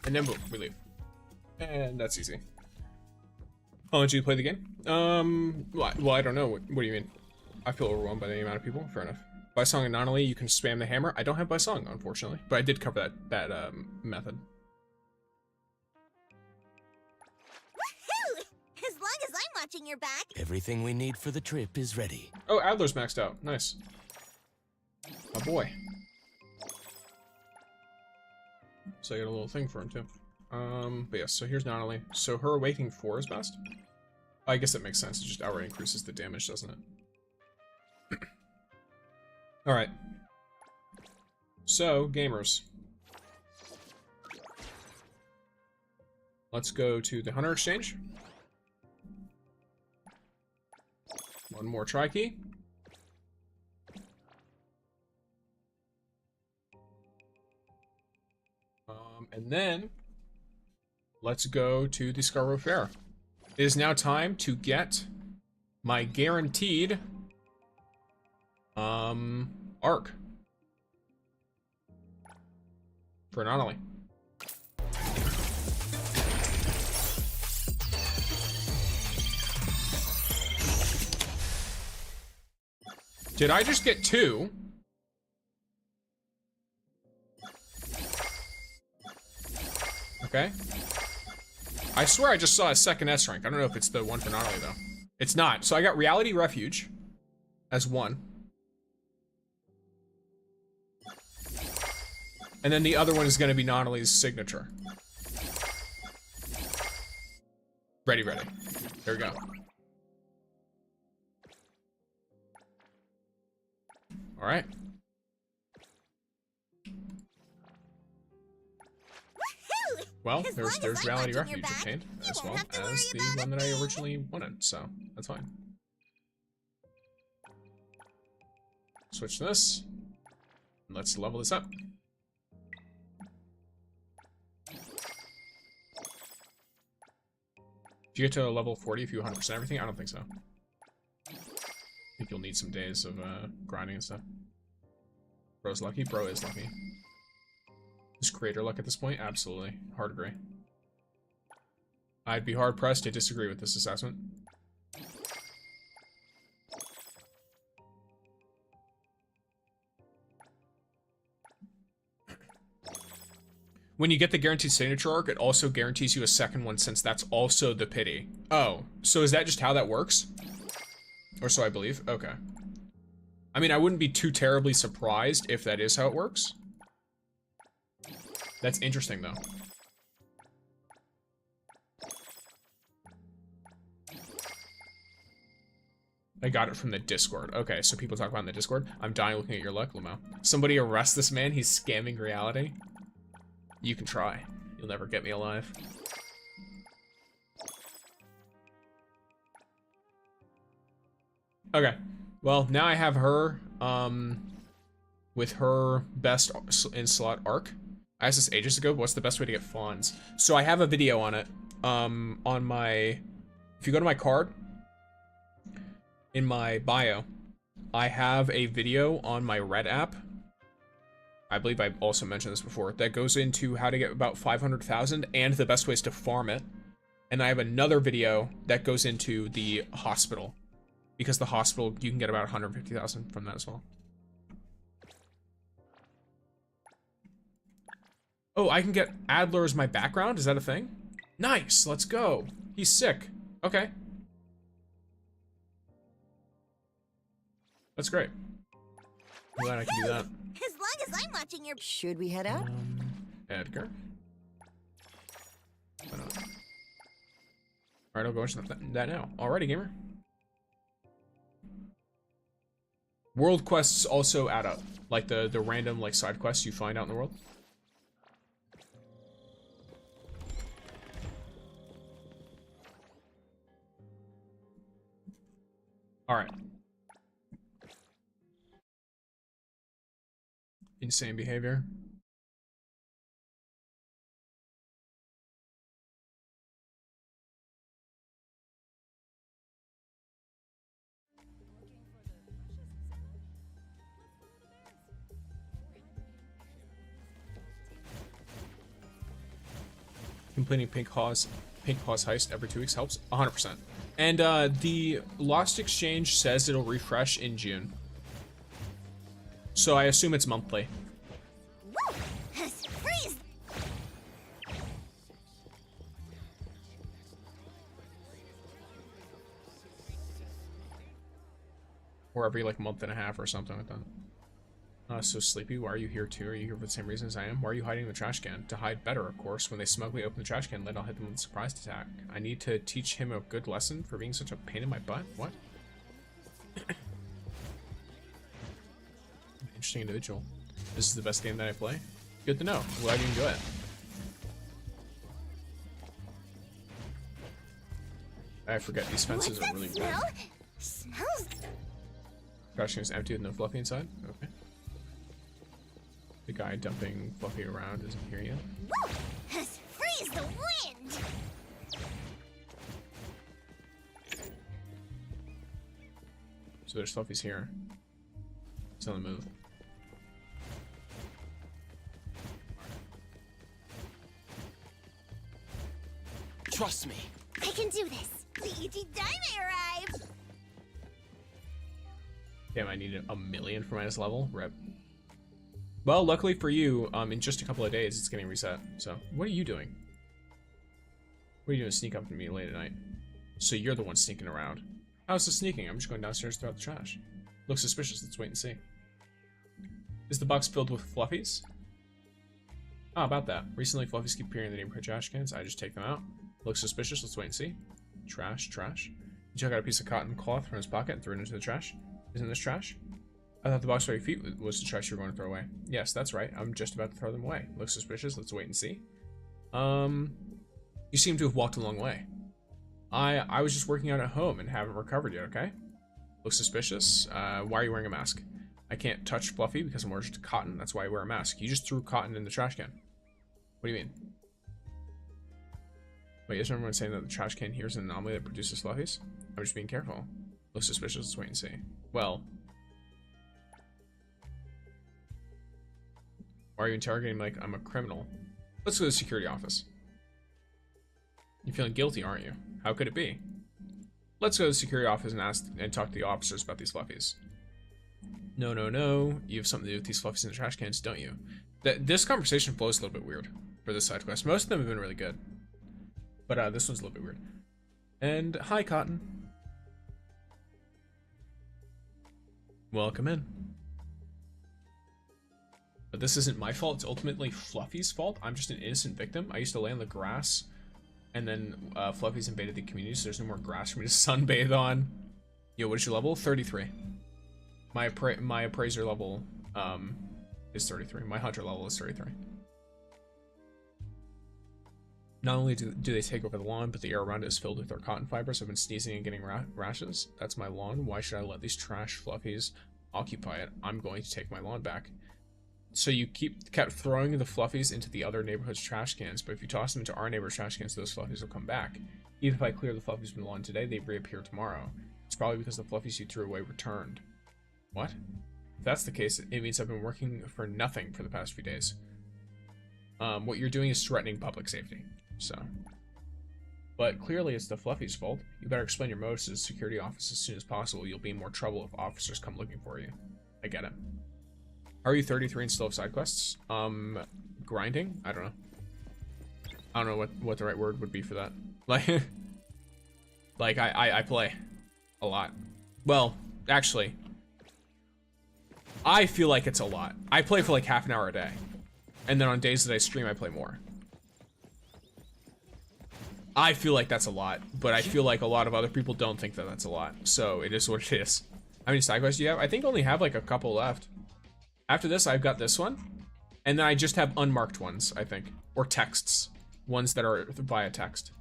And then boom, we leave. And that's easy. How long did you play the game? Well, I don't know. What do you mean? I feel overwhelmed by the amount of people. Fair enough. By song and not only you can spam the hammer. I don't have by song, unfortunately, but I did cover that method. Woohoo! As long as I'm watching your back. Everything we need for the trip is ready. Oh, Adler's maxed out. Nice. My boy. So I got a little thing for him too. But yes, so here's not only. So her awakening 4 is best. I guess that makes sense. It just outright increases the damage, doesn't it? Alright. So, gamers. Let's go to the Hunter Exchange. One more tri-key. And then, let's go to the Scarborough Fair. It is now time to get my guaranteed arc for an anomaly. Did I just get 2? Okay. I swear I just saw a second S rank. I don't know if it's the one for Natalie though. It's not. So I got Reality Refuge as 1. And then the other one is going to be Natalie's signature. Ready. There we go. All right. Well, there's Reality Refuge obtained, as well as the one that I originally wanted, so that's fine. Switch to this. Let's level this up. Do you get to level 40 if you 100% everything? I don't think so. I think you'll need some days of grinding and stuff. Bro's lucky? Bro is lucky. Is creator luck at this point? Absolutely. Hard agree. I'd be hard pressed to disagree with this assessment. When you get the guaranteed signature arc, it also guarantees you a second one since that's also the pity. Oh, so is that just how that works? Or so I believe? Okay. I mean, I wouldn't be too terribly surprised if that is how it works. That's interesting, though. I got it from the Discord. Okay, so people talk about it in the Discord. I'm dying looking at your luck, Lamo. Somebody arrest this man. He's scamming reality. You can try. You'll never get me alive. Okay. Well, now I have her, with her best in slot arc. I asked this ages ago, but what's the best way to get fons? So I have a video on it, on my, if you go to my card, in my bio, I have a video on my Red app. I believe I also mentioned this before, that goes into how to get about 500,000 and the best ways to farm it. And I have another video that goes into the hospital, because the hospital, you can get about 150,000 from that as well. Oh, I can get Adler as my background? Is that a thing? Nice, let's go. He's sick. Okay. That's great. I'm glad I can do that. As long as I'm watching your... Should we head out? Edgar. Why not? Alright, I'll go into that now. Alrighty, gamer. World quests also add up. Like the random like side quests you find out in the world. Alright. Insane behavior. Completing Pink Paw's heist every 2 weeks helps 100%. And the Lost Exchange says it'll refresh in June. So I assume it's monthly. Woo! Freeze! Or every like month and a half or something like that. So sleepy, why are you here too? Are you here for the same reason as I am? Why are you hiding in the trash can? To hide better, of course. When they smugly open the trash can lid, I'll hit them with a surprise attack. I need to teach him a good lesson for being such a pain in my butt? What? Interesting individual. This is the best game that I play? Good to know. Glad you enjoy it. I forget these fences are really weird. Smells. Trash can is empty with no Fluffy inside? Okay. The guy dumping Fluffy around isn't here yet. Woo! Let's freeze the wind. So there's Fluffy's here. He's on the move. Trust me. I can do this. The E.T. Dime arrived. Damn, I needed a million for minus level. Rip. Well, luckily for you, in just a couple of days, it's getting reset. So, what are you doing? What are you doing to sneak up to me late at night? So you're the one sneaking around. How's the sneaking? I'm just going downstairs to throw out the trash. Looks suspicious. Let's wait and see. Is the box filled with Fluffies? Oh, about that. Recently, Fluffies keep appearing in the neighborhood trash cans. I just take them out. Looks suspicious. Let's wait and see. Trash, trash. He took out a piece of cotton cloth from his pocket and threw it into the trash. Isn't this trash? I thought the box by your feet was the trash you were going to throw away. Yes, that's right. I'm just about to throw them away. Looks suspicious. Let's wait and see. You seem to have walked a long way. I was just working out at home and haven't recovered yet, okay? Looks suspicious. Why are you wearing a mask? I can't touch Fluffy because I'm allergic to cotton. That's why I wear a mask. You just threw cotton in the trash can. What do you mean? Wait, isn't everyone saying that the trash can here is an anomaly that produces Fluffies? I'm just being careful. Looks suspicious. Let's wait and see. Well. Why are you interrogating me like I'm a criminal? Let's go to the security office. You're feeling guilty, aren't you? How could it be? Let's go to the security office and ask and talk to the officers about these Fluffies. No, no, no. You have something to do with these Fluffies in the trash cans, don't you? This conversation flows a little bit weird for this side quest. Most of them have been really good. But this one's a little bit weird. And hi, Cotton. Welcome in. But this isn't my fault. It's ultimately Fluffy's fault. I'm just an innocent victim. I used to lay on the grass, and then Fluffy's invaded the community, so there's no more grass for me to sunbathe on. Yo, what is your level? 33. My appraiser level is 33. My hunter level is 33. Not only do they take over the lawn, but the air around it is filled with their cotton fibers. I've been sneezing and getting rashes. That's my lawn. Why should I let these trash Fluffies occupy it? I'm going to take my lawn back. So you kept throwing the Fluffies into the other neighborhood's trash cans, but if you toss them into our neighbor's trash cans, those Fluffies will come back. Even if I clear the Fluffies from the lawn today, they reappear tomorrow. It's probably because the Fluffies you threw away returned. What? If that's the case, it means I've been working for nothing for the past few days. What you're doing is threatening public safety. So, but clearly it's the Fluffy's fault. You better explain your motives to the security office as soon as possible. You'll be in more trouble if officers come looking for you. I get it. Are you 33 and still have side quests? Grinding? I don't know. I don't know what the right word would be for that. Like, I play a lot. Well, actually, I feel like it's a lot. I play for like half an hour a day. And then on days that I stream, I play more. I feel like that's a lot, but I feel like a lot of other people don't think that that's a lot. So it is what it is. How many side quests do you have? I think I only have like a couple left. After this, I've got this one. And then I just have unmarked ones, I think. Or texts. Ones that are via text.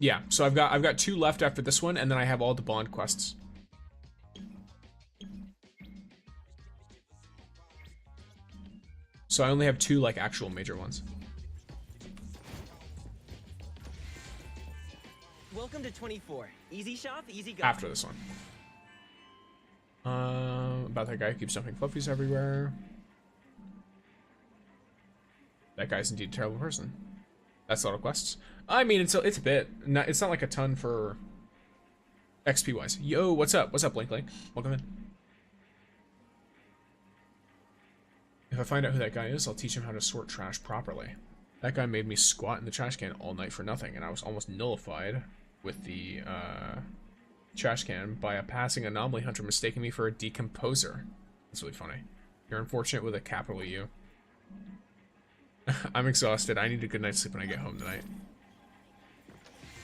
Yeah, so I've got 2 left after this one, and then I have all the bond quests. So I only have 2 like actual major ones. Welcome to 24. Easy shop, easy go. After this one. About that guy who keeps dumping Fluffies everywhere. That guy's indeed a terrible person. That's a lot of quests. I mean, it's a bit. It's not like a ton for XP wise. Yo, what's up? What's up, Blink Link? Welcome in. If I find out who that guy is, I'll teach him how to sort trash properly. That guy made me squat in the trash can all night for nothing, and I was almost nullified with the trash can by a passing anomaly hunter mistaking me for a decomposer. That's really funny. You're unfortunate with a capital U. I'm exhausted. I need a good night's sleep when I get home tonight.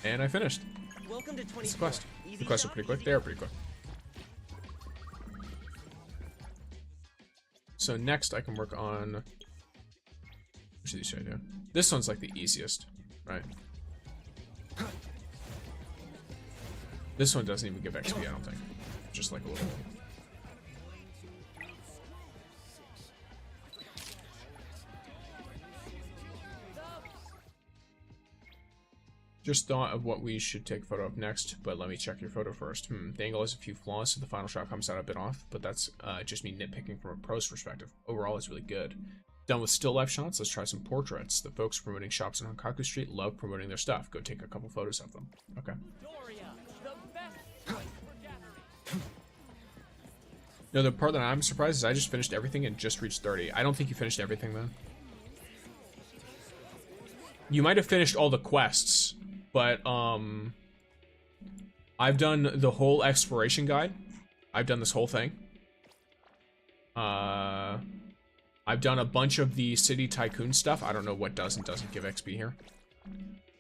And I finished. Welcome to 24. It's the quest. Easy The quests are shop, pretty quick. easy They are go. pretty quick. So next I can work on... Which of these should I do? This one's like the easiest, right? This one doesn't even give XP, I don't think. Just like a little... Just thought of what we should take a photo of next, but let me check your photo first. The angle has a few flaws, so the final shot comes out a bit off, but that's just me nitpicking from a pro's perspective. Overall, it's really good. Done with still life shots, let's try some portraits. The folks promoting shops on Hankaku Street love promoting their stuff. Go take a couple photos of them. Okay. No, the part that I'm surprised is I just finished everything and just reached 30. I don't think you finished everything, though. You might have finished all the quests, but, I've done the whole exploration guide. I've done this whole thing. I've done a bunch of the city tycoon stuff. I don't know what does and doesn't give XP here.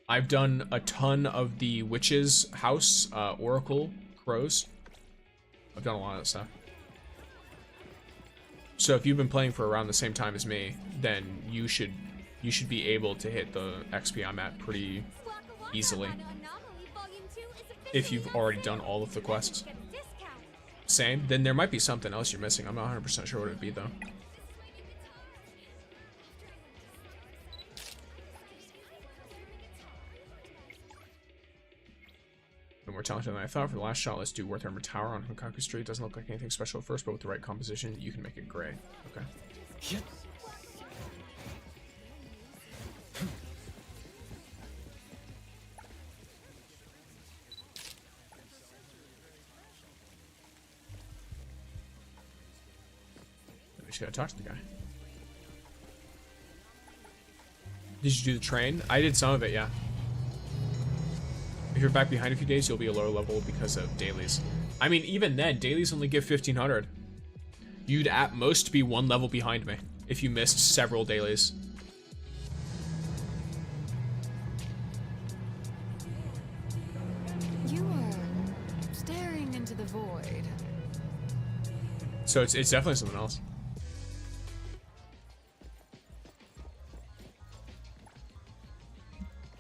I've done a ton of the witch's house, oracle crows. I've done a lot of that stuff. So if you've been playing for around the same time as me, then you should be able to hit the XP I'm at pretty easily. If you've already done all of the quests. Same, then there might be something else you're missing. I'm not 100% sure what it would be though. And more talented than I thought. For the last shot, let's do Worth Armor Tower on Hankaku Street. Doesn't look like anything special at first, but with the right composition, you can make it gray. Okay. Yep. We just gotta talk to the guy. Did you do the train? I did some of it, yeah. If you're back behind a few days, you'll be a lower level because of dailies. I mean, even then, dailies only give 1500. You'd at most be one level behind me if you missed several dailies. You are staring into the void. So it's definitely something else.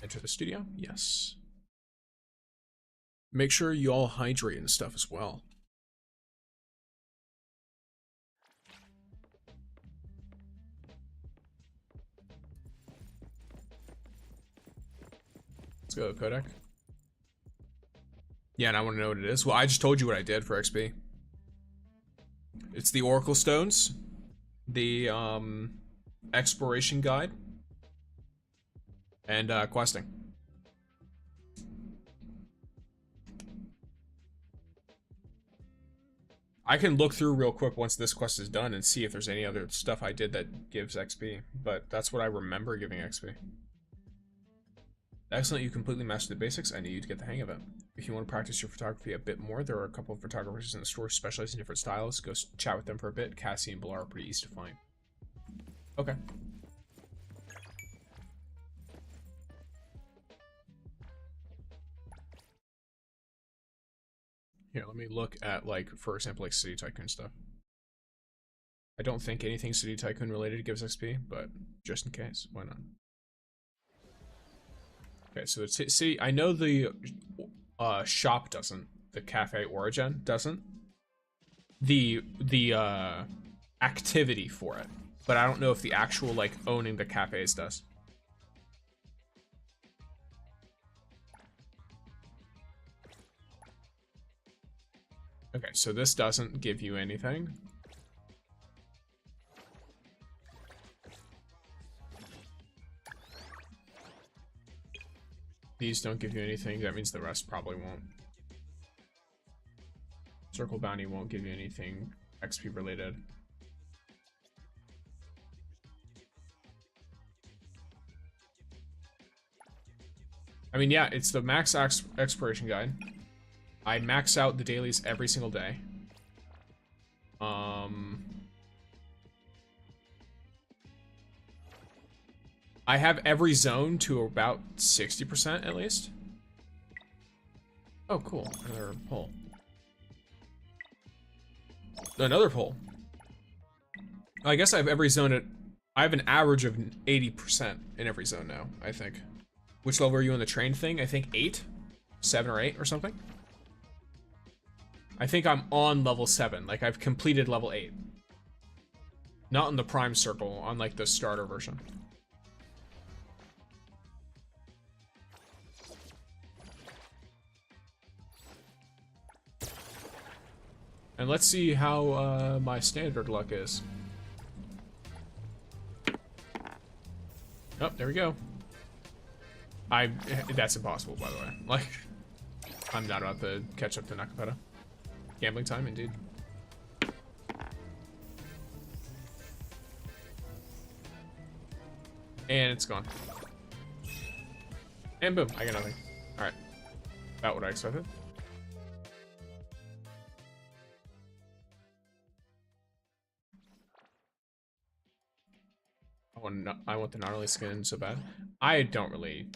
Enter the studio? Yes. Make sure you all hydrate and stuff as well. Let's go to Kodak. Yeah, and I want to know what it is. Well, I just told you what I did for XP. It's the Oracle Stones, the Exploration Guide, and questing. I can look through real quick once this quest is done and see if there's any other stuff I did that gives XP, but that's what I remember giving XP. Excellent, you completely mastered the basics. I knew you'd get the hang of it. If you want to practice your photography a bit more, there are a couple of photographers in the store specializing in different styles. Go chat with them for a bit. Cassie and Bilar are pretty easy to find. Okay. Here, let me look at, like, for example, like City Tycoon stuff. I don't think anything City Tycoon related gives XP, but just in case, why not? Okay, so the city, I know the shop doesn't, the Cafe Origin doesn't. The activity for it, but I don't know if the actual, like, owning the cafes does. Okay, so this doesn't give you anything. These don't give you anything. That means the rest probably won't. Circle Bounty won't give you anything XP related. I mean, yeah, it's the max exploration guide. I max out the dailies every single day. I have every zone to about 60% at least. Oh, cool. Another pole. Another pole. I guess I have every zone at... I have an average of 80% in every zone now, I think. Which level are you in the train thing? I think 8? 7 or 8 or something? I think I'm on level 7. Like, I've completed level 8. Not in the prime circle, on like the starter version. And let's see how my standard luck is. Oh, there we go. That's impossible, by the way. Like, I'm not about to catch up to Nakapeta. Gambling time, indeed. And it's gone. And boom, I got nothing. Alright. About what I expected. I want the gnarly skin so bad. I don't really,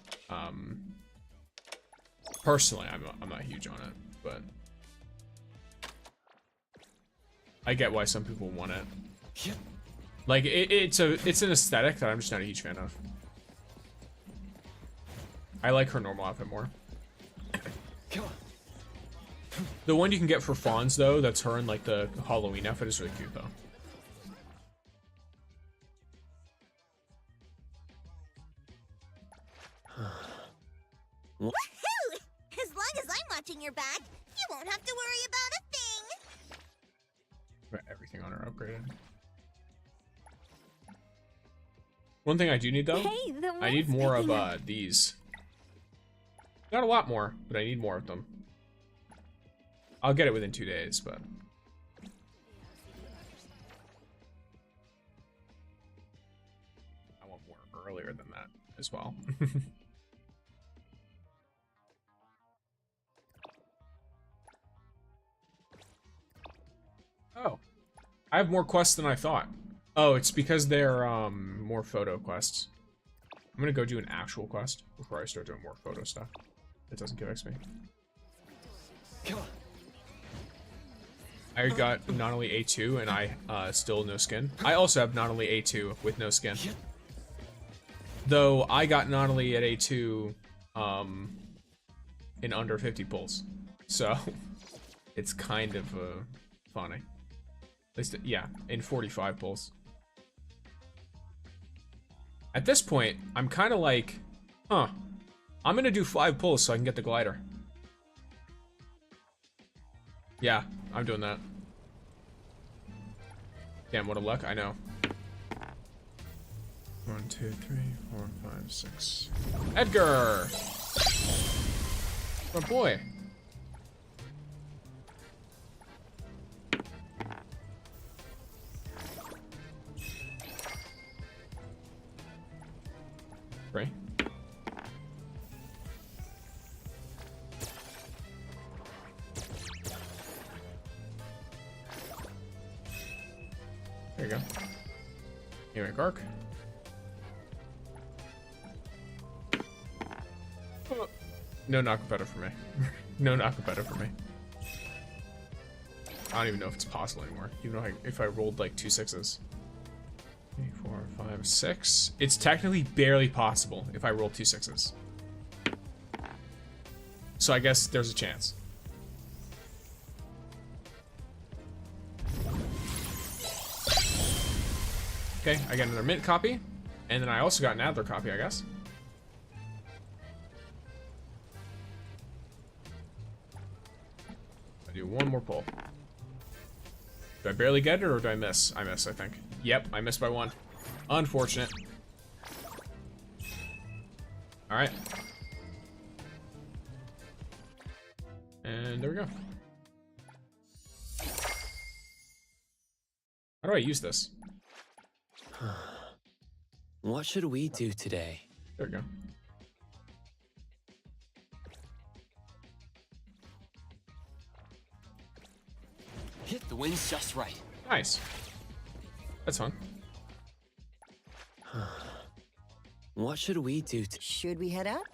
personally, I'm not huge on it, but I get why some people want it. Like it's an aesthetic that I'm just not a huge fan of. I like her normal outfit more. The one you can get for fons though, that's her in like the Halloween outfit, is really cute though. Woohoo! As long as I'm watching your back, you won't have to worry about a thing. Got everything on her upgraded. One thing I do need though, Hey, the I need wind's more picking of up. these. Not a lot more, but I need more of them. I'll get it within 2 days, but I want more earlier than that as well. Oh, I have more quests than I thought. Oh, it's because they're more photo quests. I'm gonna go do an actual quest before I start doing more photo stuff. It doesn't give XP. Come on. I got not only A2 and I still no skin. I also have not only A2 with no skin. Though I got not only at A2 in under 50 pulls. So it's kind of funny. At least, yeah, in 45 pulls. At this point, I'm kind of like, huh, I'm gonna do 5 pulls so I can get the glider. Yeah, I'm doing that. Damn, what a luck, I know. 1, 2, 3, 4, 5, 6. Edgar! My boy. Right? There you go. Here we go, Arc. Oh. No Nakapeta for me. No Nakapeta for me. I don't even know if it's possible anymore. Even though if I rolled like 2 6s. 3, 4, 5, 6. It's technically barely possible if I roll 2 6s. So I guess there's a chance. Okay, I got another mint copy. And then I also got an Adler copy, I guess. I do one more pull. Do I barely get it or do I miss? I miss, I think. Yep, I missed by 1. Unfortunate. Alright. And there we go. How do I use this? What should we do today? There we go. Hit the wind's just right. Nice. That's fun. What should we do Should we head out?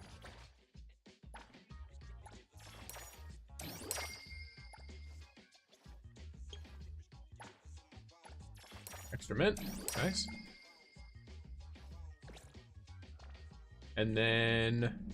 Extra mint. Nice. And then...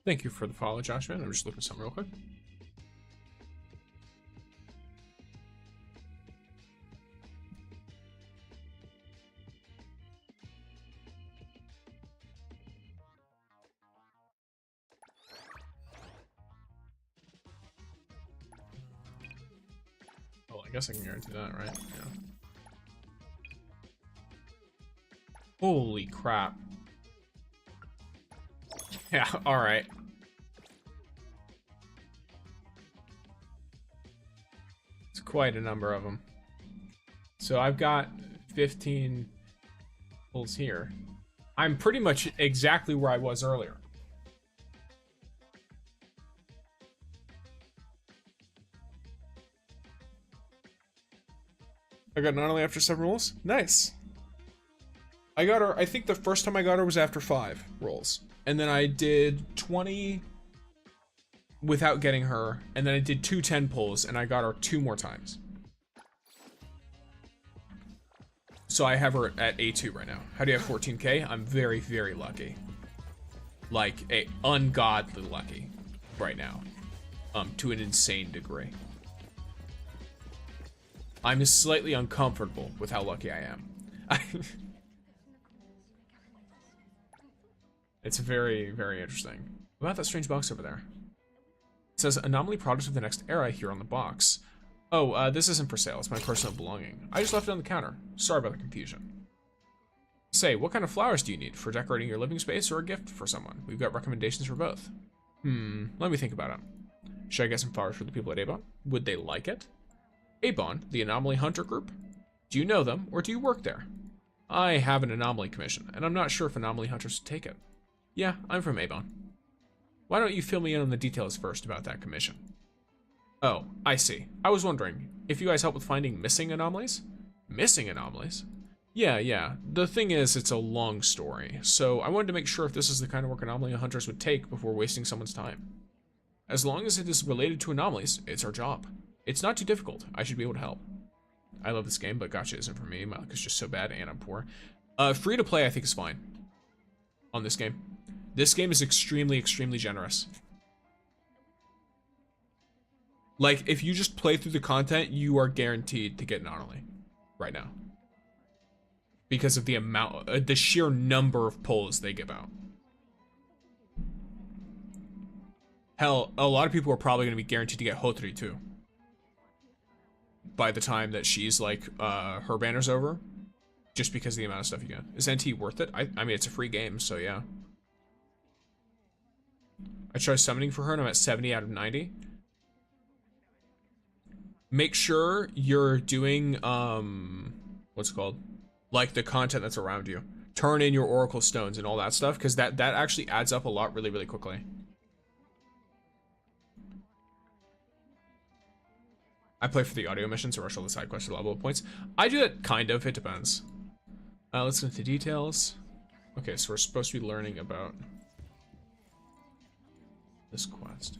Thank you for the follow, Josh, man. I'm just looking at something real quick. Well, I guess I can guarantee that, right? Yeah. Holy crap. Yeah, alright. It's quite a number of them. So I've got 15 pulls here. I'm pretty much exactly where I was earlier. I got not only after 7 rolls. Nice. I got her, I think the first time I got her was after 5 rolls. And then I did 20 without getting her. And then I did 2 10 pulls and I got her 2 more times. So I have her at A2 right now. How do you have 14k? I'm very, very lucky. Like, ungodly lucky right now. To an insane degree. I'm slightly uncomfortable with how lucky I am. It's very, very interesting. What about that strange box over there? It says anomaly product of the next era here on the box. Oh, this isn't for sale. It's my personal belonging. I just left it on the counter. Sorry about the confusion. Say, what kind of flowers do you need for decorating your living space or a gift for someone? We've got recommendations for both. Let me think about it. Should I get some flowers for the people at Avon? Would they like it? Avon, the Anomaly Hunter Group? Do you know them, or do you work there? I have an anomaly commission, and I'm not sure if anomaly hunters would take it. Yeah, I'm from Avon. Why don't you fill me in on the details first about that commission? Oh, I see. I was wondering, if you guys help with finding missing anomalies? Missing anomalies? Yeah. The thing is, it's a long story, so I wanted to make sure if this is the kind of work anomaly hunters would take before wasting someone's time. As long as it is related to anomalies, it's our job. It's not too difficult. I should be able to help. I love this game, but gacha isn't for me. My luck is just so bad, and I'm poor. Free to play, I think, is fine on this game. This game is extremely, extremely generous. Like, if you just play through the content, you are guaranteed to get an anomaly right now. Because of the amount, the sheer number of pulls they give out. Hell, a lot of people are probably going to be guaranteed to get Hotori too. By the time that she's like, her banner's over. Just because of the amount of stuff you get. Is NTE worth it? I mean, it's a free game, so yeah. I tried summoning for her and I'm at 70 out of 90. Make sure you're doing, what's it called? Like the content that's around you. Turn in your Oracle Stones and all that stuff, because that actually adds up a lot really, really quickly. I play for the audio missions or rush all the side quests or level points. I do that kind of, it depends. Let's get into details. Okay, so we're supposed to be learning about this quest.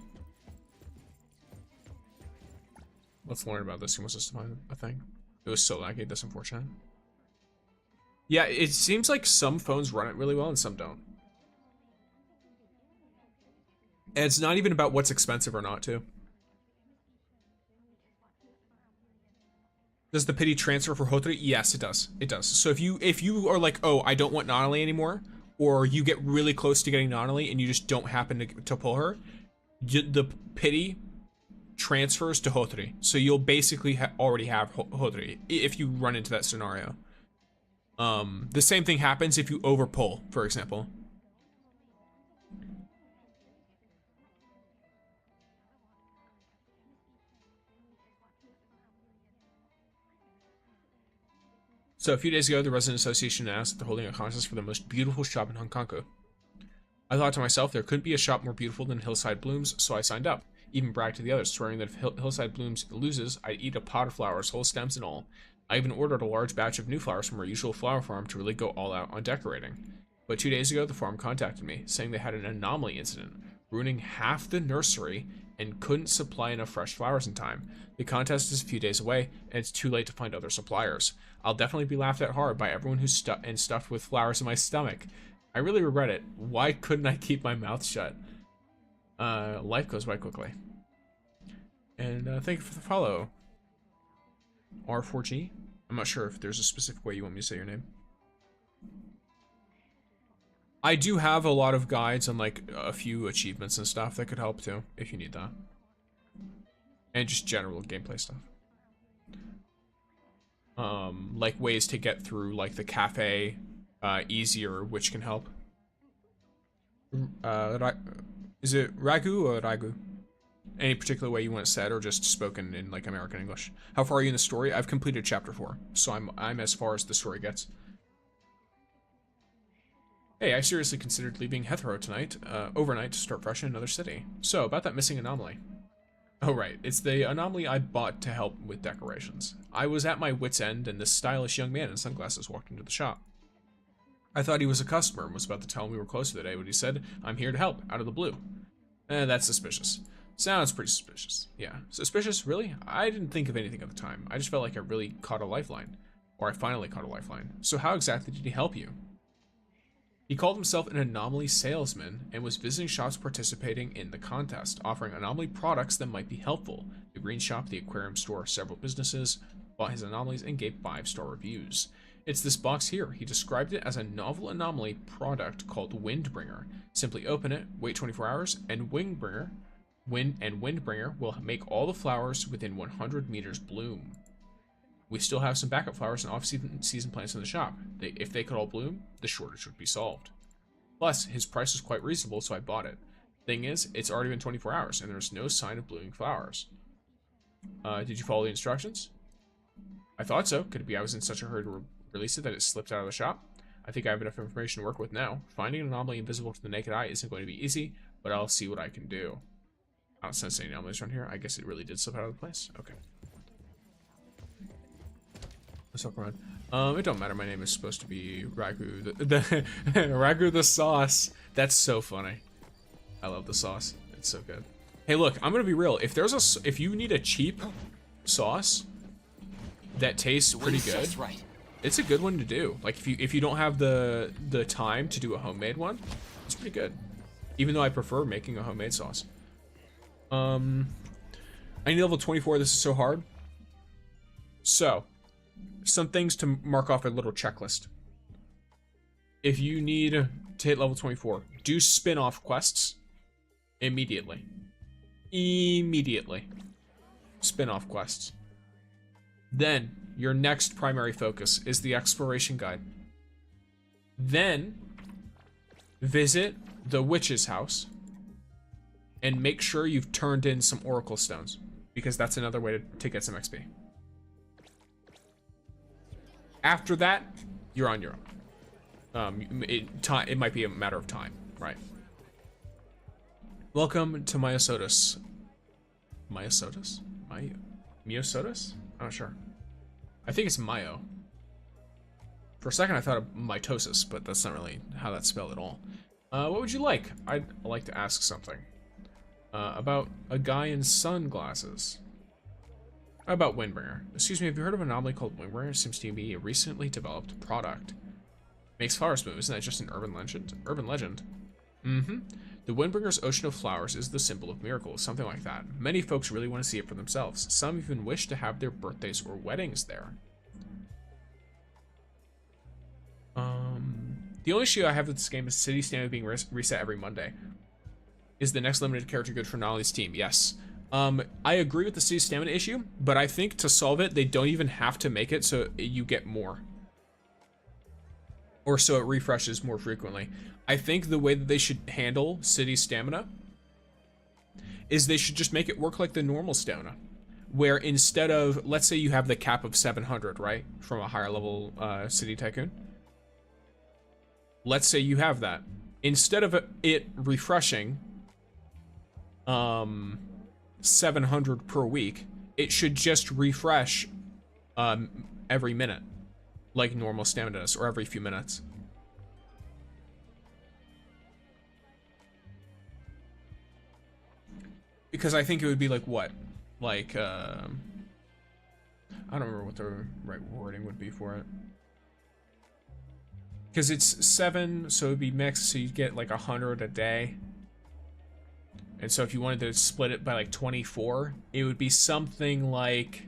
Let's learn about this. He wants us to find a thing. It was so laggy, that's unfortunate. Yeah, it seems like some phones run it really well and some don't. And it's not even about what's expensive or not, too. Does the pity transfer for Hotori? Yes, it does. It does. So if you are like, oh, I don't want Nonali anymore, or you get really close to getting Nonali and you just don't happen to pull her, the pity transfers to Hotori. So you'll basically already have Hotori if you run into that scenario. The same thing happens if you overpull, for example. So a few days ago, the resident association announced that they're holding a contest for the most beautiful shop in Hong Kong. I thought to myself, there couldn't be a shop more beautiful than Hillside Blooms, so I signed up. Even bragged to the others, swearing that if Hillside Blooms loses, I'd eat a pot of flowers, whole stems and all. I even ordered a large batch of new flowers from our usual flower farm to really go all out on decorating. But 2 days ago, the farm contacted me, saying they had an anomaly incident, ruining half the nursery and couldn't supply enough fresh flowers in time. The contest is a few days away, and it's too late to find other suppliers. I'll definitely be laughed at hard by everyone who's stuffed with flowers in my stomach. I really regret it. Why couldn't I keep my mouth shut? Life goes by quickly. And thank you for the follow. R4G? I'm not sure if there's a specific way you want me to say your name. I do have a lot of guides on like a few achievements and stuff that could help too, if you need that. And just general gameplay stuff. Like ways to get through like the cafe easier, which can help. Is it Ragu or Ragu? Any particular way you want it said, or just spoken in like American English? How far are you in the story? I've completed chapter 4, so I'm as far as the story gets. Hey, I seriously considered leaving Heathrow tonight, overnight to start fresh in another city. So, about that missing anomaly. Oh right, it's the anomaly I bought to help with decorations. I was at my wit's end and this stylish young man in sunglasses walked into the shop. I thought he was a customer and was about to tell him we were closed for the day when he said, "I'm here to help," out of the blue. That's suspicious. Sounds pretty suspicious. Yeah, suspicious, really? I didn't think of anything at the time. I just felt like I really caught a lifeline. Or I finally caught a lifeline. So how exactly did he help you? He called himself an anomaly salesman and was visiting shops participating in the contest, offering anomaly products that might be helpful. The green shop, the aquarium store, several businesses bought his anomalies and gave 5-star reviews. It's this box here. He described it as a novel anomaly product called Windbringer. Simply open it, wait 24 hours, and Windbringer will make all the flowers within 100 meters bloom. We still have some backup flowers and off-season plants in the shop. If they could all bloom, the shortage would be solved. Plus, his price was quite reasonable, so I bought it. Thing is, it's already been 24 hours, and there's no sign of blooming flowers. Did you follow the instructions? I thought so. Could it be I was in such a hurry to release it that it slipped out of the shop? I think I have enough information to work with now. Finding an anomaly invisible to the naked eye isn't going to be easy, but I'll see what I can do. I don't sense any anomalies around here. I guess it really did slip out of the place. Okay. Let's walk around. It don't matter. My name is supposed to be Ragu. The Ragu the sauce. That's so funny. I love the sauce. It's so good. Hey, look. I'm gonna be real. If you need a cheap sauce that tastes pretty good, right. It's a good one to do. Like if you don't have the time to do a homemade one, it's pretty good. Even though I prefer making a homemade sauce. I need level 24. This is so hard. So, some things to mark off a little checklist. If you need to hit level 24, do spin-off quests immediately. Immediately. Spin-off quests. Then, your next primary focus is the exploration guide. Then, visit the witch's house and make sure you've turned in some oracle stones, because that's another way to get some XP. After that, you're on your own. It might be a matter of time, right? Welcome to Myosotis. Myosotis? Myosotis? I'm not sure. I think it's Myo. For a second I thought of mitosis, but that's not really how that's spelled at all. What would you like? I'd like to ask something. About a guy in sunglasses. How about Windbringer? Excuse me, have you heard of an anomaly called Windbringer? It seems to be a recently developed product. Makes flowers bloom. Isn't that just an urban legend? Urban legend. Mm-hmm. The Windbringer's ocean of flowers is the symbol of miracles, something like that. Many folks really want to see it for themselves. Some even wish to have their birthdays or weddings there. The only issue I have with this game is city stamina being reset every Monday. Is the next limited character good for Nolly's team? Yes. I agree with the city stamina issue, but I think to solve it, they don't even have to make it so you get more. Or so it refreshes more frequently. I think the way that they should handle city stamina is they should just make it work like the normal stamina, where instead of, let's say you have the cap of 700, right, from a higher level city tycoon. Let's say you have that. Instead of it refreshing 700 per week, it should just refresh every minute, like normal stamina does, or every few minutes. Because I think it would be like what? Like, I don't remember what the right wording would be for it. Because it's 7, so it'd be mixed, so you'd get like 100 a day. And so if you wanted to split it by like 24, it would be something like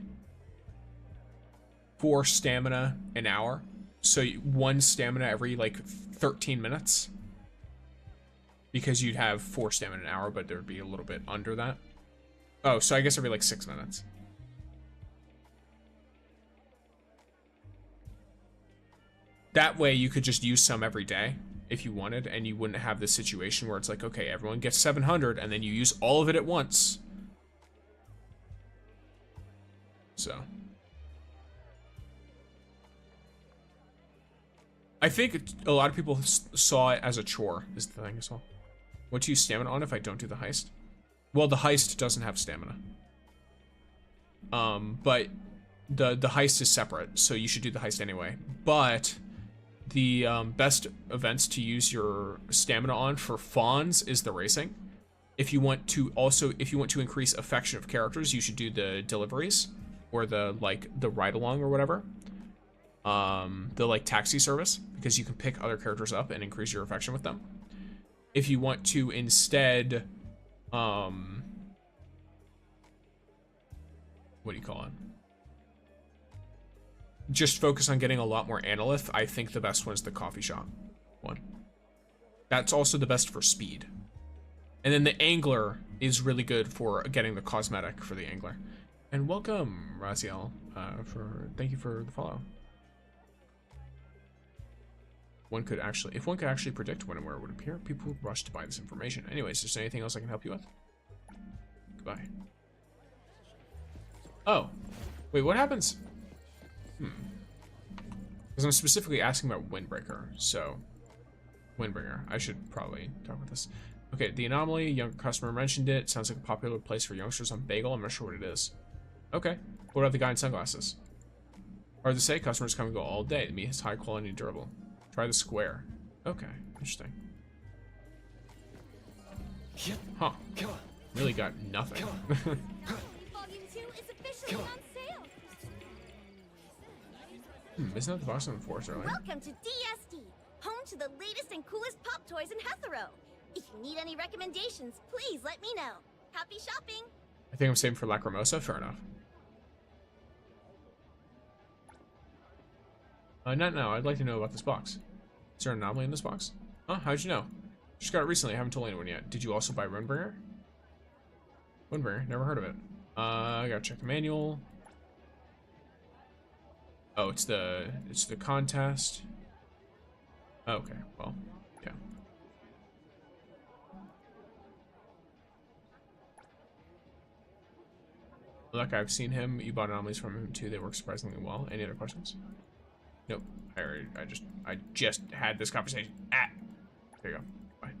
4 stamina an hour. So 1 stamina every like 13 minutes. Because you'd have 4 stamina an hour, but there would be a little bit under that. Oh, so I guess every like 6 minutes. That way you could just use some every day if you wanted, and you wouldn't have this situation where it's like, okay, everyone gets 700 and then you use all of it at once. So I think a lot of people saw it as a chore, is the thing as well. What do you use stamina on if I don't do the heist? Well, the heist doesn't have stamina. But the heist is separate, so you should do the heist anyway. But the best events to use your stamina on for fons is the racing. If you want to increase affection of characters, you should do the deliveries or the ride along or whatever. The like taxi service, because you can pick other characters up and increase your affection with them. If you want to instead, what do you call it? Just focus on getting a lot more analyth. I think the best one is the coffee shop one. That's also the best for speed. And then the angler is really good for getting the cosmetic for the angler. And welcome, Raziel, thank you for the follow. If one could actually predict when and where it would appear, people would rush to buy this information. Anyways, is there anything else I can help you with? Goodbye. Oh, wait, what happens? Because I'm specifically asking about Windbreaker, so Windbringer. I should probably talk about this. Okay, the anomaly, young customer mentioned it. Sounds like a popular place for youngsters on Bagel. I'm not sure what it is. Okay, what about the guy in sunglasses? Hard to say, customers come and go all day. The meat is high quality and durable. Try the square. Okay, interesting. Huh. Really got nothing. Volume 2 is officially on sale. Isn't that the box on the forest earlier? Welcome to DSD, home to the latest and coolest pop toys in Hetero. If you need any recommendations, please let me know. Happy shopping! I think I'm saving for Lacrimosa. Fair enough. No, I'd like to know about this box. Is there an anomaly in this box? Huh? How'd you know? Just got it recently. I haven't told anyone yet. Did you also buy Windbringer? Windbringer? Never heard of it. I gotta check the manual. Oh, it's the contest. Okay, well, yeah. Look, I've seen him. You bought anomalies from him too. They work surprisingly well. Any other questions? Nope. I just had this conversation. There you go. Bye.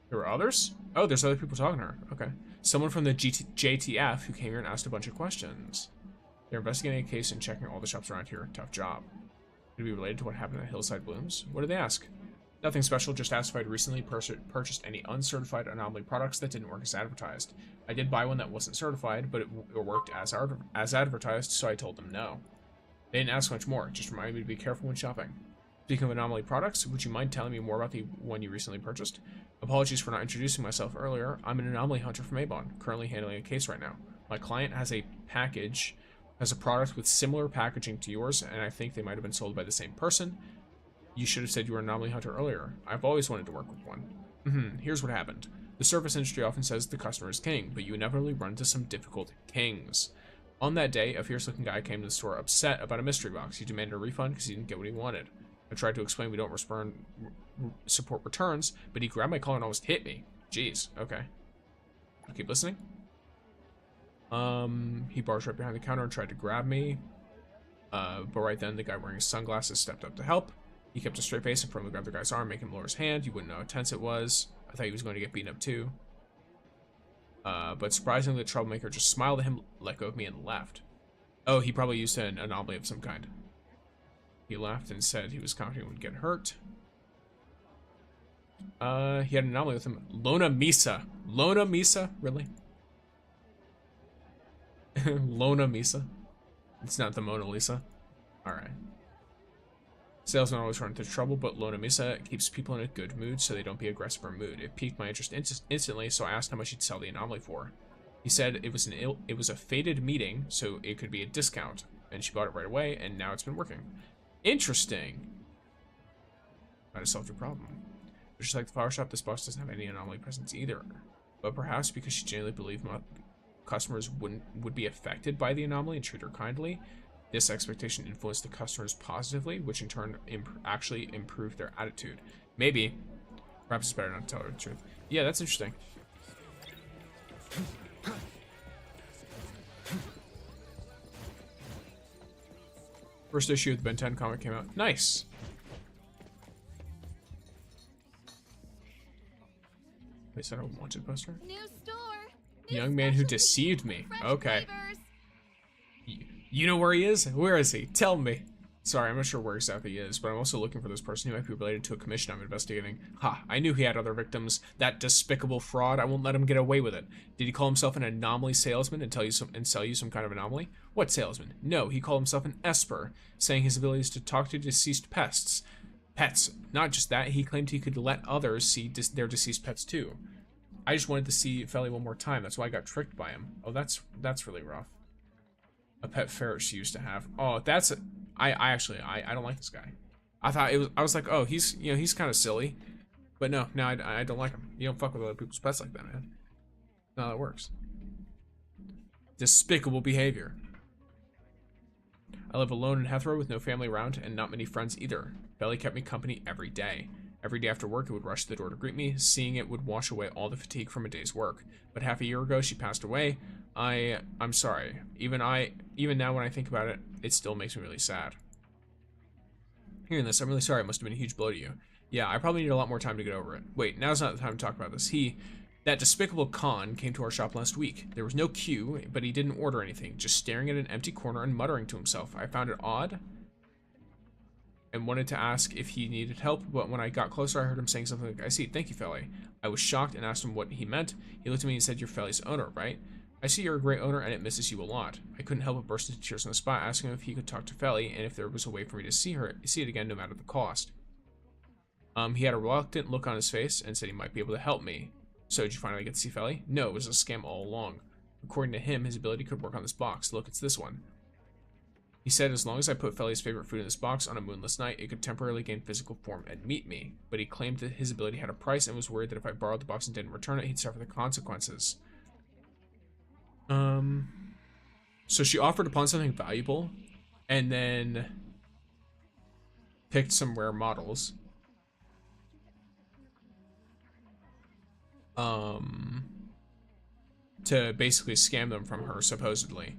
There were others? Oh, there's other people talking to her. Okay. Someone from the JTF who came here and asked a bunch of questions. They're investigating a case and checking all the shops around here. Tough job. Could it be related to what happened at Hillside Blooms? What did they ask? Nothing special, just asked if I'd recently purchased any uncertified anomaly products that didn't work as advertised. I did buy one that wasn't certified, but it worked as advertised, so I told them no. They didn't ask much more, just reminded me to be careful when shopping. Speaking of anomaly products, would you mind telling me more about the one you recently purchased? Apologies for not introducing myself earlier. I'm an anomaly hunter from Avon, currently handling a case right now. My client has a product with similar packaging to yours, and I think they might have been sold by the same person. You should have said you were an anomaly hunter earlier. I've always wanted to work with one. Here's what happened. The service industry often says the customer is king, but you inevitably run into some difficult kings. On that day, a fierce-looking guy came to the store upset about a mystery box. He demanded a refund because he didn't get what he wanted. I tried to explain we don't support returns, but he grabbed my collar and almost hit me. Jeez, okay. I'll keep listening. He barged right behind the counter and tried to grab me. But right then, the guy wearing sunglasses stepped up to help. He kept a straight face and firmly grabbed the guy's arm, making him lower his hand. You wouldn't know how tense it was. I thought he was going to get beaten up too. But surprisingly, the troublemaker just smiled at him, let go of me, and left. Oh, he probably used an anomaly of some kind. He laughed and said he was confident he wouldn't get hurt. He had an anomaly with him. Lona Misa. Lona Misa? Really? Lona Misa? It's not the Mona Lisa. Alright. Salesmen always run into trouble, but Lona Misa keeps people in a good mood so they don't be aggressive or mood. It piqued my interest instantly, so I asked how much he'd sell the anomaly for. He said it was a fated meeting, so it could be a discount. And she bought it right away, and now it's been working. Interesting. Might have solved your problem. But just like the flower shop, this box doesn't have any anomaly presents either. But perhaps because she genuinely believed customers would be affected by the anomaly and treat her kindly, this expectation influenced the customers positively, which in turn actually improved their attitude. Maybe. Perhaps it's better not to tell her the truth. Yeah, that's interesting. First issue of the Ben 10 comic came out. Nice. Wait, is that a wanted poster? New store. Young man who deceived me. Okay. You know where he is? Where is he? Tell me. Sorry, I'm not sure where exactly he is, but I'm also looking for this person who might be related to a commission I'm investigating. Ha, I knew he had other victims. That despicable fraud. I won't let him get away with it. Did he call himself an anomaly salesman and sell you some kind of anomaly? What salesman? No, he called himself an esper, saying his ability is to talk to deceased pets. Not just that, he claimed he could let others see their deceased pets too. I just wanted to see Feli one more time. That's why I got tricked by him. Oh, that's really rough. A pet ferret she used to have. Oh, that's I don't like this guy. I was like, oh, he's kind of silly, but no, I don't like him. You don't fuck with other people's pets like that, man. No, that works. Despicable behavior. I live alone in Hethro with no family around and not many friends either. Belly kept me company every day. Every day after work, it would rush to the door to greet me. Seeing it would wash away all the fatigue from a day's work. But half a year ago, she passed away. I'm sorry. Even now when I think about it, it still makes me really sad. Hearing this, I'm really sorry. It must have been a huge blow to you. Yeah, I probably need a lot more time to get over it. Wait, now's not the time to talk about this. That despicable Khan came to our shop last week. There was no queue, but he didn't order anything, just staring at an empty corner and muttering to himself. I found it odd and wanted to ask if he needed help, but when I got closer, I heard him saying something like, I see, thank you, Feli. I was shocked and asked him what he meant. He looked at me and said, you're Feli's owner, right? I see you're a great owner and it misses you a lot. I couldn't help but burst into tears on the spot, asking him if he could talk to Feli and if there was a way for me to see it again no matter the cost. He had a reluctant look on his face and said he might be able to help me. So did you finally get to see Feli? No, it was a scam all along. According to him, his ability could work on this box. Look, it's this one. He said as long as I put Feli's favorite food in this box on a moonless night, it could temporarily gain physical form and meet me. But he claimed that his ability had a price and was worried that if I borrowed the box and didn't return it, he'd suffer the consequences. So she offered to pawn something valuable and then picked some rare models. To basically scam them from her, supposedly.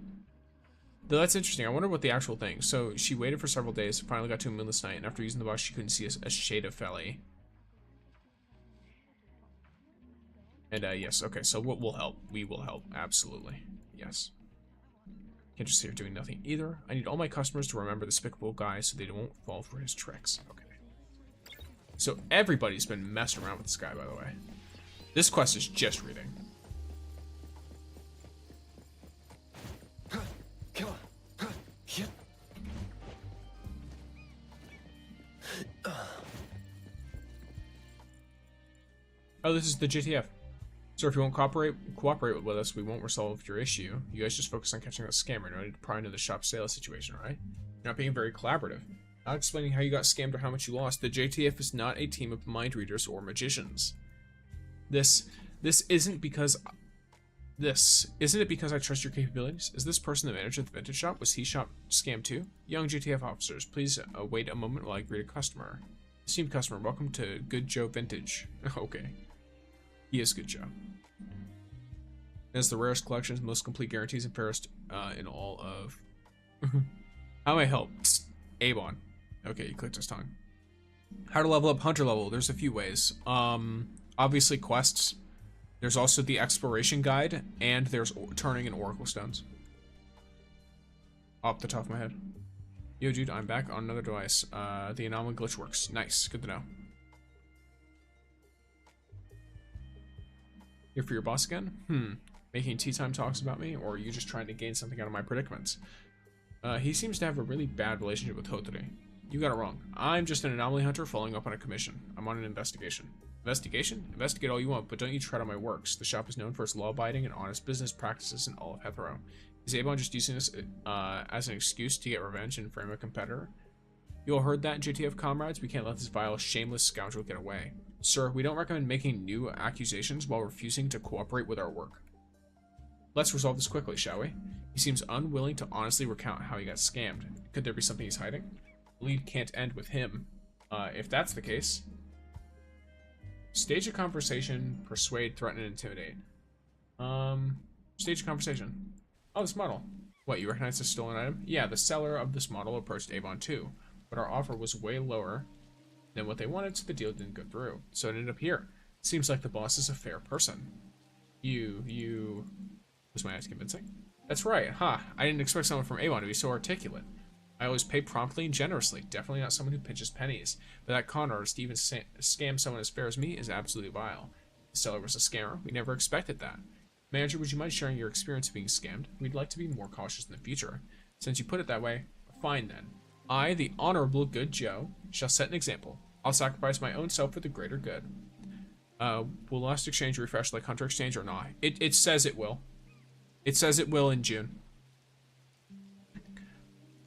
Though that's interesting. I wonder what the actual thing. So she waited for several days, finally got to a moonless night, and after using the box, she couldn't see a shade of Feli. And yes, okay, so we'll help. We will help, absolutely. Yes. Can't just sit here doing nothing either. I need all my customers to remember the despicable guy so they won't fall for his tricks. Okay. So everybody's been messing around with this guy, by the way. This quest is just reading. Oh, this is the JTF. So if you won't cooperate with us, we won't resolve your issue. You guys just focus on catching that scammer. No need to pry into the shop sales situation, right? You're not being very collaborative. Not explaining how you got scammed or how much you lost. The JTF is not a team of mind readers or magicians. Isn't it because I trust your capabilities? Is this person the manager of the vintage shop? Was he shop scammed too? Young JTF officers, please wait a moment while I greet a customer. Esteemed customer, welcome to Good Joe Vintage. Okay. He is Good Joe. It has the rarest collections, most complete guarantees, and fairest in all of... How may I help? Psst. Avon. Okay, you clicked his tongue. How to level up hunter level. There's a few ways. Obviously quests. There's also the exploration guide, and there's turning in oracle stones. Off the top of my head. Yo, dude, I'm back on another device. The anomaly glitch works. Nice. Good to know. Here for your boss again? Making tea time talks about me, or are you just trying to gain something out of my predicaments? He seems to have a really bad relationship with Hotori. You got it wrong. I'm just an anomaly hunter following up on a commission. I'm on an investigation. Investigation? Investigate all you want, but don't you tread on my works. The shop is known for its law-abiding and honest business practices in all of Heathrow. Is Avon just using this as an excuse to get revenge and frame a competitor? You all heard that, JTF comrades? We can't let this vile, shameless scoundrel get away. Sir, we don't recommend making new accusations while refusing to cooperate with our work. Let's resolve this quickly, shall we? He seems unwilling to honestly recount how he got scammed. Could there be something he's hiding? The lead can't end with him. If that's the case... Stage a conversation, persuade, threaten, and intimidate. Stage a conversation. Oh, this model. What, you recognize this stolen item? Yeah, the seller of this model approached Avon too, but our offer was way lower than what they wanted, so the deal didn't go through. So it ended up here. Seems like the boss is a fair person. Was my ass convincing? That's right, huh? I didn't expect someone from Avon to be so articulate. I always pay promptly and generously, definitely not someone who pinches pennies. But that con artist to even scam someone as fair as me is absolutely vile. The seller was a scammer. We never expected that. Manager, would you mind sharing your experience of being scammed? We'd like to be more cautious in the future. Since you put it that way, fine then. I, the honorable good Joe, shall set an example. I'll sacrifice my own self for the greater good. Will last exchange refresh like Hunter Exchange or not? It says it will. It says it will in June.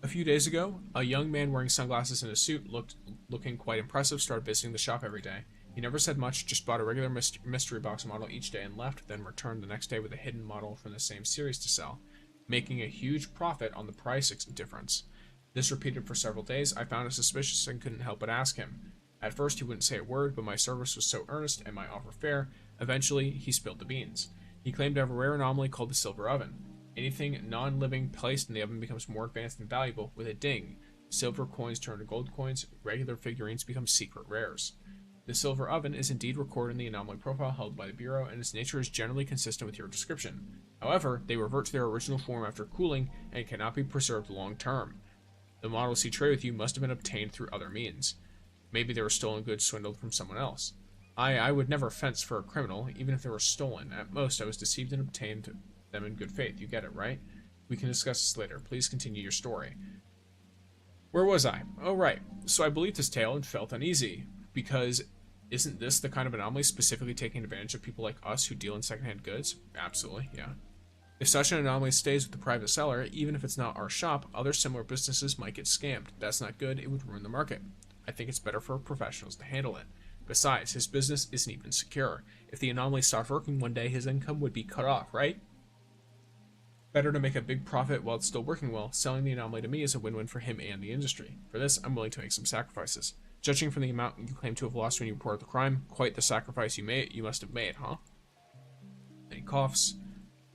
A few days ago, a young man wearing sunglasses and a suit looking quite impressive started visiting the shop every day. He never said much, just bought a regular mystery box model each day and left, then returned the next day with a hidden model from the same series to sell, making a huge profit on the price difference. This repeated for several days. I found it suspicious and couldn't help but ask him. At first he wouldn't say a word, but my service was so earnest and my offer fair, eventually he spilled the beans. He claimed to have a rare anomaly called the silver oven. Anything non-living placed in the oven becomes more advanced and valuable with a ding. Silver coins turn to gold coins, regular figurines become secret rares. The silver oven is indeed recorded in the anomaly profile held by the Bureau, and its nature is generally consistent with your description. However, they revert to their original form after cooling and cannot be preserved long term. The models he traded with you must have been obtained through other means. Maybe they were stolen goods swindled from someone else. I would never fence for a criminal, even if they were stolen. At most, I was deceived and obtained them in good faith. You get it, right? We can discuss this later. Please continue your story. Where was I? Oh, right. So I believed his tale and felt uneasy, because isn't this the kind of anomaly specifically taking advantage of people like us who deal in secondhand goods? Absolutely, yeah. If such an anomaly stays with the private seller, even if it's not our shop, other similar businesses might get scammed. That's not good. It would ruin the market. I think it's better for professionals to handle it. Besides, his business isn't even secure. If the anomaly stopped working one day, his income would be cut off, right? Better to make a big profit while it's still working well. Selling the anomaly to me is a win-win for him and the industry. For this, I'm willing to make some sacrifices. Judging from the amount you claim to have lost when you reported the crime, quite the sacrifice you must have made, huh? Then he coughs.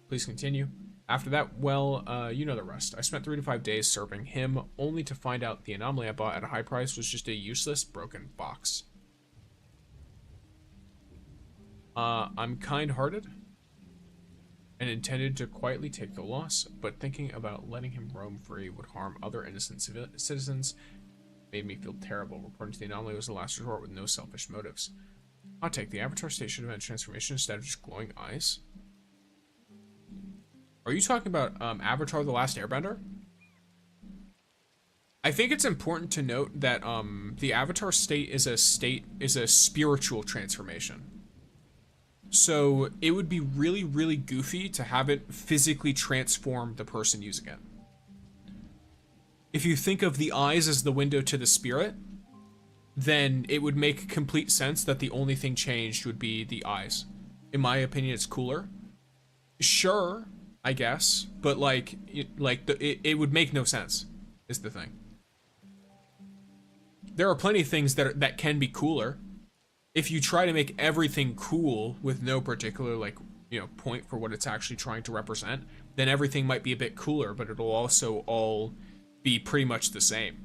Please continue. After that, well, you know the rest. I spent 3 to 5 days serving him, only to find out the anomaly I bought at a high price was just a useless, broken box. I'm kind-hearted and intended to quietly take the loss, but thinking about letting him roam free would harm other innocent citizens made me feel terrible. Reporting to the anomaly was the last resort with no selfish motives. I'll take the Avatar station event transformation instead of just glowing eyes. Are you talking about Avatar: The Last Airbender? I think it's important to note that the Avatar state is a spiritual transformation. So it would be really, really goofy to have it physically transform the person using it. If you think of the eyes as the window to the spirit, then it would make complete sense that the only thing changed would be the eyes. In my opinion, it's cooler. Sure, I guess, but it would make no sense, is the thing. There are plenty of things that can be cooler. If you try to make everything cool with no particular point for what it's actually trying to represent, then everything might be a bit cooler, but it'll also all be pretty much the same.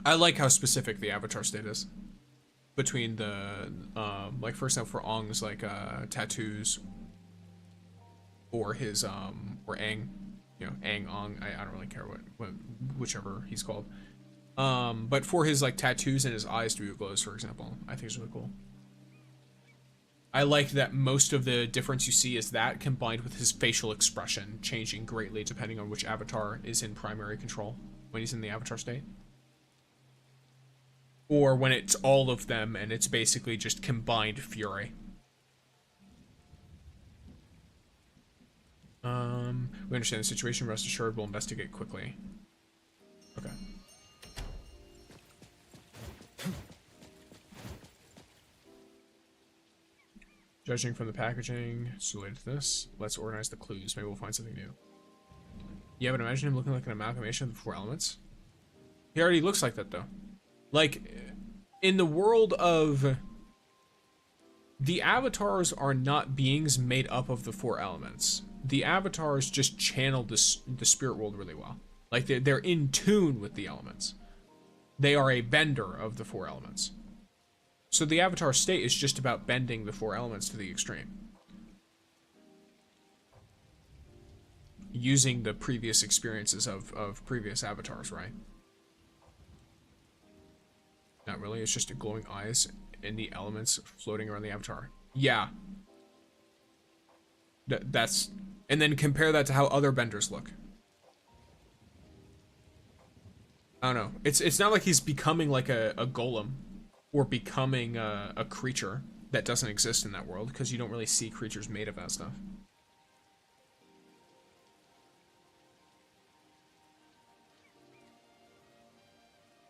I like how specific the avatar state is between the like, for example, for Ong's like tattoos, or his or Aang, Aang Ong, I don't really care what whichever he's called, but for his like tattoos and his eyes to be glows, for example, I think it's really cool. I like that most of the difference you see is that combined with his facial expression changing greatly depending on which avatar is in primary control when he's in the avatar state. Or when it's all of them and it's basically just combined fury. We understand the situation. Rest assured, we'll investigate quickly. Okay. Judging from the packaging, it's related to this. Let's organize the clues. Maybe we'll find something new. Yeah, but imagine him looking like an amalgamation of the 4 elements. He already looks like that, though. Like, in the world of... The avatars are not beings made up of the 4 elements. The avatars just channel the spirit world really well. Like, they're in tune with the elements. They are a bender of the 4 elements. So the avatar state is just about bending the 4 elements to the extreme. Using the previous experiences of previous avatars, right? Not really, it's just a glowing eyes and the elements floating around the avatar. Yeah. That's... And then compare that to how other benders look. I don't know. It's not like he's becoming like a golem. Or becoming a creature that doesn't exist in that world, because you don't really see creatures made of that stuff.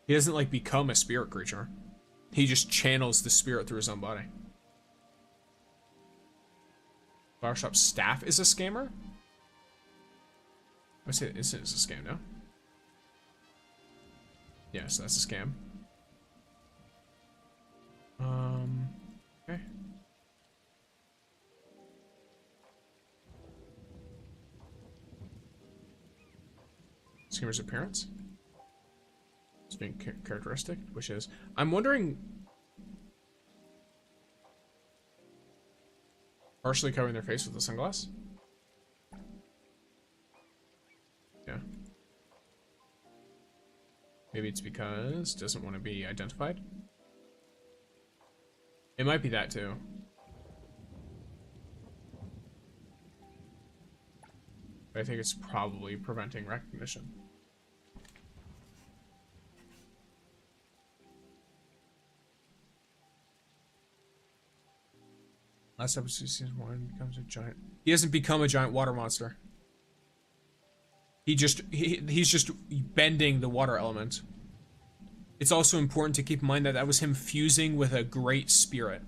He doesn't like become a spirit creature. He just channels the spirit through his own body. Flower staff is a scammer? I would say it's a scam, no? Yeah, so that's a scam. Okay. Scammer's appearance. It's being characteristic, which is... I'm wondering... Partially covering their face with the sunglass? Yeah. Maybe it's because it doesn't want to be identified. It might be that too. But I think it's probably preventing recognition. Last episode of season 1 becomes a giant. He doesn't become a giant water monster. He's just bending the water element. It's also important to keep in mind that that was him fusing with a great spirit.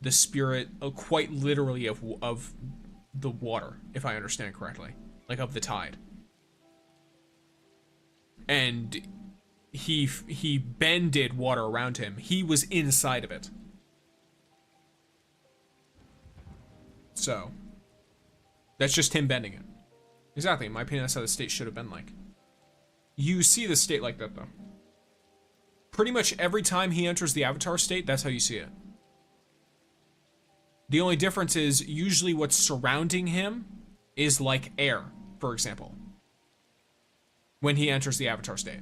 The spirit, quite literally, of the water, if I understand correctly. Like, of the tide. And he bended water around him. He was inside of it. So, that's just him bending it. Exactly, in my opinion, that's how the state should have been like. You see the state like that, though. Pretty much every time he enters the avatar state, that's how you see it. The only difference is usually what's surrounding him is like air, for example, when he enters the avatar state.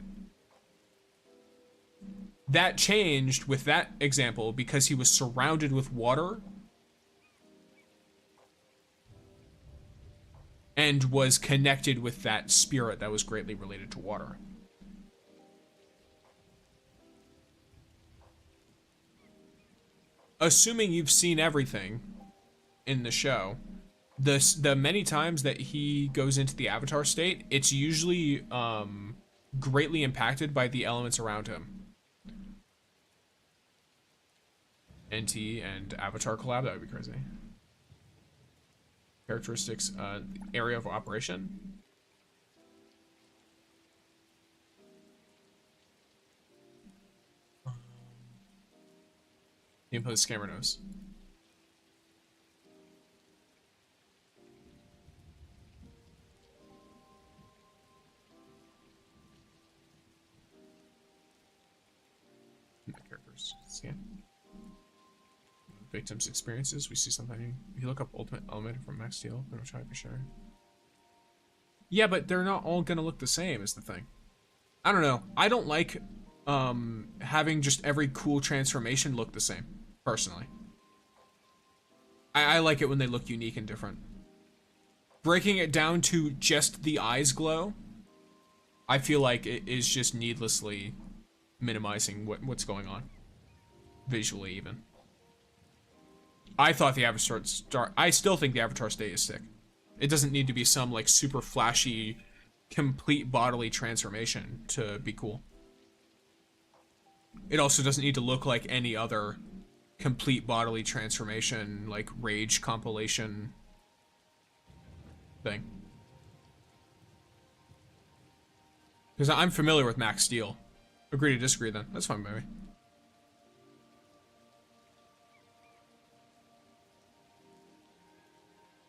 That changed with that example because he was surrounded with water and was connected with that spirit that was greatly related to water. Assuming you've seen everything in the show, the many times that he goes into the avatar state, it's usually greatly impacted by the elements around him. NTE and avatar collab, that would be crazy. Characteristics, area of operation. Gameplay scammer knows. Scan. Victims' experiences. We see something. If you look up Ultimate Element from Max Steel, they'll try for sure. Yeah, but they're not all gonna look the same, is the thing. I don't know. I don't like having just every cool transformation look the same, personally. I like it when they look unique and different. Breaking it down to just the eyes glow, I feel like it is just needlessly minimizing what's going on. Visually, even. I thought the Avatar Star... I still think the Avatar State is sick. It doesn't need to be some, like, super flashy, complete bodily transformation to be cool. It also doesn't need to look like any other complete bodily transformation, like, rage compilation thing. Because I'm familiar with Max Steel. Agree to disagree, then. That's fine, baby.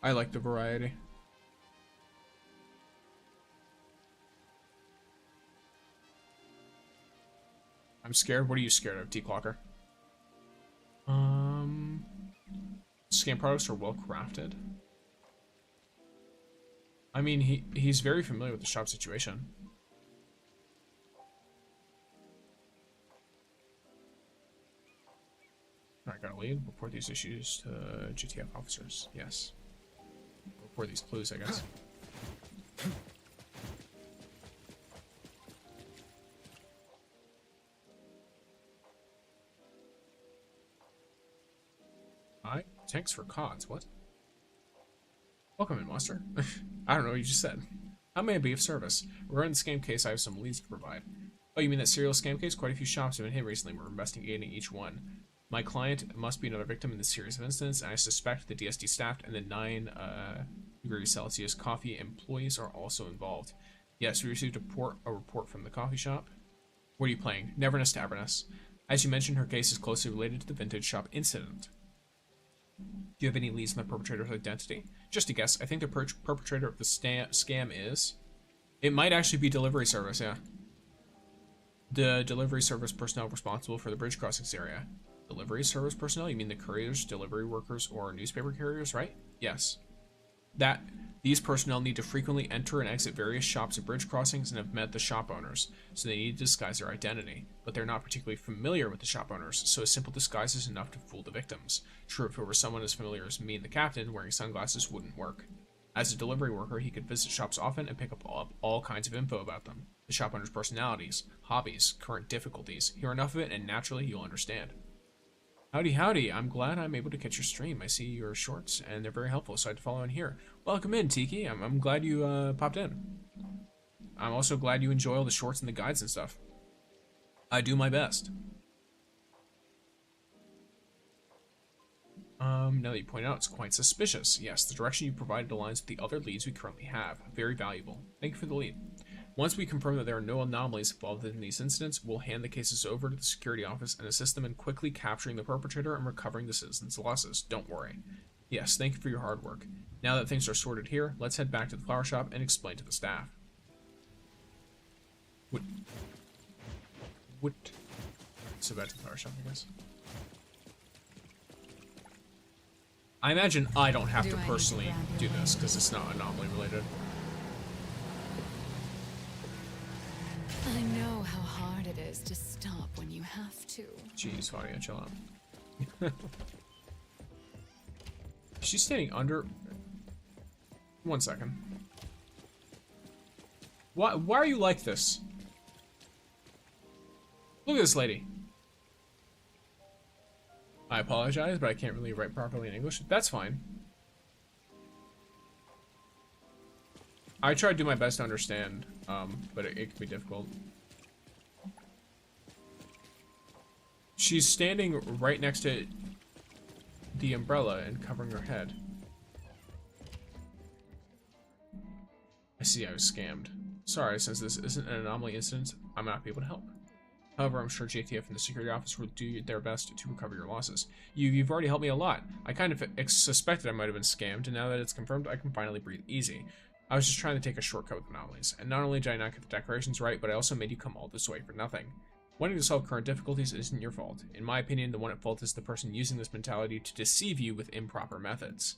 I like the variety. I'm scared. What are you scared of, T-Clocker? Scam products are well crafted. I mean, he's very familiar with the shop situation. Alright, got a lead. Report these issues to GTF officers. Yes. Report these clues, I guess. Alright, tanks for CODs, what? Welcome in, monster. I don't know what you just said. How may I be of service? Regarding the scam case, I have some leads to provide. Oh, you mean that serial scam case? Quite a few shops have been hit recently. We're investigating each one. My client must be another victim in this series of incidents, and I suspect the DSD staff and the 9 degrees Celsius coffee employees are also involved. Yes, we received a report from the coffee shop. What are you playing? Neverness to everness. As you mentioned, her case is closely related to the vintage shop incident. Do you have any leads on the perpetrator's identity? Just a guess. I think the perpetrator of the scam is... It might actually be delivery service, yeah. The delivery service personnel responsible for the bridge crossings area. Delivery service personnel? You mean the couriers, delivery workers, or newspaper carriers, right? Yes. These personnel need to frequently enter and exit various shops at bridge crossings and have met the shop owners, so they need to disguise their identity. But they're not particularly familiar with the shop owners, so a simple disguise is enough to fool the victims. True, if it were someone as familiar as me and the captain, wearing sunglasses wouldn't work. As a delivery worker, he could visit shops often and pick up all kinds of info about them. The shop owners' personalities, hobbies, current difficulties. Hear enough of it, and naturally you'll understand. Howdy, howdy. I'm glad I'm able to catch your stream. I see your shorts, and they're very helpful, so I had to follow in here. Welcome in, Tiki. I'm glad you popped in. I'm also glad you enjoy all the shorts and the guides and stuff. I do my best. Now that you point out, it's quite suspicious. Yes, the direction you provided aligns with the other leads we currently have. Very valuable. Thank you for the lead. Once we confirm that there are no anomalies involved in these incidents, we'll hand the cases over to the security office and assist them in quickly capturing the perpetrator and recovering the citizens' losses. Don't worry. Yes, thank you for your hard work. Now that things are sorted here, let's head back to the flower shop and explain to the staff. What? So back to the flower shop, I guess. I imagine I don't have to personally do this because it's not anomaly related. I know how hard it is to stop when you have to. Jeez, Claudia, chill out. She's standing under... 1 second. Why are you like this? Look at this lady. I apologize, but I can't really write properly in English. That's fine. I try to do my best to understand, but it can be difficult. She's standing right next to the umbrella and covering her head. I see I was scammed. Sorry, since this isn't an anomaly incident, I might not be able to help. However, I'm sure JTF and the security office will do their best to recover your losses. You've already helped me a lot. I kind of suspected I might have been scammed, and now that it's confirmed, I can finally breathe easy. I was just trying to take a shortcut with anomalies, and not only did I not get the decorations right, but I also made you come all this way for nothing. Wanting to solve current difficulties isn't your fault. In my opinion, the one at fault is the person using this mentality to deceive you with improper methods.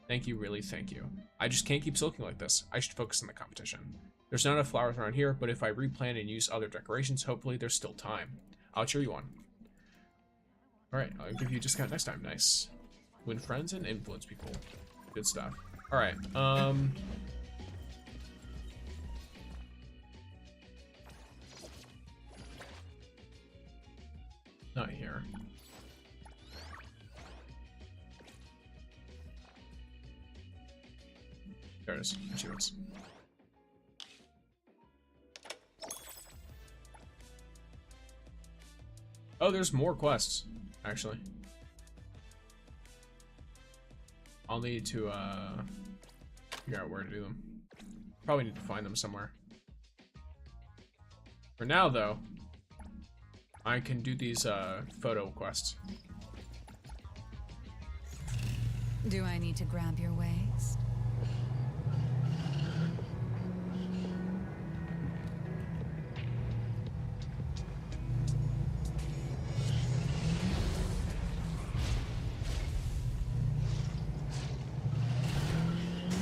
Thank you, really, thank you. I just can't keep sulking like this. I should focus on the competition. There's not enough flowers around here, but if I replan and use other decorations, hopefully there's still time. I'll cheer you on. Alright, I'll give you a discount next time. Nice. Win friends and influence people. Good stuff. Alright, not here. There it is. Achievements. Oh, there's more quests, actually. I'll need to figure out where to do them. Probably need to find them somewhere. For now, though, I can do these photo quests. Do I need to grab your waist?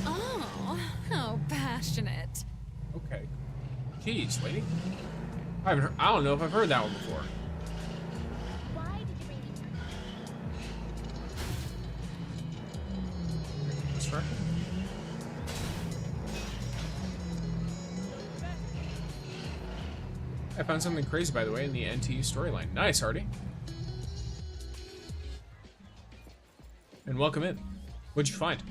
Oh, how passionate. Okay. Jeez, lady. I don't know if I've heard that one before. Why did you bring me here? That's right. I found something crazy, by the way, in the NTE storyline. Nice, Hardy. And welcome in. What'd you find?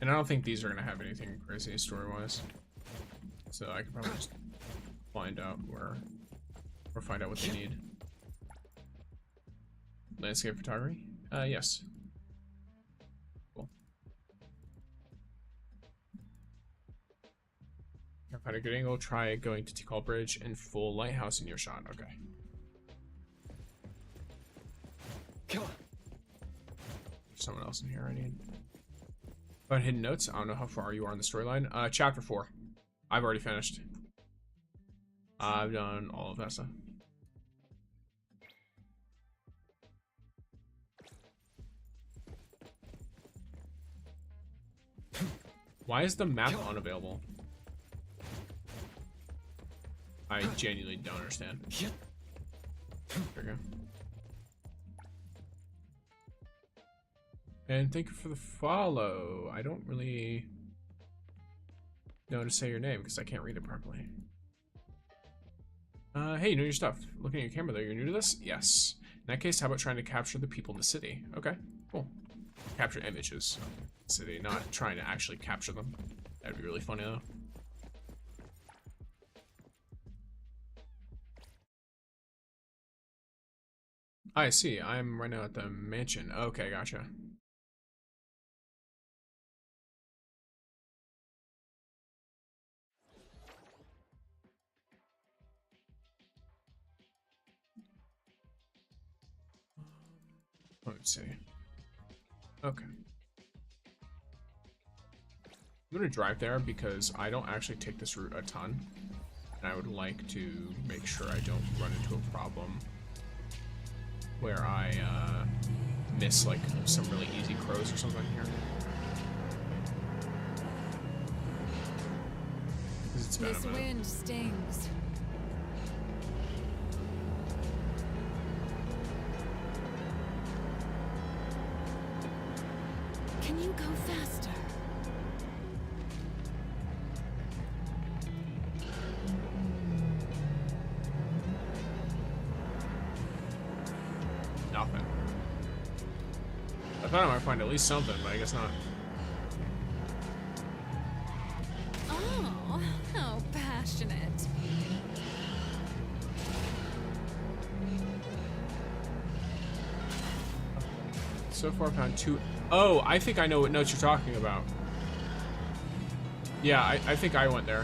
And I don't think these are gonna have anything crazy story-wise, so I can probably just find out where, or find out what they need. Landscape photography? Yes. Cool. If I find a good angle, try going to Tikal Bridge and full lighthouse in your shot. Okay. Come on. There's someone else in here I need. About hidden notes, I don't know how far you are in the storyline. Chapter 4. I've already finished. I've done all of that stuff. Why is the map unavailable? I genuinely don't understand. There we go. And thank you for the follow. I don't really know how to say your name because I can't read it properly. Hey, you know your stuff. Looking at your camera though, you're new to this? Yes. In that case, how about trying to capture the people in the city? Okay, cool. Capture images of the city, not trying to actually capture them. That'd be really funny though. I see. I'm right now at the mansion. Okay, gotcha. Let's see. Okay. I'm gonna drive there because I don't actually take this route a ton. And I would like to make sure I don't run into a problem where I miss like some really easy crows or something here. It's been This wind stings. Can you go faster? Nothing. I thought I might find at least something, but I guess not. Oh, how passionate. So far, I found 2. Oh, I think I know what notes you're talking about. Yeah, I think I went there.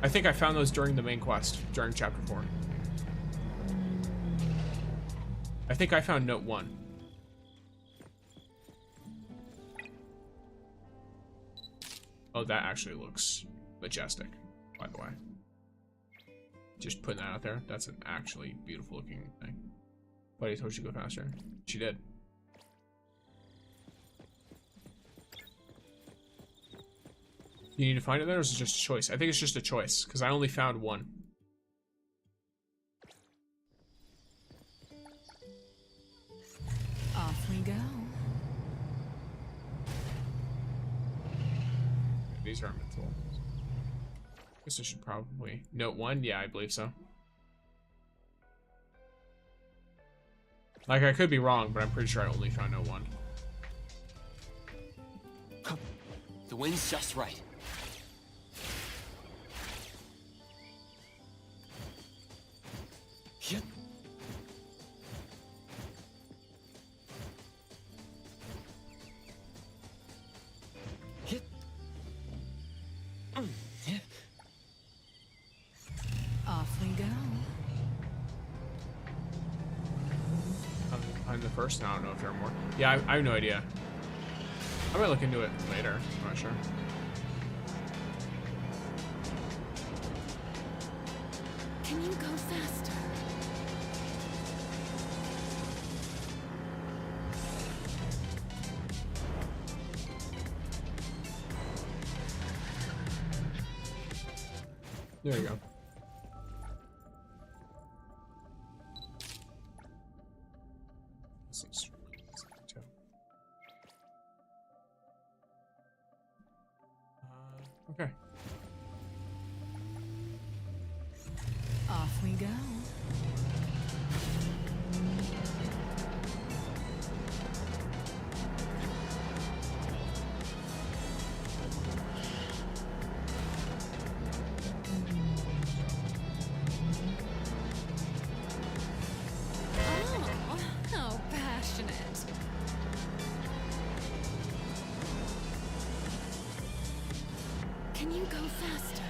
I think I found those during the main quest, during chapter 4. I think I found note 1. Oh, that actually looks majestic, by the way. Just putting that out there. That's an actually beautiful looking thing. Buddy told you to go faster. She did. You need to find it there, or is it just a choice? I think it's just a choice, because I only found one. Off we go. These are mental. Guess I should probably note one. Yeah, I believe so. Like, I could be wrong, but I'm pretty sure I only found note one. The wind's just right. Yep. Yep. Yeah. Off we go. I'm the first, and I don't know if there are more. Yeah, I have no idea. I might look into it later. I'm not sure. Can you go faster? There you go. This looks too. Okay. Off we go. Oh, how passionate. Can you go faster?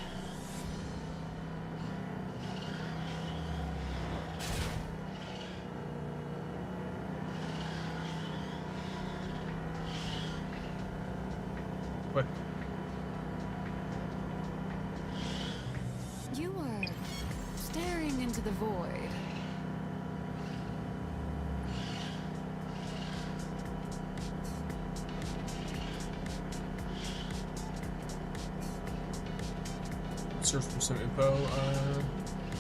What? You were staring into the void. Search for some info.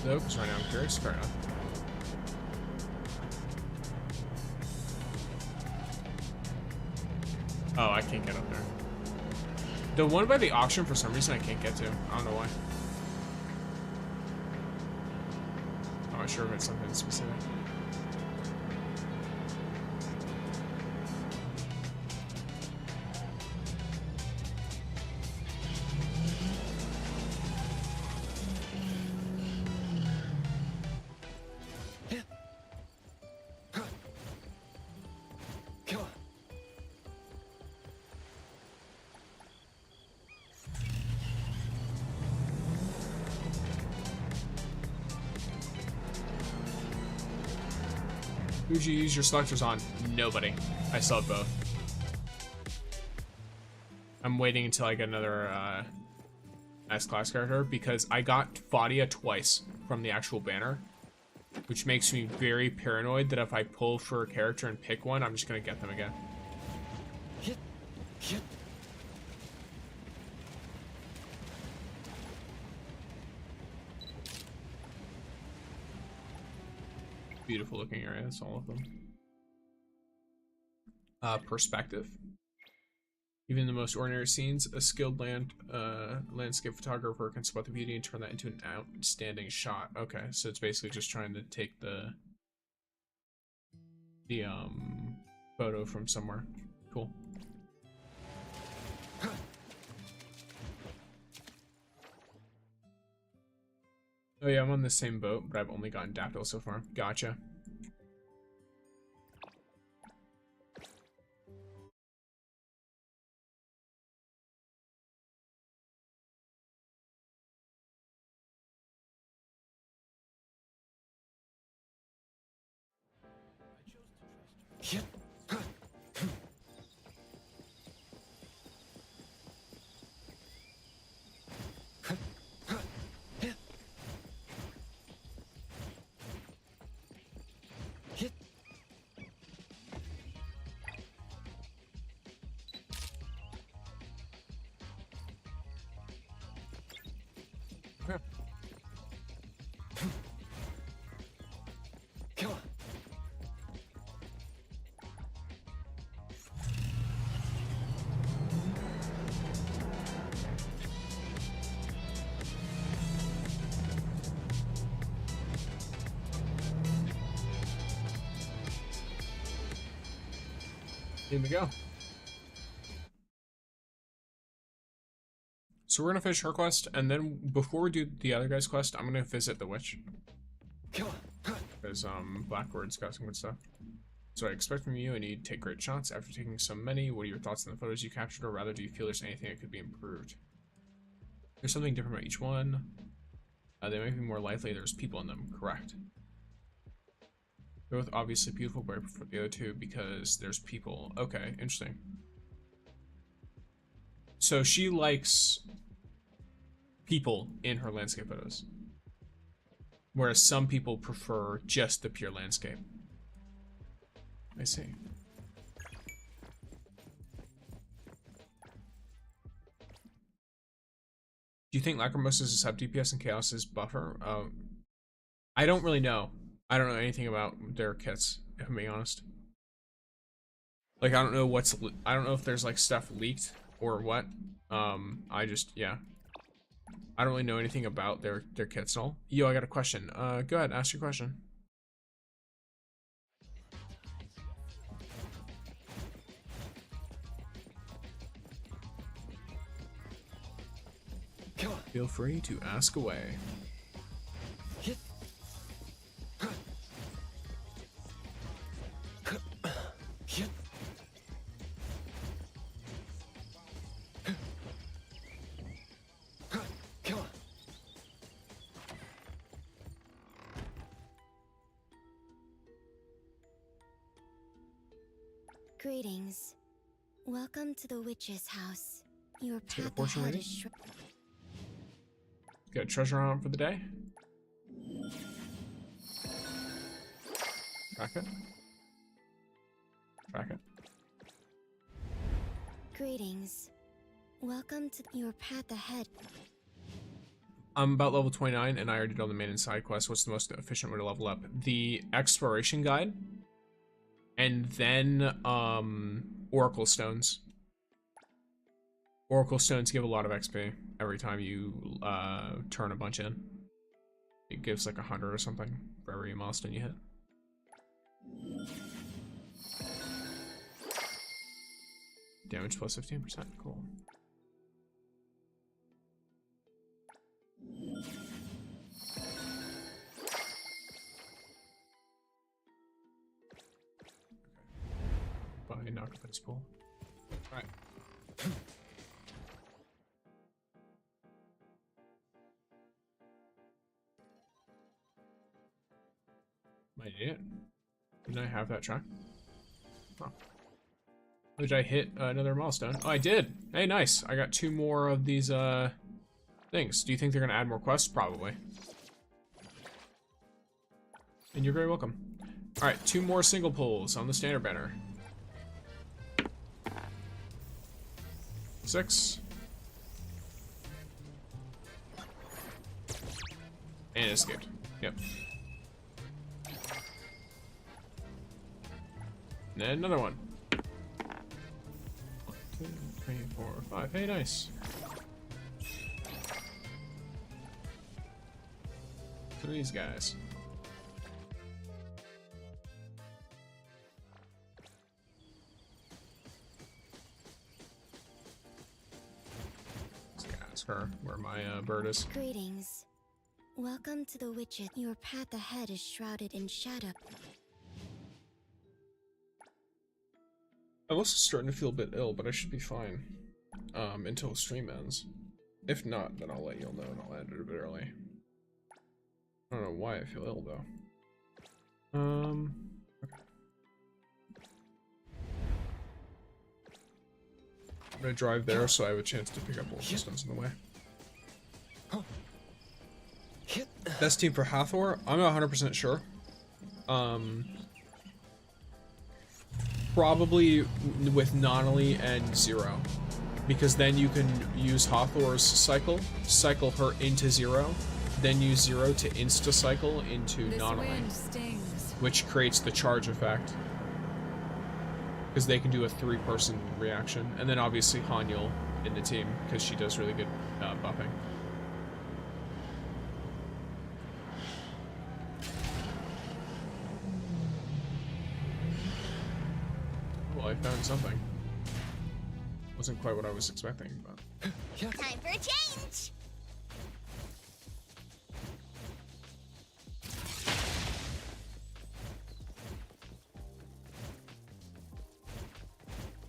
No, because right now I'm curious. Fair enough. Oh, I can't get up there. The one by the auction, for some reason, I can't get to. I don't know why. I'm not sure if it's something specific. Come on. Who'd you use your selectors on? Nobody. I still have both. I'm waiting until I get another S-class character because I got Fadia twice from the actual banner, which makes me very paranoid that if I pull for a character and pick one, I'm just gonna get them again. Yep. Yep. Beautiful looking areas, all of them. Perspective. Even the most ordinary scenes, a skilled landscape photographer can spot the beauty and turn that into an outstanding shot. Okay, so it's basically just trying to take the photo from somewhere. Cool. Oh yeah, I'm on the same boat, but I've only gotten Daptile so far. Gotcha. Yep. Come on. Here we go. So we're gonna finish her quest, and then before we do the other guy's quest, I'm gonna visit the witch. Come on. Because Blackbird's got some good stuff. So I expect from you, and you take great shots. After taking so many, what are your thoughts on the photos you captured, or rather, do you feel there's anything that could be improved? There's something different about each one. They might be more likely there's people in them, correct? They're both obviously beautiful, but I prefer the other two because there's people. Okay, interesting. So she likes people in her landscape photos, whereas some people prefer just the pure landscape. I see. Do you think Lacrimosa is a sub DPS and Chaos is buffer? I don't really know. I don't know anything about their kits, if I'm being honest. Like, I don't know if there's like stuff leaked or what. Yeah. I don't really know anything about their kits and all. Yo, I got a question. Go ahead, ask your question. Come on. Feel free to ask away. Hit. Hit. Come on. Greetings. Welcome to the witch's house. Your get a path portion ahead ready? is Got a treasure hunt for the day. Track it. Track it. Greetings. Welcome to your path ahead. I'm about level 29 and I already did all the main and side quests. What's the most efficient way to level up? The exploration guide. And then Oracle Stones. Oracle Stones give a lot of XP every time you turn a bunch in. It gives like 100 or something for every milestone you hit. Damage plus 15%, cool. By Knockfist Pool. Alright. Might idiot. Didn't I have that track? Oh. Did I hit another milestone? Oh, I did! Hey, nice! I got 2 more of these, things. Do you think they're gonna add more quests? Probably. And you're very welcome. Alright, 2 more single pulls on the standard banner. 6. And escaped. Yep. And then another one. 1, 2, 3, 4, 5. Hey, nice. Look at these guys. Let's ask her where my bird is. Greetings. Welcome to the witches. Your path ahead is shrouded in shadow. I'm also starting to feel a bit ill, but I should be fine until the stream ends. If not, then I'll let you all know and I'll end it a bit early. I don't know why I feel ill though. Okay. I'm gonna drive there so I have a chance to pick up more stones on the way. Best team for Hathor? I'm not 100% sure. Probably with Nonali and Zero. because then you can use Hathor's cycle her into 0, then use 0 to insta-cycle into This Nonoli, wind stings. which creates the charge effect. Because they can do a 3-person reaction. And then obviously Hanyul in the team, because she does really good buffing. Well, I found something. Wasn't quite what I was expecting, but... Time for a change!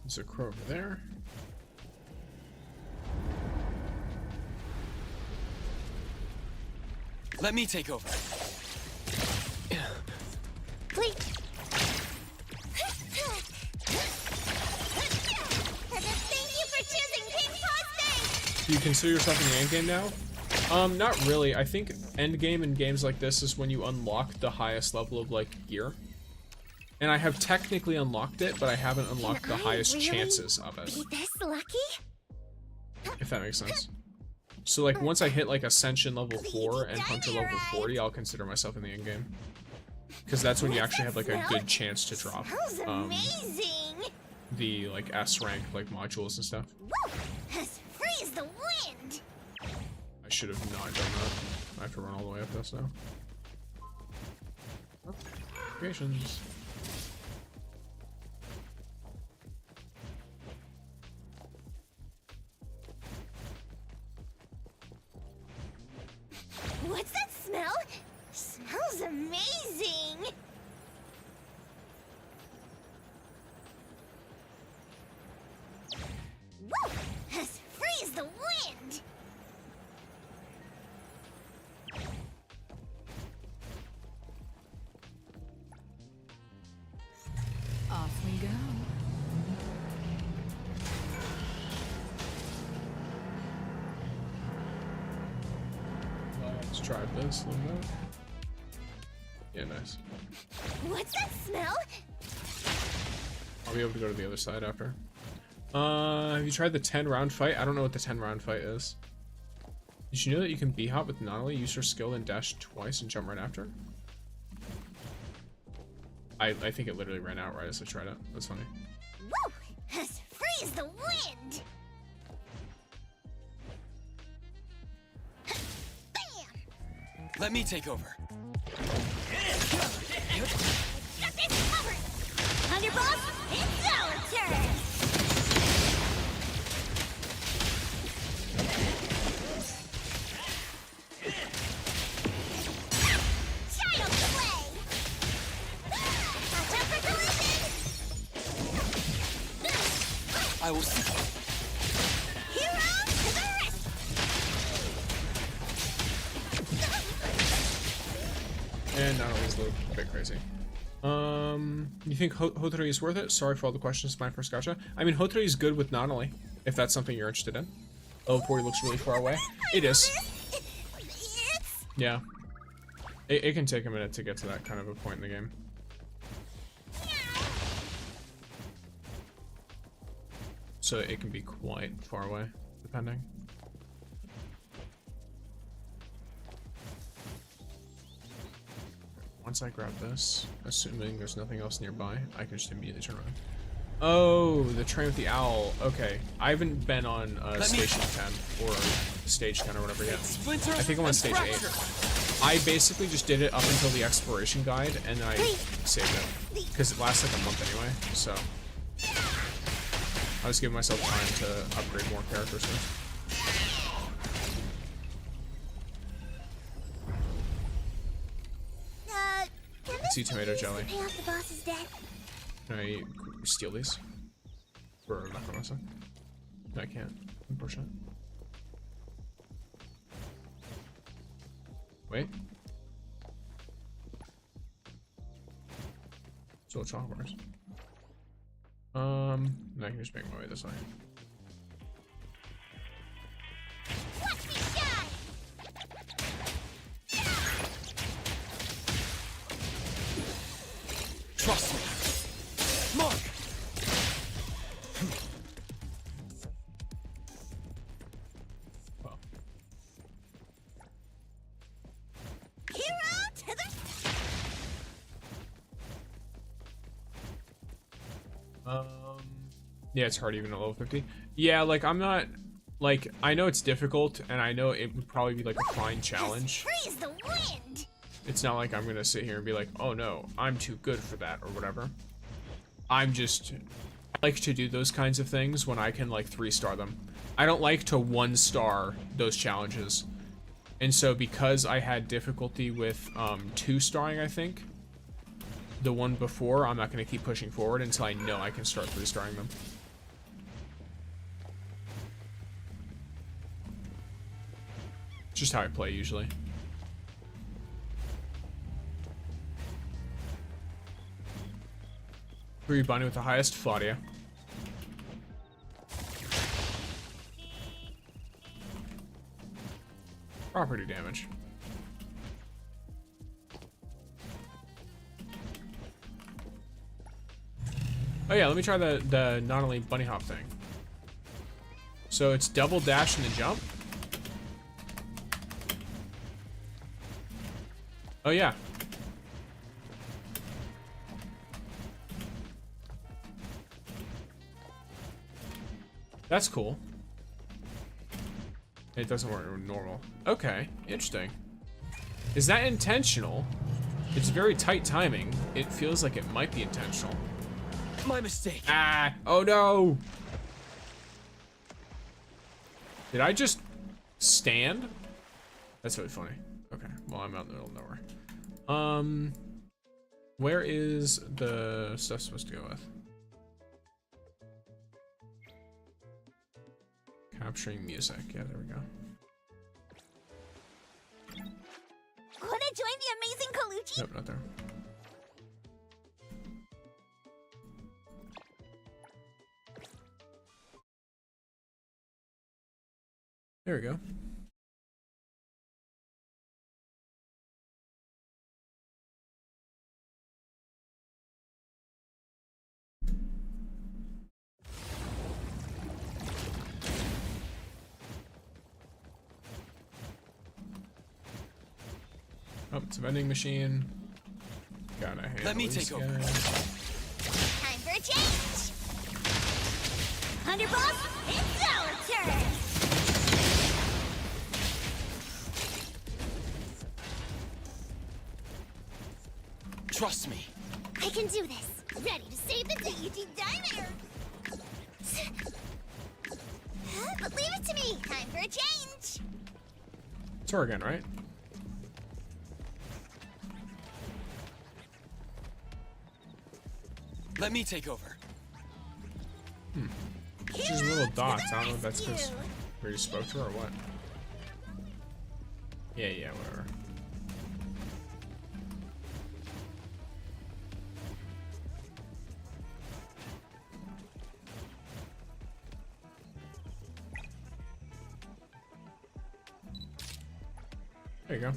There's a crow over there. Let me take over. Please. Thank you for choosing King Posting! Do you consider yourself in the end game now? Not really. I think end game in games like this is when you unlock the highest level of, like, gear. And I have technically unlocked it, but I haven't unlocked the highest chances of it. Be this lucky? If that makes sense. So, like, once I hit, like, Ascension level 4 and Hunter level 40, I'll consider myself in the end game. Because that's when you actually have, like, a good chance to drop Smells amazing! the, like, S rank, like, modules and stuff. Woo! As free as the wind! I should have not done that. I have to run all the way up this now. Oh, creations. What's that smell? Smells amazing! Woo! As free as the wind! Off we go. Let's try this a little bit. Yeah, nice. What's that smell? I'll be able to go to the other side after. Have you tried the 10-round fight? I don't know what the 10-round fight is. Did you know that you can B-hop with Nonoli, use her skill, then dash twice and jump right after? I think it literally ran out right as I tried it. That's funny. Woo! As free as the wind! Bam! Let me take over. Got this covered! Underboss, it's our turn! Child's play! Watch out for collision! I will see. Hero to the rescue! And Nonoli's a little bit crazy. You think Hotori is worth it? Sorry for all the questions, my first gacha. I mean, Hotori is good with Nonoli, if that's something you're interested in. Oh, Pori looks really far away. It is. It's Yeah. It can take a minute to get to that kind of a point in the game. So it can be quite far away, depending. Once I grab this, assuming there's nothing else nearby, I can just immediately turn around. Oh, the train with the owl. Okay, I haven't been on station 10 or stage 10 or whatever yet. I think I'm on stage 8. I basically just did it up until the exploration guide, and then I saved it because it lasts like a month anyway. So I was giving myself time to upgrade more characters first. See tomato jelly. Pay off the boss's debt. Can I steal these? For Nakamasa? No, I can't. Unfortunate. Wait. So chocolate bars. I can just make my way this way. Watch me shine! Trust me. Mark. Yeah, it's hard even at level 50. Yeah, like, I'm not, like, I know it's difficult, and I know it would probably be, like, a fine challenge. Freeze the wind! It's not like I'm gonna sit here and be like, oh no, I'm too good for that, or whatever. I like to do those kinds of things when I can, like, 3-star them. I don't like to 1-star those challenges. And so because I had difficulty with 2-starring, I think, the one before, I'm not gonna keep pushing forward until I know I can start 3-starring them. Just how I play usually. Who are you binding with the highest? Claudia. Property damage. Oh yeah, let me try the not only bunny hop thing. So it's double dash and then jump. Oh yeah. That's cool. It doesn't work normal. Okay, interesting. Is that intentional? It's very tight timing. It feels like it might be intentional. My mistake. Ah! Oh no! Did I just stand? That's really funny. Okay, well I'm out in the middle of nowhere. Where is the stuff supposed to go with? Capturing music. Yeah, there we go. Wanna join the amazing Kaluchi? Nope, not there. There we go. Oh, it's a vending machine. Gotta handle Let me these take over. guys. Time for a change! Underboss, it's our turn! Trust me. I can do this! Ready to save the deity diner! But leave it to me! Time for a change! It's Oregon, right? Let me take over. She's little dots. I don't know if that's because we just spoke to her or what. Yeah, whatever. There you go.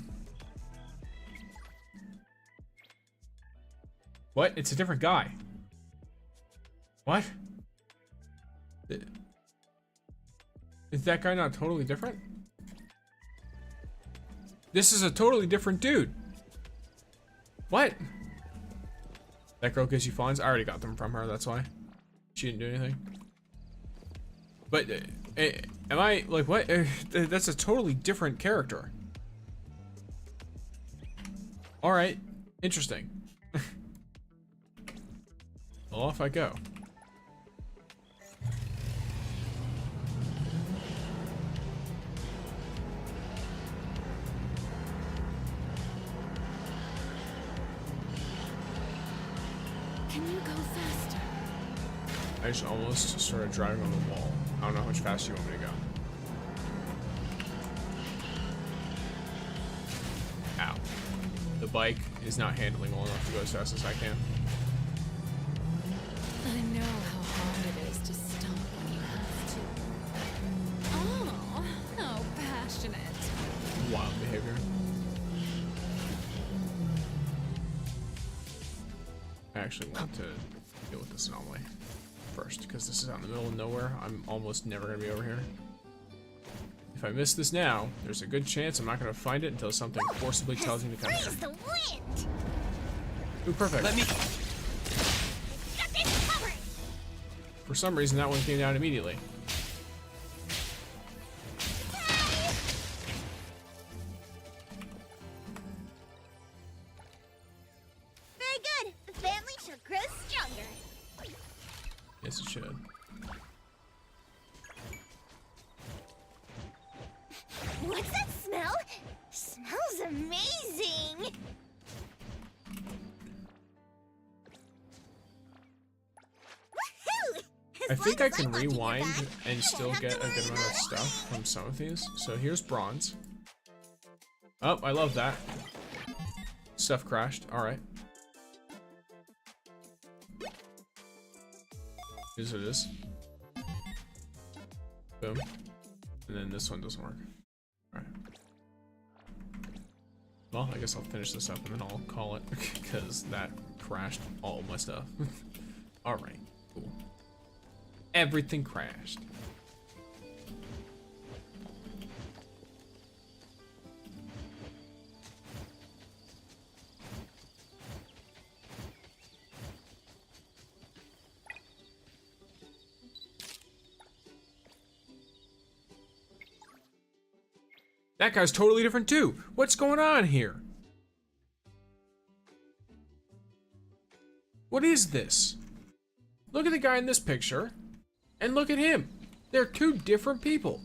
What? It's a different guy. What? Is that guy not totally different? This is a totally different dude. What? That girl gives you fons? I already got them from her, that's why. She didn't do anything. But, am I, like, what? That's a totally different character. Alright, interesting. Well, off I go. Can you go faster? I just almost started driving on the wall. I don't know how much faster you want me to go. Ow. The bike is not handling well enough to go as fast as I can. I know how hard it is to stop when you have to. Oh, how passionate. Wild behavior. I actually want to deal with this anomaly first, because this is out in the middle of nowhere. I'm almost never going to be over here. If I miss this now, there's a good chance I'm not going to find it until something forcibly tells me to come here. Freeze the wind! Ooh, perfect. Let me. Got this covered! For some reason, that one came down immediately. Very good. The family shall grow stronger. Yes, it should. What's that smell? Smells amazing. Woohoo! I As think long I as can want to get rewind back, and I still don't have get to a good worry amount of about it. stuff from some of these. So here's bronze. Oh, I love that. Stuff crashed. All right. Here's what it is. Boom. And then this one doesn't work. All right. Well, I guess I'll finish this up and then I'll call it because that crashed all my stuff. All right. Cool. Everything crashed. That guy's totally different too. What's going on here? What is this? Look at the guy in this picture and look at him. They're two different people.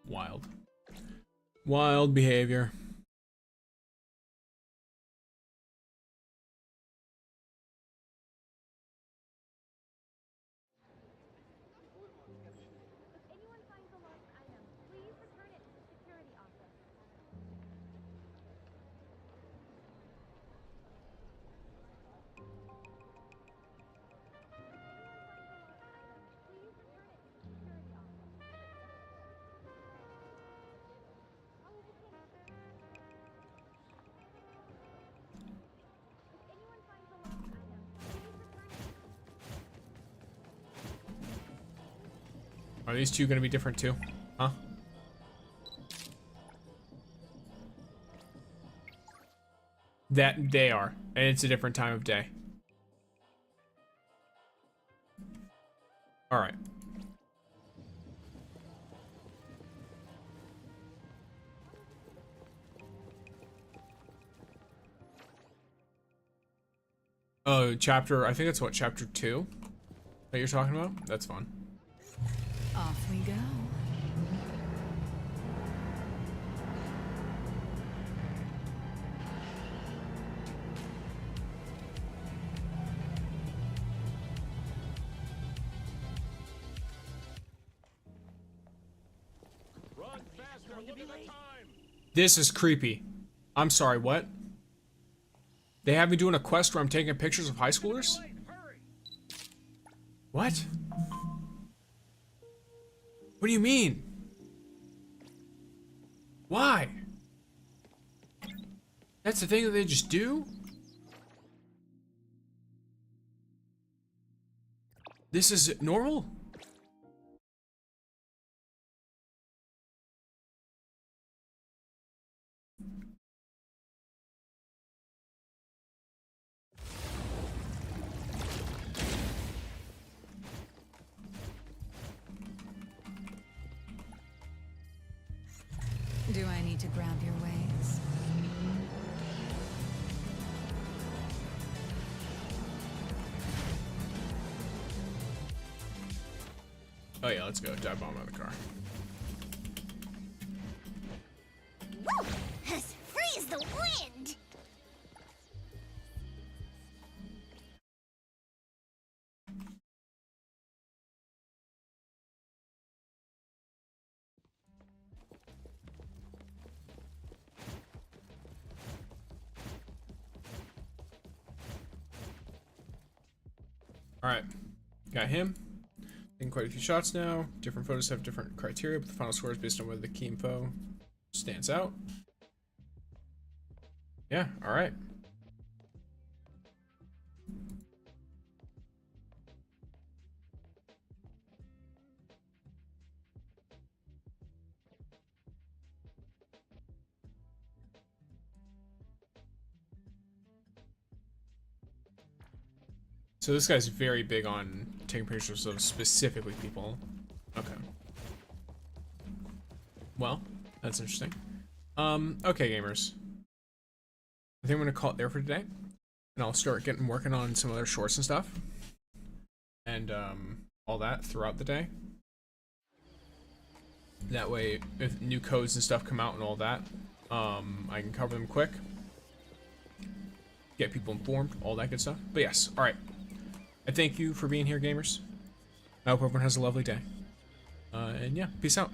Wild. Wild behavior. Are these two gonna be different too? Huh? That they are, and it's a different time of day. All right. Oh, chapter, I think that's what, chapter 2 that you're talking about? That's fun. Off we go. This is creepy. I'm sorry, what? They have me doing a quest where I'm taking pictures of high schoolers? What? What do you mean? Why? That's the thing that they just do? This is normal? Do I need to grab your ways? Oh yeah, let's go. Dive bomb out of the car. Woo! As free as the wind! Alright. Got him. Taking quite a few shots now. Different photos have different criteria, but the final score is based on whether the key info stands out. Yeah, all right. So this guy's very big on taking pictures of specifically people. Okay. Well, that's interesting. Okay, gamers. I think I'm gonna call it there for today, and I'll start working on some other shorts and stuff, and all that throughout the day. That way, if new codes and stuff come out and all that, I can cover them quick, get people informed, all that good stuff. But yes, all right. I thank you for being here, gamers. I hope everyone has a lovely day. And yeah, peace out.